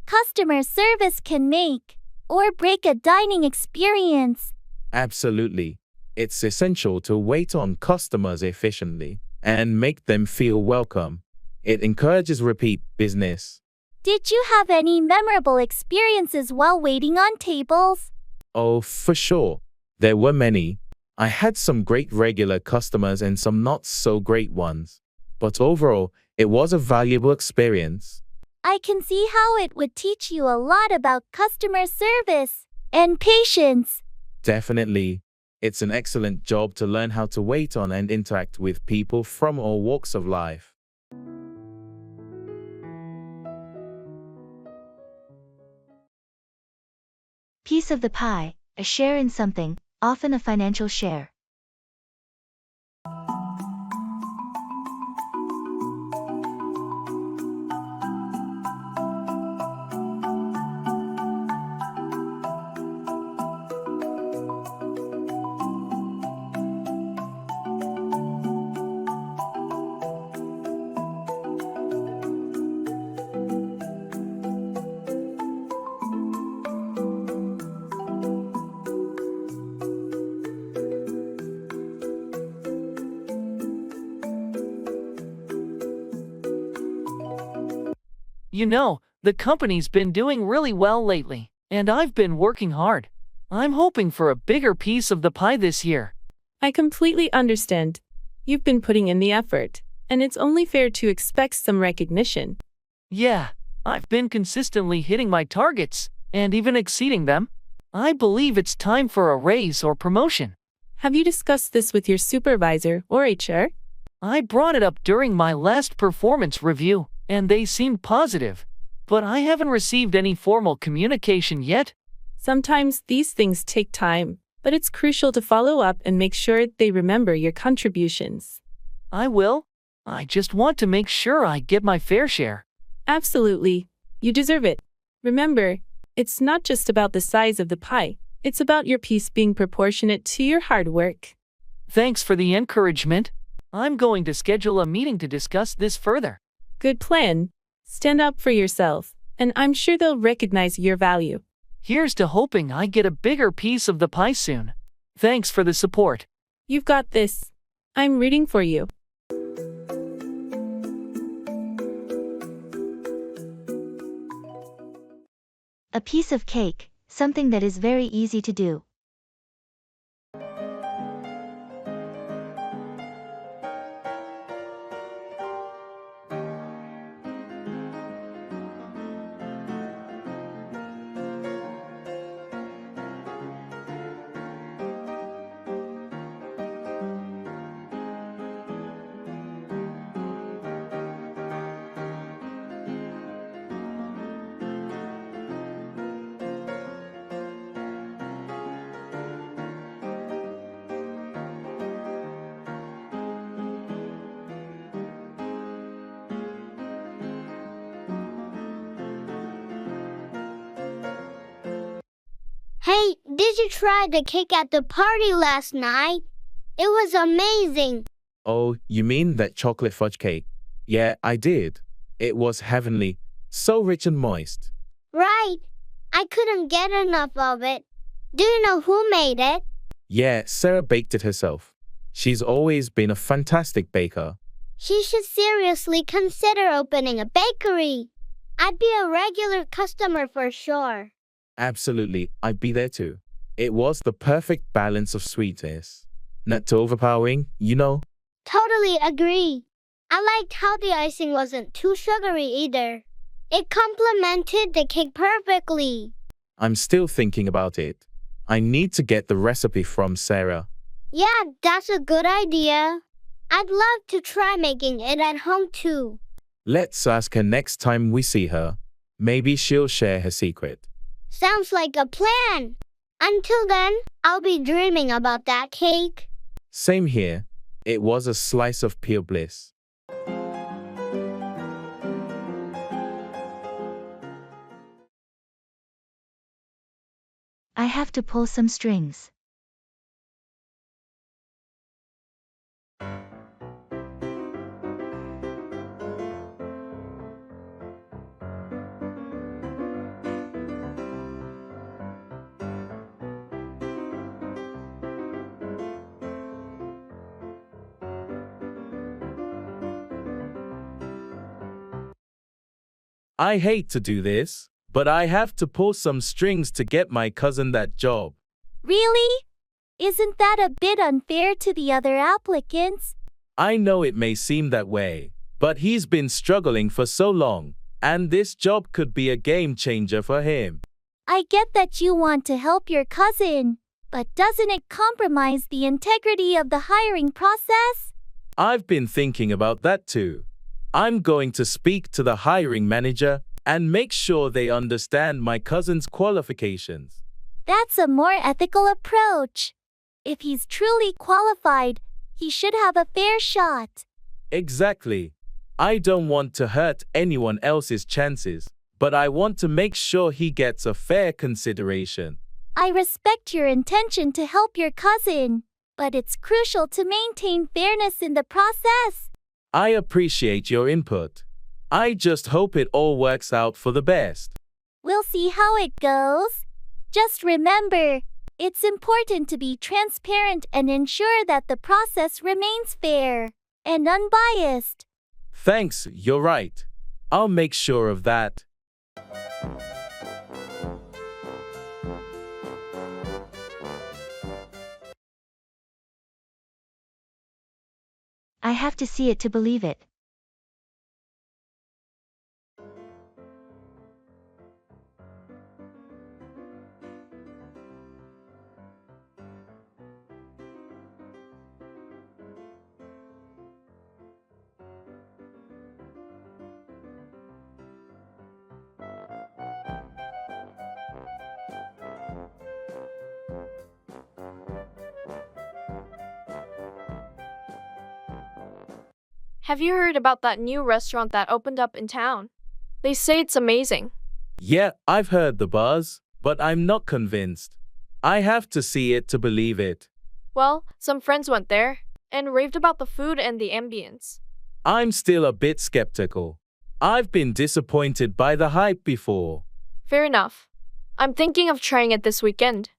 Customer service can make or break a dining experience. Absolutely. It's essential to wait on customers efficiently and make them feel welcome. It encourages repeat business. Did you have any memorable experiences while waiting on tables? Oh, for sure. There were many. I had some great regular customers and some not so great ones. But overall, it was a valuable experience. I can see how it would teach you a lot about customer service and patience. Definitely. It's an excellent job to learn how to wait on and interact with people from all walks of life. Piece of the pie, a share in something, often a financial share. You know, the company's been doing really well lately, and I've been working hard. I'm hoping for a bigger piece of the pie this year. I completely understand. You've been putting in the effort, and it's only fair to expect some recognition. Yeah, I've been consistently hitting my targets, and even exceeding them. I believe it's time for a raise or promotion. Have you discussed this with your supervisor or HR? I brought it up during my last performance review, and they seemed positive. But I haven't received any formal communication yet. Sometimes these things take time, but it's crucial to follow up and make sure they remember your contributions. I will. I just want to make sure I get my fair share. Absolutely. You deserve it. Remember, it's not just about the size of the pie, it's about your piece being proportionate to your hard work. Thanks for the encouragement. I'm going to schedule a meeting to discuss this further. Good plan. Stand up for yourself, and I'm sure they'll recognize your value. Here's to hoping I get a bigger piece of the pie soon. Thanks for the support. You've got this. I'm rooting for you. A piece of cake, something that is very easy to do. Hey, did you try the cake at the party last night? It was amazing. Oh, you mean that chocolate fudge cake? Yeah, I did. It was heavenly, so rich and moist. Right. I couldn't get enough of it. Do you know who made it? Yeah, Sarah baked it herself. She's always been a fantastic baker. She should seriously consider opening a bakery. I'd be a regular customer for sure. Absolutely, I'd be there too. It was the perfect balance of sweetness. Not too overpowering, you know? Totally agree. I liked how the icing wasn't too sugary either. It complemented the cake perfectly. I'm still thinking about it. I need to get the recipe from Sarah. Yeah, that's a good idea. I'd love to try making it at home too. Let's ask her next time we see her. Maybe she'll share her secret. Sounds like a plan. Until then, I'll be dreaming about that cake. Same here. It was a slice of pure bliss. I have to pull some strings. I hate to do this, but I have to pull some strings to get my cousin that job. Really? Isn't that a bit unfair to the other applicants? I know it may seem that way, but he's been struggling for so long, and this job could be a game changer for him. I get that you want to help your cousin, but doesn't it compromise the integrity of the hiring process? I've been thinking about that too. I'm going to speak to the hiring manager and make sure they understand my cousin's qualifications. That's a more ethical approach. If he's truly qualified, he should have a fair shot. Exactly. I don't want to hurt anyone else's chances, but I want to make sure he gets a fair consideration. I respect your intention to help your cousin, but it's crucial to maintain fairness in the process. I appreciate your input. I just hope it all works out for the best. We'll see how it goes. Just remember, it's important to be transparent and ensure that the process remains fair and unbiased. Thanks, you're right. I'll make sure of that. I have to see it to believe it. Have you heard about that new restaurant that opened up in town? They say it's amazing. Yeah, I've heard the buzz, but I'm not convinced. I have to see it to believe it. Well, some friends went there and raved about the food and the ambience. I'm still a bit skeptical. I've been disappointed by the hype before. Fair enough. I'm thinking of trying it this weekend.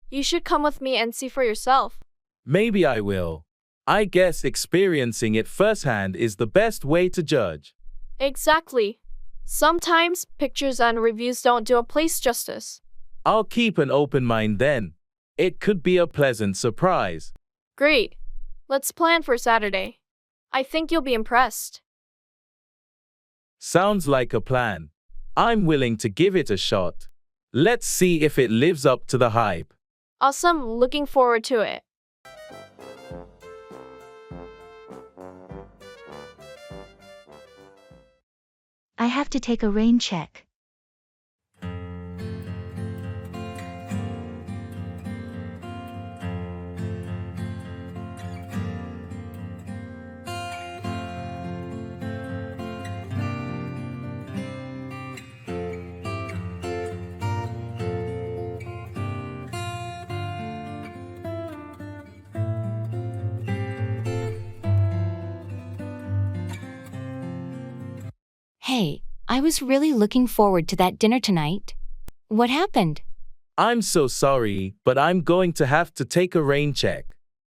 You should come with me and see for yourself. Maybe I will. I guess experiencing it firsthand is the best way to judge. Exactly. Sometimes pictures and reviews don't do a place justice. I'll keep an open mind then. It could be a pleasant surprise. Great. Let's plan for Saturday. I think you'll be impressed. Sounds like a plan. I'm willing to give it a shot. Let's see if it lives up to the hype. Awesome, looking forward to it. I have to take a rain check. Hey, I was really looking forward to that dinner tonight. What happened? I'm so sorry, but I'm going to have to take a rain check.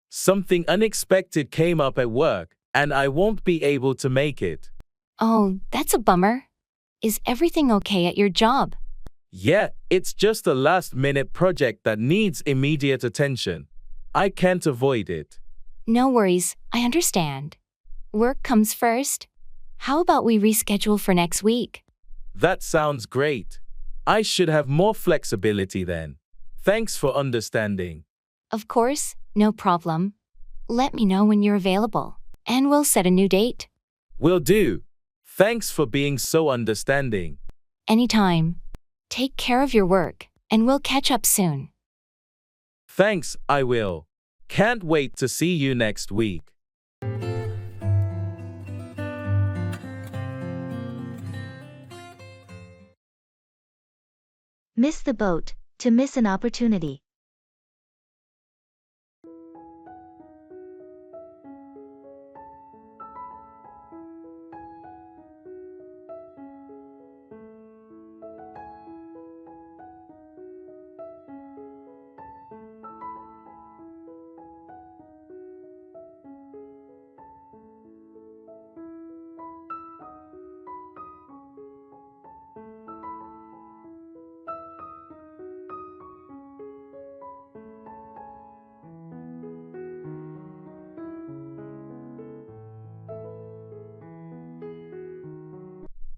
Something unexpected came up at work, and I won't be able to make it. Oh, that's a bummer. Is everything okay at your job? Yeah, it's just a last-minute project that needs immediate attention. I can't avoid it. No worries, I understand. Work comes first. How about we reschedule for next week? That sounds great. I should have more flexibility then. Thanks for understanding. Of course, no problem. Let me know when you're available, and we'll set a new date. Will do. Thanks for being so understanding. Anytime. Take care of your work, and we'll catch up soon. Thanks, I will. Can't wait to see you next week. Miss the boat, to miss an opportunity.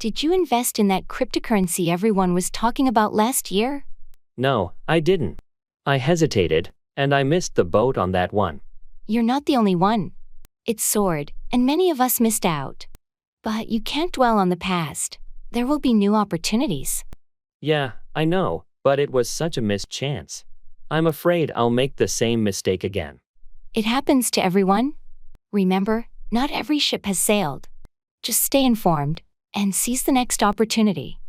Did you invest in that cryptocurrency everyone was talking about last year? No, I didn't. I hesitated, and I missed the boat on that one. You're not the only one. It soared, and many of us missed out. But you can't dwell on the past. There will be new opportunities. Yeah, I know, but it was such a missed chance. I'm afraid I'll make the same mistake again. It happens to everyone. Remember, not every ship has sailed. Just stay informed and seize the next opportunity.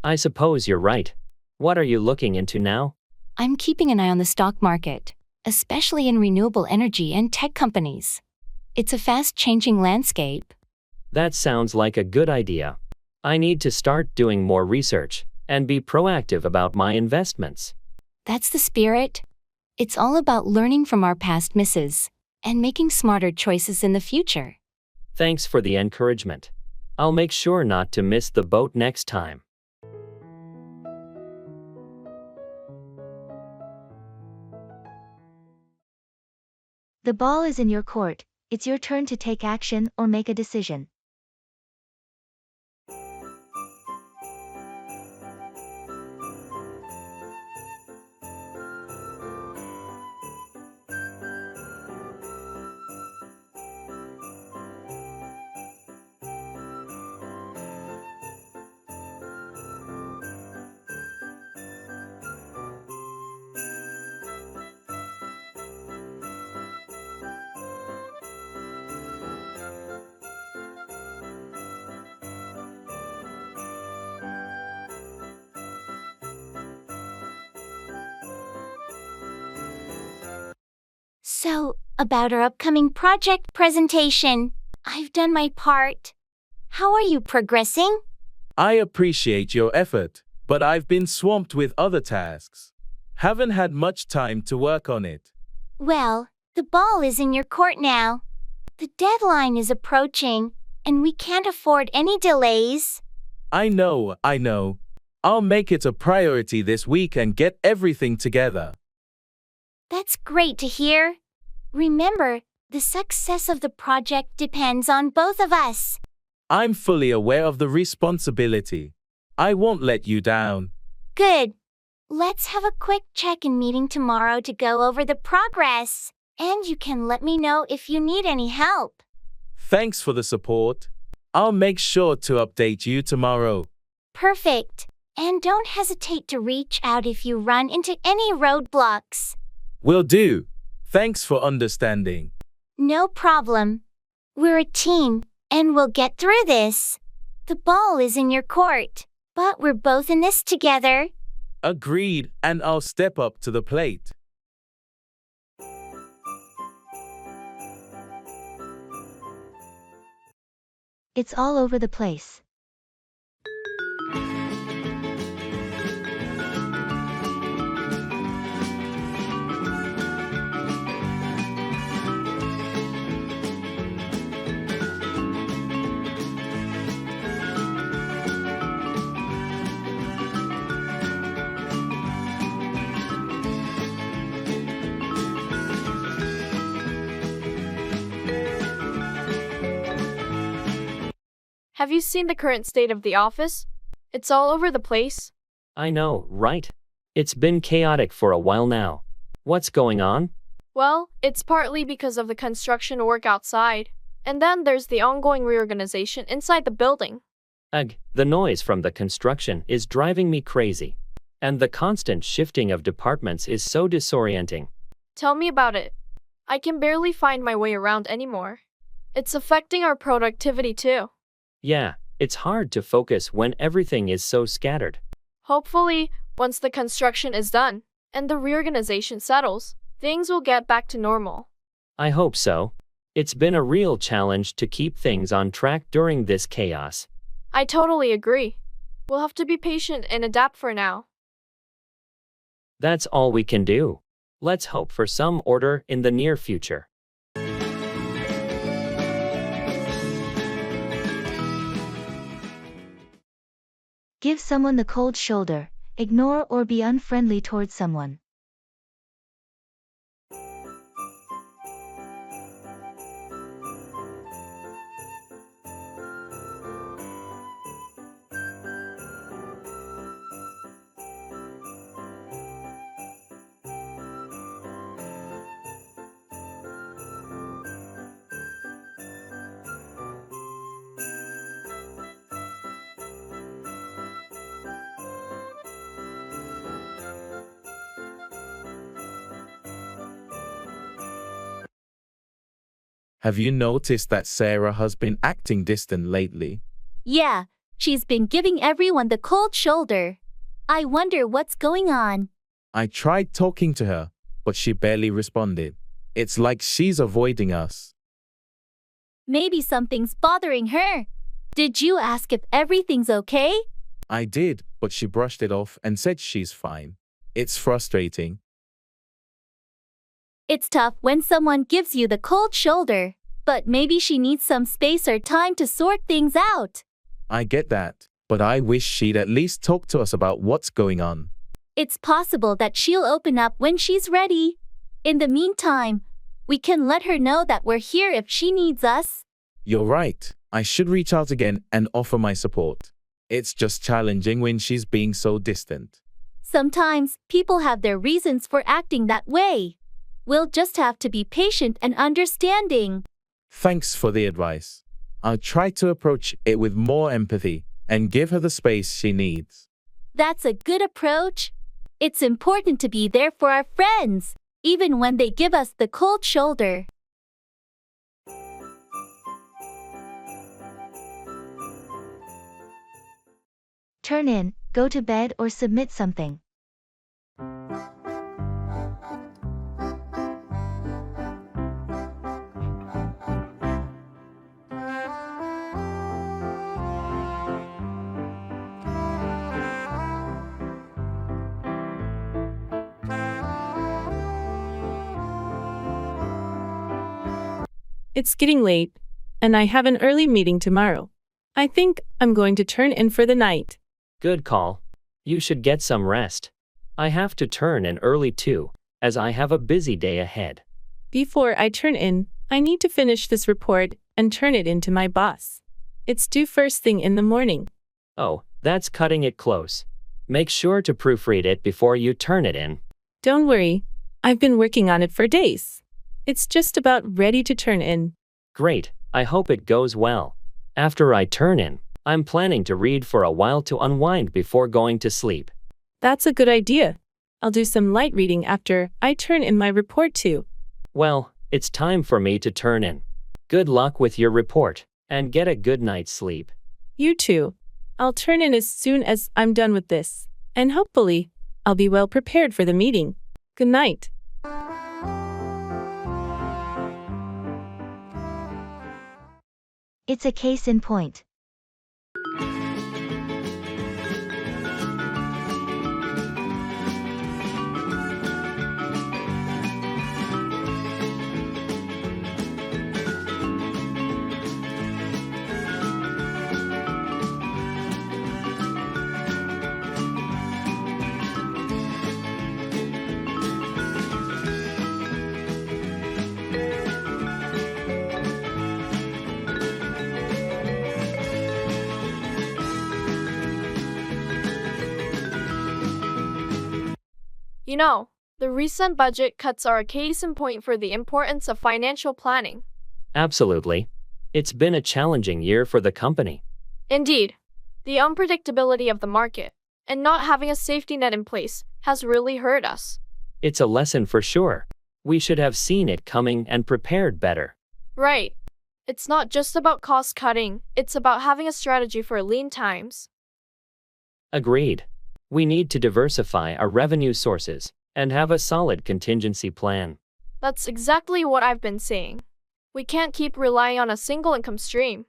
I suppose you're right. What are you looking into now? I'm keeping an eye on the stock market, especially in renewable energy and tech companies. It's a fast-changing landscape. That sounds like a good idea. I need to start doing more research and be proactive about my investments. That's the spirit. It's all about learning from our past misses and making smarter choices in the future. Thanks for the encouragement. I'll make sure not to miss the boat next time. The ball is in your court. It's your turn to take action or make a decision. So, about our upcoming project presentation, I've done my part. How are you progressing? I appreciate your effort, but I've been swamped with other tasks. Haven't had much time to work on it. Well, the ball is in your court now. The deadline is approaching, and we can't afford any delays. I know. I'll make it a priority this week and get everything together. That's great to hear. Remember, the success of the project depends on both of us. I'm fully aware of the responsibility. I won't let you down. Good. Let's have a quick check-in meeting tomorrow to go over the progress, and you can let me know if you need any help. Thanks for the support. I'll make sure to update you tomorrow. Perfect. And don't hesitate to reach out if you run into any roadblocks. Will do. Thanks for understanding. No problem. We're a team, and we'll get through this. The ball is in your court, but we're both in this together. Agreed, and I'll step up to the plate. It's all over the place. Have you seen the current state of the office? It's all over the place. I know, right? It's been chaotic for a while now. What's going on? Well, it's partly because of the construction work outside. And then there's the ongoing reorganization inside the building. Ugh, the noise from the construction is driving me crazy. And the constant shifting of departments is so disorienting. Tell me about it. I can barely find my way around anymore. It's affecting our productivity too. Yeah, it's hard to focus when everything is so scattered. Hopefully, once the construction is done and the reorganization settles, things will get back to normal. I hope so. It's been a real challenge to keep things on track during this chaos. I totally agree. We'll have to be patient and adapt for now. That's all we can do. Let's hope for some order in the near future. Give someone the cold shoulder. Ignore or be unfriendly towards someone. Have you noticed that Sarah has been acting distant lately? Yeah, she's been giving everyone the cold shoulder. I wonder what's going on. I tried talking to her, but she barely responded. It's like she's avoiding us. Maybe something's bothering her. Did you ask if everything's okay? I did, but she brushed it off and said she's fine. It's frustrating. It's tough when someone gives you the cold shoulder, but maybe she needs some space or time to sort things out. I get that, but I wish she'd at least talk to us about what's going on. It's possible that she'll open up when she's ready. In the meantime, we can let her know that we're here if she needs us. You're right. I should reach out again and offer my support. It's just challenging when she's being so distant. Sometimes people have their reasons for acting that way. We'll just have to be patient and understanding. Thanks for the advice. I'll try to approach it with more empathy and give her the space she needs. That's a good approach. It's important to be there for our friends, even when they give us the cold shoulder. Turn in, go to bed or submit something. It's getting late, and I have an early meeting tomorrow. I think I'm going to turn in for the night. Good call. You should get some rest. I have to turn in early too, as I have a busy day ahead. Before I turn in, I need to finish this report and turn it into my boss. It's due first thing in the morning. Oh, that's cutting it close. Make sure to proofread it before you turn it in. Don't worry, I've been working on it for days. It's just about ready to turn in. Great, I hope it goes well. After I turn in, I'm planning to read for a while to unwind before going to sleep. That's a good idea. I'll do some light reading after I turn in my report too. Well, it's time for me to turn in. Good luck with your report, and get a good night's sleep. You too. I'll turn in as soon as I'm done with this, and hopefully, I'll be well prepared for the meeting. Good night. It's a case in point. You know, the recent budget cuts are a case in point for the importance of financial planning. Absolutely. It's been a challenging year for the company. Indeed, the unpredictability of the market and not having a safety net in place has really hurt us. It's a lesson for sure. We should have seen it coming and prepared better. Right. It's not just about cost cutting, it's about having a strategy for lean times. Agreed. We need to diversify our revenue sources and have a solid contingency plan. That's exactly what I've been saying. We can't keep relying on a single income stream.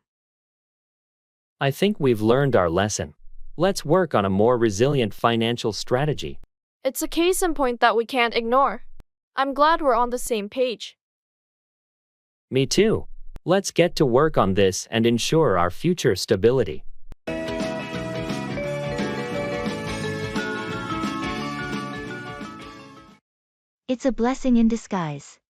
I think we've learned our lesson. Let's work on a more resilient financial strategy. It's a case in point that we can't ignore. I'm glad we're on the same page. Me too. Let's get to work on this and ensure our future stability. It's a blessing in disguise.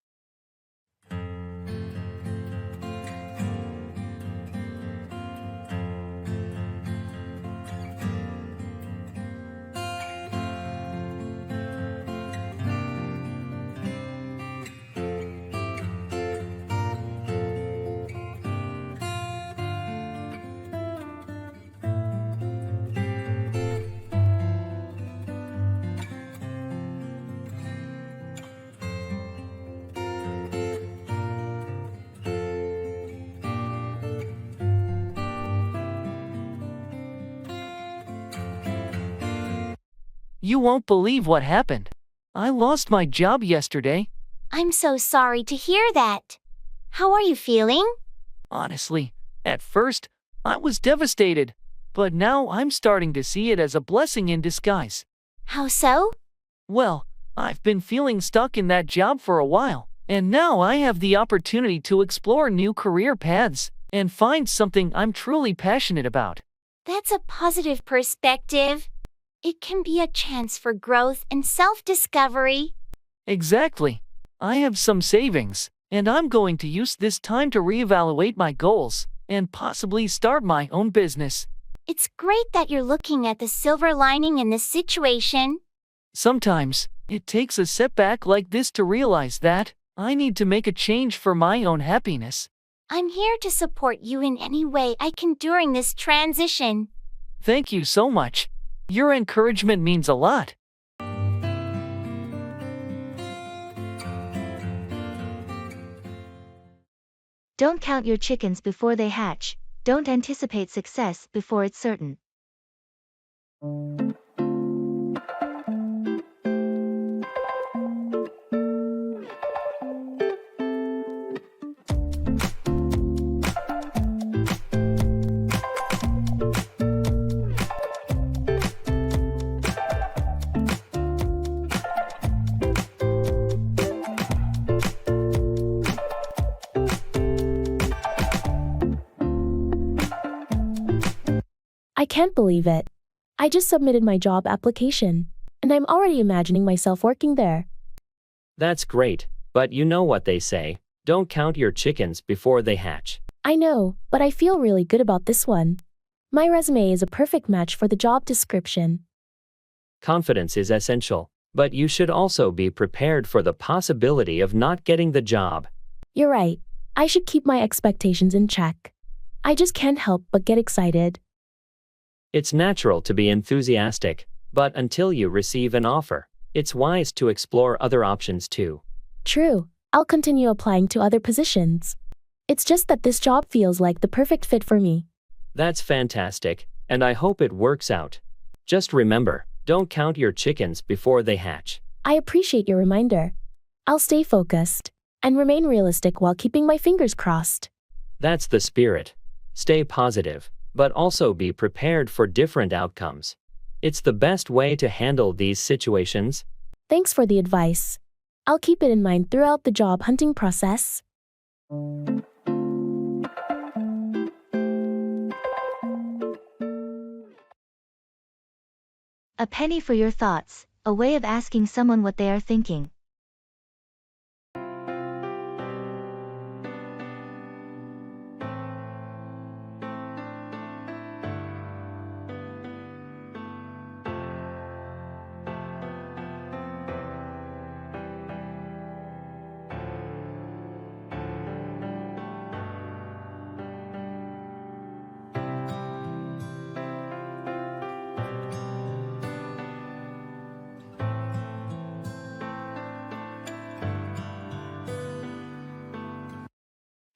You won't believe what happened. I lost my job yesterday. I'm so sorry to hear that. How are you feeling? Honestly, at first, I was devastated. But now I'm starting to see it as a blessing in disguise. How so? Well, I've been feeling stuck in that job for a while, and now I have the opportunity to explore new career paths and find something I'm truly passionate about. That's a positive perspective. It can be a chance for growth and self-discovery. Exactly. I have some savings, and I'm going to use this time to reevaluate my goals and possibly start my own business. It's great that you're looking at the silver lining in this situation. Sometimes, it takes a setback like this to realize that I need to make a change for my own happiness. I'm here to support you in any way I can during this transition. Thank you so much. Your encouragement means a lot. Don't count your chickens before they hatch. Don't anticipate success before it's certain. I can't believe it. I just submitted my job application, and I'm already imagining myself working there. That's great, but you know what they say, don't count your chickens before they hatch. I know, but I feel really good about this one. My resume is a perfect match for the job description. Confidence is essential, but you should also be prepared for the possibility of not getting the job. You're right. I should keep my expectations in check. I just can't help but get excited. It's natural to be enthusiastic, but until you receive an offer, it's wise to explore other options too. True, I'll continue applying to other positions. It's just that this job feels like the perfect fit for me. That's fantastic, and I hope it works out. Just remember, don't count your chickens before they hatch. I appreciate your reminder. I'll stay focused and remain realistic while keeping my fingers crossed. That's the spirit. Stay positive, but also be prepared for different outcomes. It's the best way to handle these situations. Thanks for the advice. I'll keep it in mind throughout the job hunting process. A penny for your thoughts, a way of asking someone what they are thinking.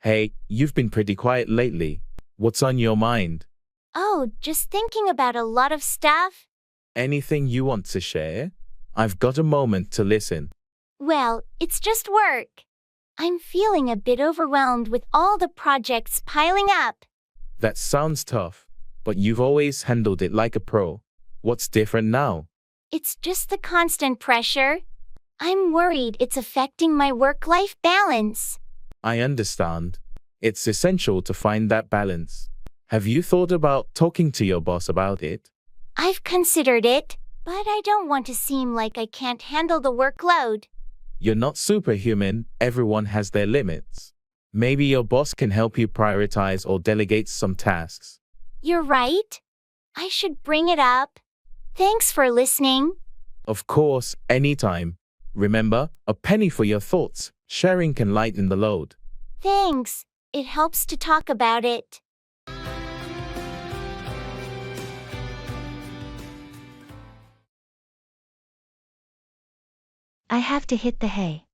Hey, you've been pretty quiet lately. What's on your mind? Oh, just thinking about a lot of stuff. Anything you want to share? I've got a moment to listen. Well, it's just work. I'm feeling a bit overwhelmed with all the projects piling up. That sounds tough, but you've always handled it like a pro. What's different now? It's just the constant pressure. I'm worried it's affecting my work-life balance. I understand. It's essential to find that balance. Have you thought about talking to your boss about it? I've considered it, but I don't want to seem like I can't handle the workload. You're not superhuman, everyone has their limits. Maybe your boss can help you prioritize or delegate some tasks. You're right. I should bring it up. Thanks for listening. Of course, anytime. Remember, a penny for your thoughts. Sharing can lighten the load. Thanks. It helps to talk about it. I have to hit the hay.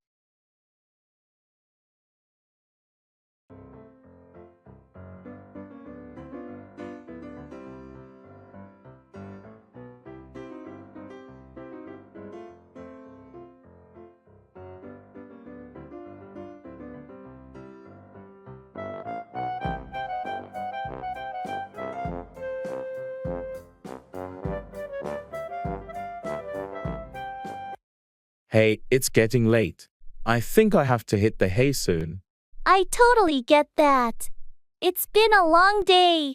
Hey, it's getting late. I think I have to hit the hay soon. I totally get that. It's been a long day.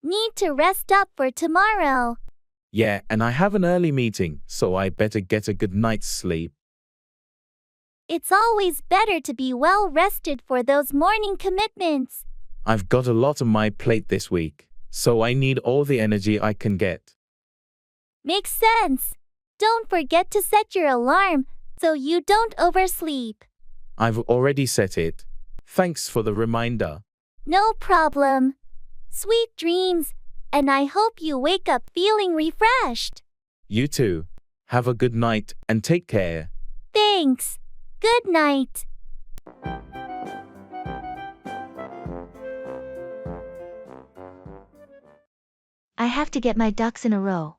Need to rest up for tomorrow. Yeah, and I have an early meeting, so I better get a good night's sleep. It's always better to be well rested for those morning commitments. I've got a lot on my plate this week, so I need all the energy I can get. Makes sense. Don't forget to set your alarm so you don't oversleep. I've already set it. Thanks for the reminder. No problem. Sweet dreams, and I hope you wake up feeling refreshed. You too. Have a good night and take care. Thanks. Good night. I have to get my ducks in a row.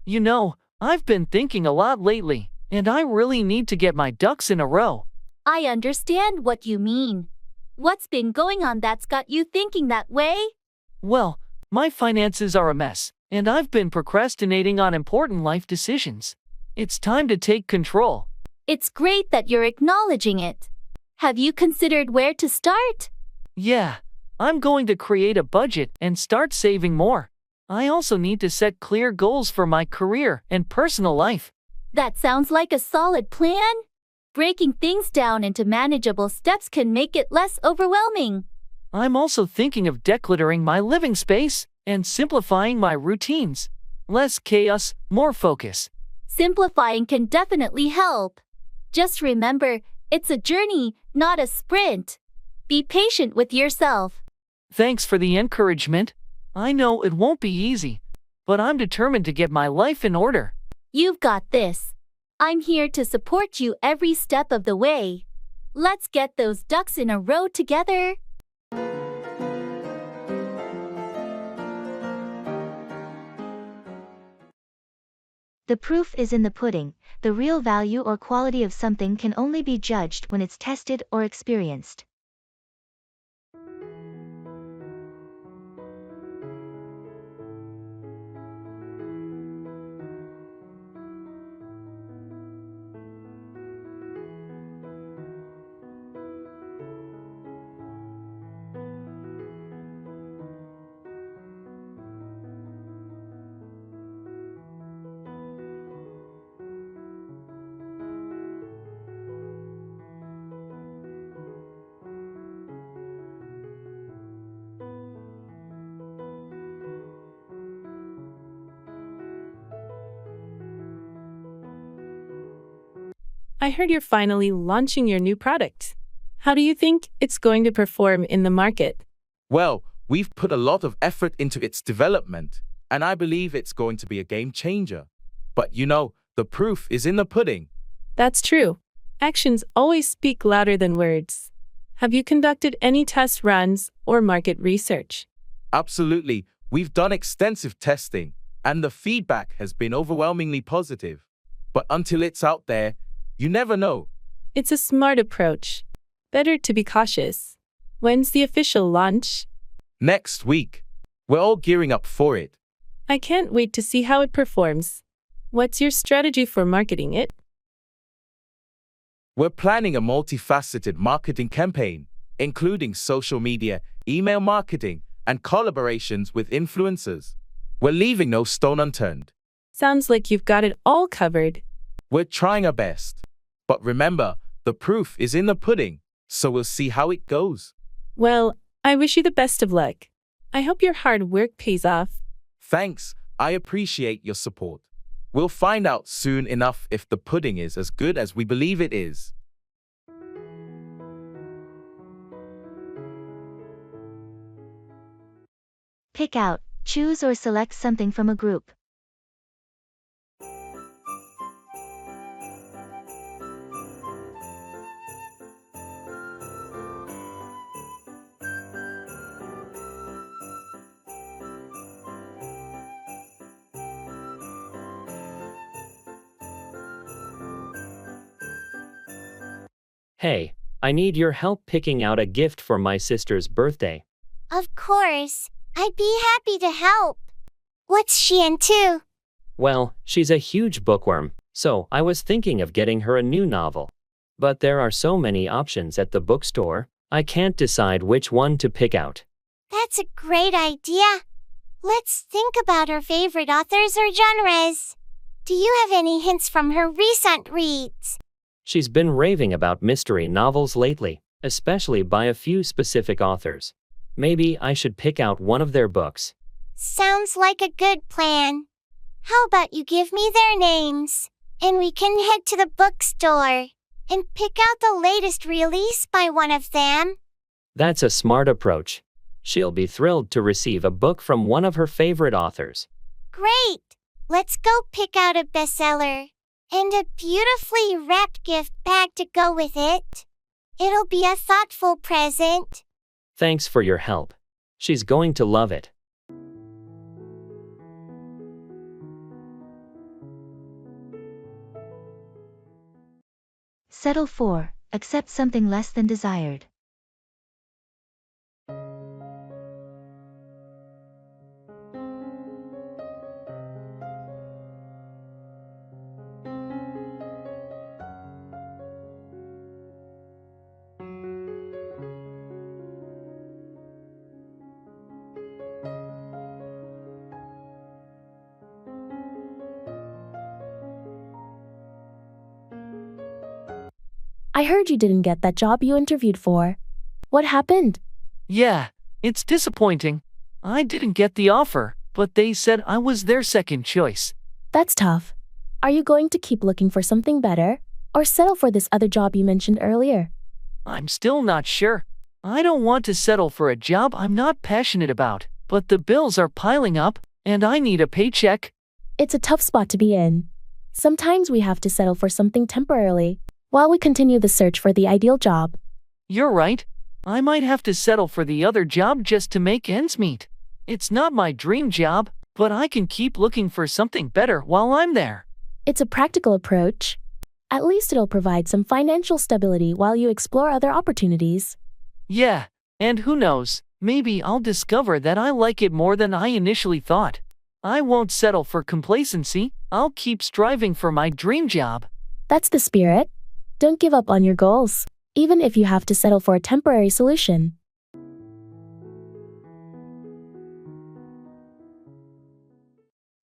You know, I've been thinking a lot lately, and I really need to get my ducks in a row. I understand what you mean. What's been going on that's got you thinking that way? Well, my finances are a mess, and I've been procrastinating on important life decisions. It's time to take control. It's great that you're acknowledging it. Have you considered where to start? Yeah, I'm going to create a budget and start saving more. I also need to set clear goals for my career and personal life. That sounds like a solid plan. Breaking things down into manageable steps can make it less overwhelming. I'm also thinking of decluttering my living space and simplifying my routines. Less chaos, more focus. Simplifying can definitely help. Just remember, it's a journey, not a sprint. Be patient with yourself. Thanks for the encouragement. I know it won't be easy, but I'm determined to get my life in order. You've got this. I'm here to support you every step of the way. Let's get those ducks in a row together. The proof is in the pudding. The real value or quality of something can only be judged when it's tested or experienced. I heard you're finally launching your new product. How do you think it's going to perform in the market? Well, we've put a lot of effort into its development, and I believe it's going to be a game changer. But you know, the proof is in the pudding. That's true. Actions always speak louder than words. Have you conducted any test runs or market research? Absolutely. We've done extensive testing, and the feedback has been overwhelmingly positive. But until it's out there, you never know. It's a smart approach. Better to be cautious. When's the official launch? Next week. We're all gearing up for it. I can't wait to see how it performs. What's your strategy for marketing it? We're planning a multifaceted marketing campaign, including social media, email marketing, and collaborations with influencers. We're leaving no stone unturned. Sounds like you've got it all covered. We're trying our best. But remember, the proof is in the pudding, so we'll see how it goes. Well, I wish you the best of luck. I hope your hard work pays off. Thanks, I appreciate your support. We'll find out soon enough if the pudding is as good as we believe it is. Pick out, choose or select something from a group. Hey, I need your help picking out a gift for my sister's birthday. Of course, I'd be happy to help. What's she into? Well, she's a huge bookworm, so I was thinking of getting her a new novel. But there are so many options at the bookstore, I can't decide which one to pick out. That's a great idea. Let's think about her favorite authors or genres. Do you have any hints from her recent reads? She's been raving about mystery novels lately, especially by a few specific authors. Maybe I should pick out one of their books. Sounds like a good plan. How about you give me their names, and we can head to the bookstore and pick out the latest release by one of them? That's a smart approach. She'll be thrilled to receive a book from one of her favorite authors. Great! Let's go pick out a bestseller and a beautifully wrapped gift bag to go with it. It'll be a thoughtful present. Thanks for your help. She's going to love it. Settle for, accept something less than desired. I heard you didn't get that job you interviewed for. What happened? Yeah, it's disappointing. I didn't get the offer, but they said I was their second choice. That's tough. Are you going to keep looking for something better, or settle for this other job you mentioned earlier? I'm still not sure. I don't want to settle for a job I'm not passionate about, but the bills are piling up, and I need a paycheck. It's a tough spot to be in. Sometimes we have to settle for something temporarily, while we continue the search for the ideal job. You're right. I might have to settle for the other job just to make ends meet. It's not my dream job, but I can keep looking for something better while I'm there. It's a practical approach. At least it'll provide some financial stability while you explore other opportunities. Yeah, and who knows, maybe I'll discover that I like it more than I initially thought. I won't settle for complacency. I'll keep striving for my dream job. That's the spirit. Don't give up on your goals, even if you have to settle for a temporary solution.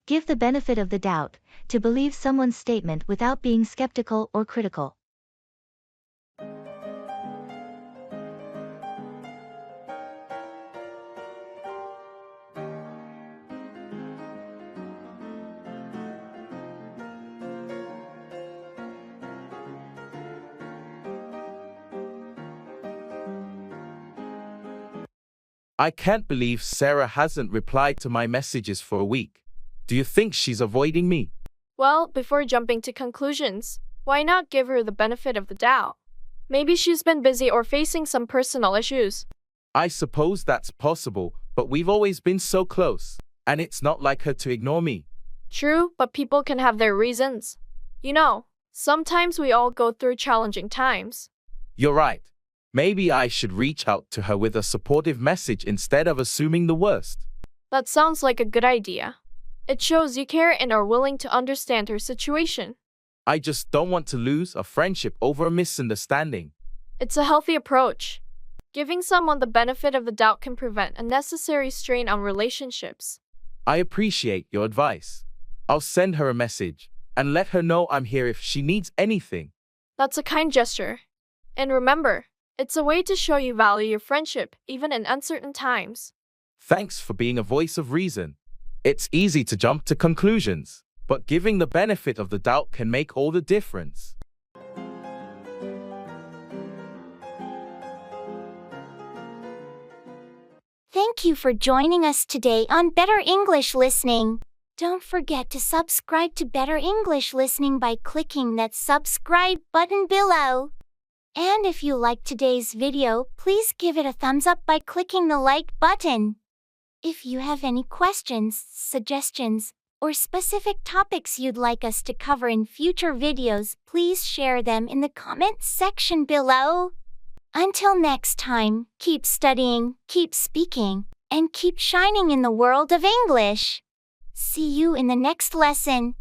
Give the benefit of the doubt, to believe someone's statement without being skeptical or critical. I can't believe Sarah hasn't replied to my messages for a week. Do you think she's avoiding me? Well, before jumping to conclusions, why not give her the benefit of the doubt? Maybe she's been busy or facing some personal issues. I suppose that's possible, but we've always been so close, and it's not like her to ignore me. True, but people can have their reasons. You know, sometimes we all go through challenging times. You're right. Maybe I should reach out to her with a supportive message instead of assuming the worst. That sounds like a good idea. It shows you care and are willing to understand her situation. I just don't want to lose a friendship over a misunderstanding. It's a healthy approach. Giving someone the benefit of the doubt can prevent unnecessary strain on relationships. I appreciate your advice. I'll send her a message and let her know I'm here if she needs anything. That's a kind gesture. And remember, it's a way to show you value your friendship, even in uncertain times. Thanks for being a voice of reason. It's easy to jump to conclusions, but giving the benefit of the doubt can make all the difference. Thank you for joining us today on Better English Listening. Don't forget to subscribe to Better English Listening by clicking that subscribe button below. And if you liked today's video, please give it a thumbs up by clicking the like button. If you have any questions, suggestions, or specific topics you'd like us to cover in future videos, please share them in the comments section below. Until next time, keep studying, keep speaking, and keep shining in the world of English. See you in the next lesson.